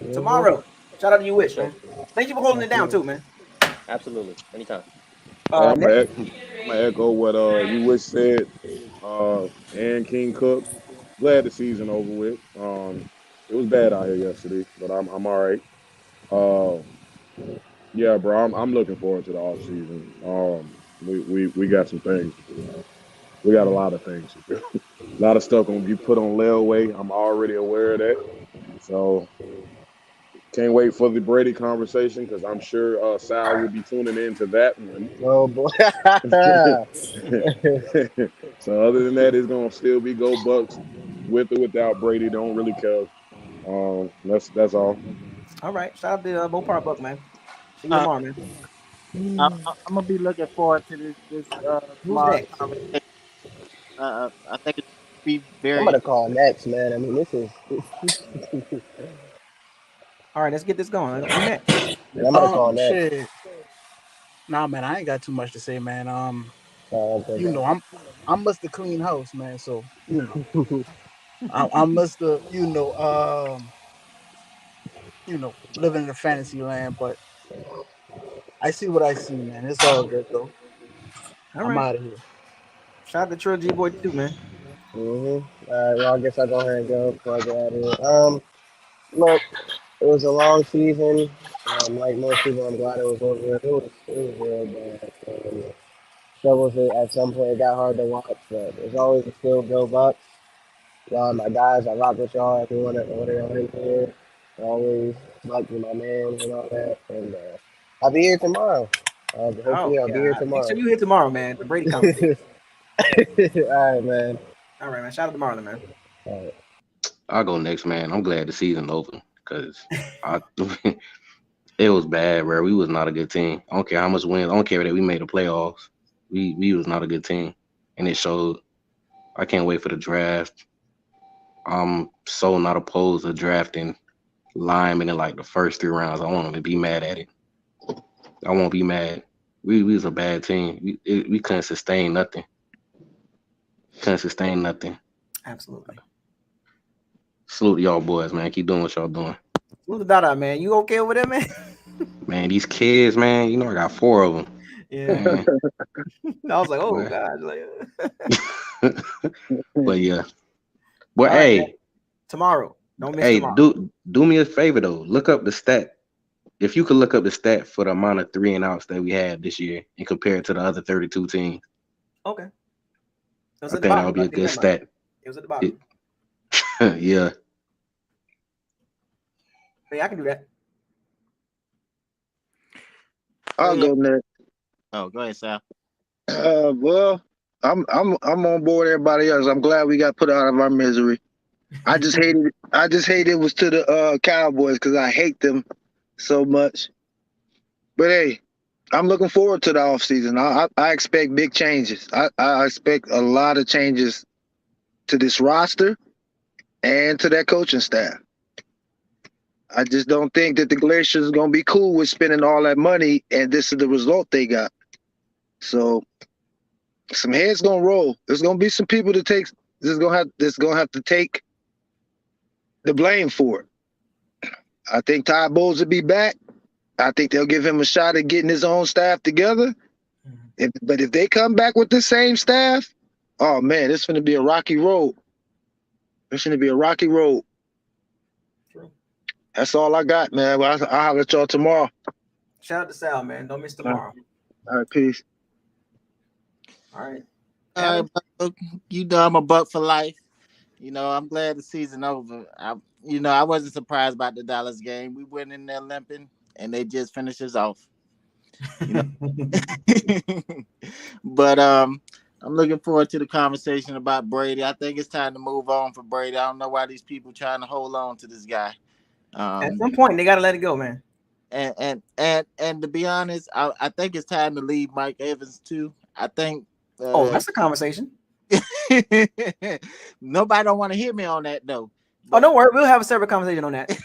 Mhm. tomorrow. Shout out to you, For Wish sure. man. Thank you for holding it down Absolutely. too, man. Absolutely. Anytime. Hey, Next. I'm gonna echo what you wish said. And King Cook. Glad the season over with. It was bad out here yesterday, but I'm all right. Uh, yeah, bro. I'm looking forward to the off season. We got some things to do. We got a lot of things to do. A lot of stuff gonna be put on layaway. I'm already aware of that. So can't wait for the Brady conversation because I'm sure Sal will be tuning into that one. Oh boy. So other than that, it's gonna still be go Bucks with or without Brady. Don't really care. That's all. All right. Shout out to Mopar Buck, man. See you Uh, tomorrow, man. I'm gonna be looking forward to this Who's tomorrow's next? conversation. I think it's be I'm very gonna interesting. call next, man. I mean, this is. All right, let's get this going. Who next? I'm gonna call next. Shit. Nah, man, I ain't got too much to say, man. Okay, I must have clean house, man. So I must have, living in a fantasy land. But I see what I see, man. It's all good though. All I'm right. out of here. Shout out to Trill G Boy too, man. All right, well, I guess I'll go ahead and go before I get out of here. Look, it was a long season. Like most people, I'm glad it was over with. It was real bad. Struggles at some point. It got hard to watch, but there's always a still go Bucks. Y'all, my guys, I rock with y'all. Everyone at one of y'all in here. Always Bucks with my man and all that. And I'll be here tomorrow. Oh Hopefully, I'll be yeah. here Make sure tomorrow. you hit tomorrow, man. The Brady conversation. All right, man. All right, man. Shout out to Marlon, man. All right. I'll go next, man. I'm glad the season over. because it was bad, bro. We was not a good team. I don't care how much wins. I don't care that we made the playoffs. We was not a good team, and it showed. I can't wait for the draft. I'm so not opposed to drafting linemen in like the first 3 rounds. I won't even be mad at it. I won't be mad. We was a bad team. We couldn't sustain nothing. Absolutely. Salute to y'all boys, man. Keep doing what y'all doing. Salute to Dada, man. You okay over there, man? Man, these kids, man, you know I got 4 of them. Yeah. I was like, oh Boy. God. Like, But yeah. But all right, hey, man. Tomorrow. Don't miss hey, tomorrow. do me a favor though. Look up the stat. If you could look up the stat for the amount of 3 and outs that we had this year and compare it to the other 32 teams. Okay. I think that would be a good stat. It was at the bottom. Yeah. Hey, I can do that. I'll go next. Oh, go ahead, Sal. Well, I'm on board with everybody else. I'm glad we got put out of our misery. I just hated it was to the Cowboys because I hate them so much. But hey, I'm looking forward to the offseason. I expect big changes. I expect a lot of changes to this roster and to that coaching staff. I just don't think that the Glaciers are going to be cool with spending all that money, and this is the result they got. So some heads going to roll. There's going to be some people that that's going to have to take the blame for it. I think Ty Bowles will be back. I think they'll give him a shot at getting his own staff together. But if they come back with the same staff, oh man, it's going to be a rocky road. It's going to be a rocky road. True. That's all I got, man. Well, I'll holler at y'all tomorrow. Shout out to Sal, man. Don't miss tomorrow. All right, peace. All right. You know I'm a Buck for life. You know, I'm glad the season over. I wasn't surprised about the Dallas game. We went in there limping, and they just finished us off. You know? But I'm looking forward to the conversation about Brady. I think it's time to move on for Brady. I don't know why these people trying to hold on to this guy. At some point, they got to let it go, man. And to be honest, I think it's time to leave Mike Evans too. I think. That's a conversation. Nobody don't want to hear me on that though. But, don't worry, we'll have a separate conversation on that.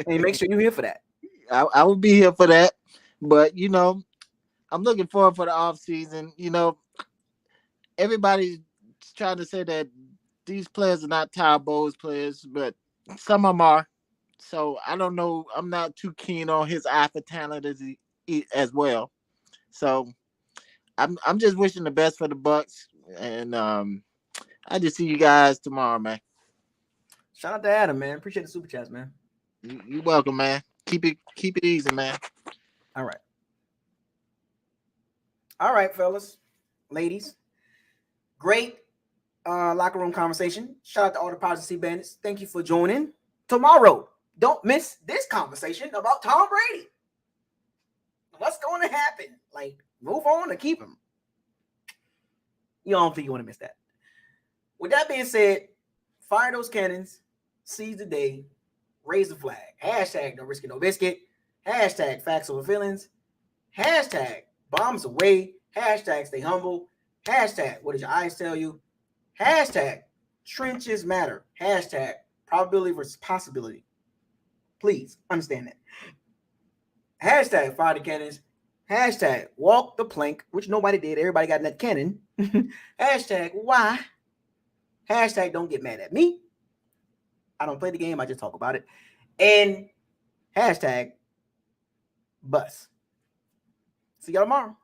And make sure you're here for that. I will be here for that. But you know, I'm looking forward for the off season. You know, everybody's trying to say that these players are not Ty Bowles players, but some of them are. So I don't know. I'm not too keen on his eye for talent as well. So I'm just wishing the best for the Bucs, and I just see you guys tomorrow, man. Shout out to Adam, man. Appreciate the super chats, man. You're welcome, man. Keep it easy, man. All right, fellas, ladies. Great locker room conversation. Shout out to all the Positive Bandits. Thank you for joining. Tomorrow, don't miss this conversation about Tom Brady. What's going to happen? Like, move on or keep him? You don't think you want to miss that. With that being said, fire those cannons, seize the day, raise the flag. Hashtag no risk it, no biscuit. Hashtag facts over feelings. Hashtag bombs away. Hashtag stay humble. Hashtag what did your eyes tell you? Hashtag trenches matter. Hashtag probability versus possibility. Please understand that. Hashtag fire the cannons. Hashtag walk the plank, which nobody did. Everybody got in that cannon. Hashtag why. Hashtag don't get mad at me. I don't play the game. I just talk about it. And hashtag bus. See y'all tomorrow.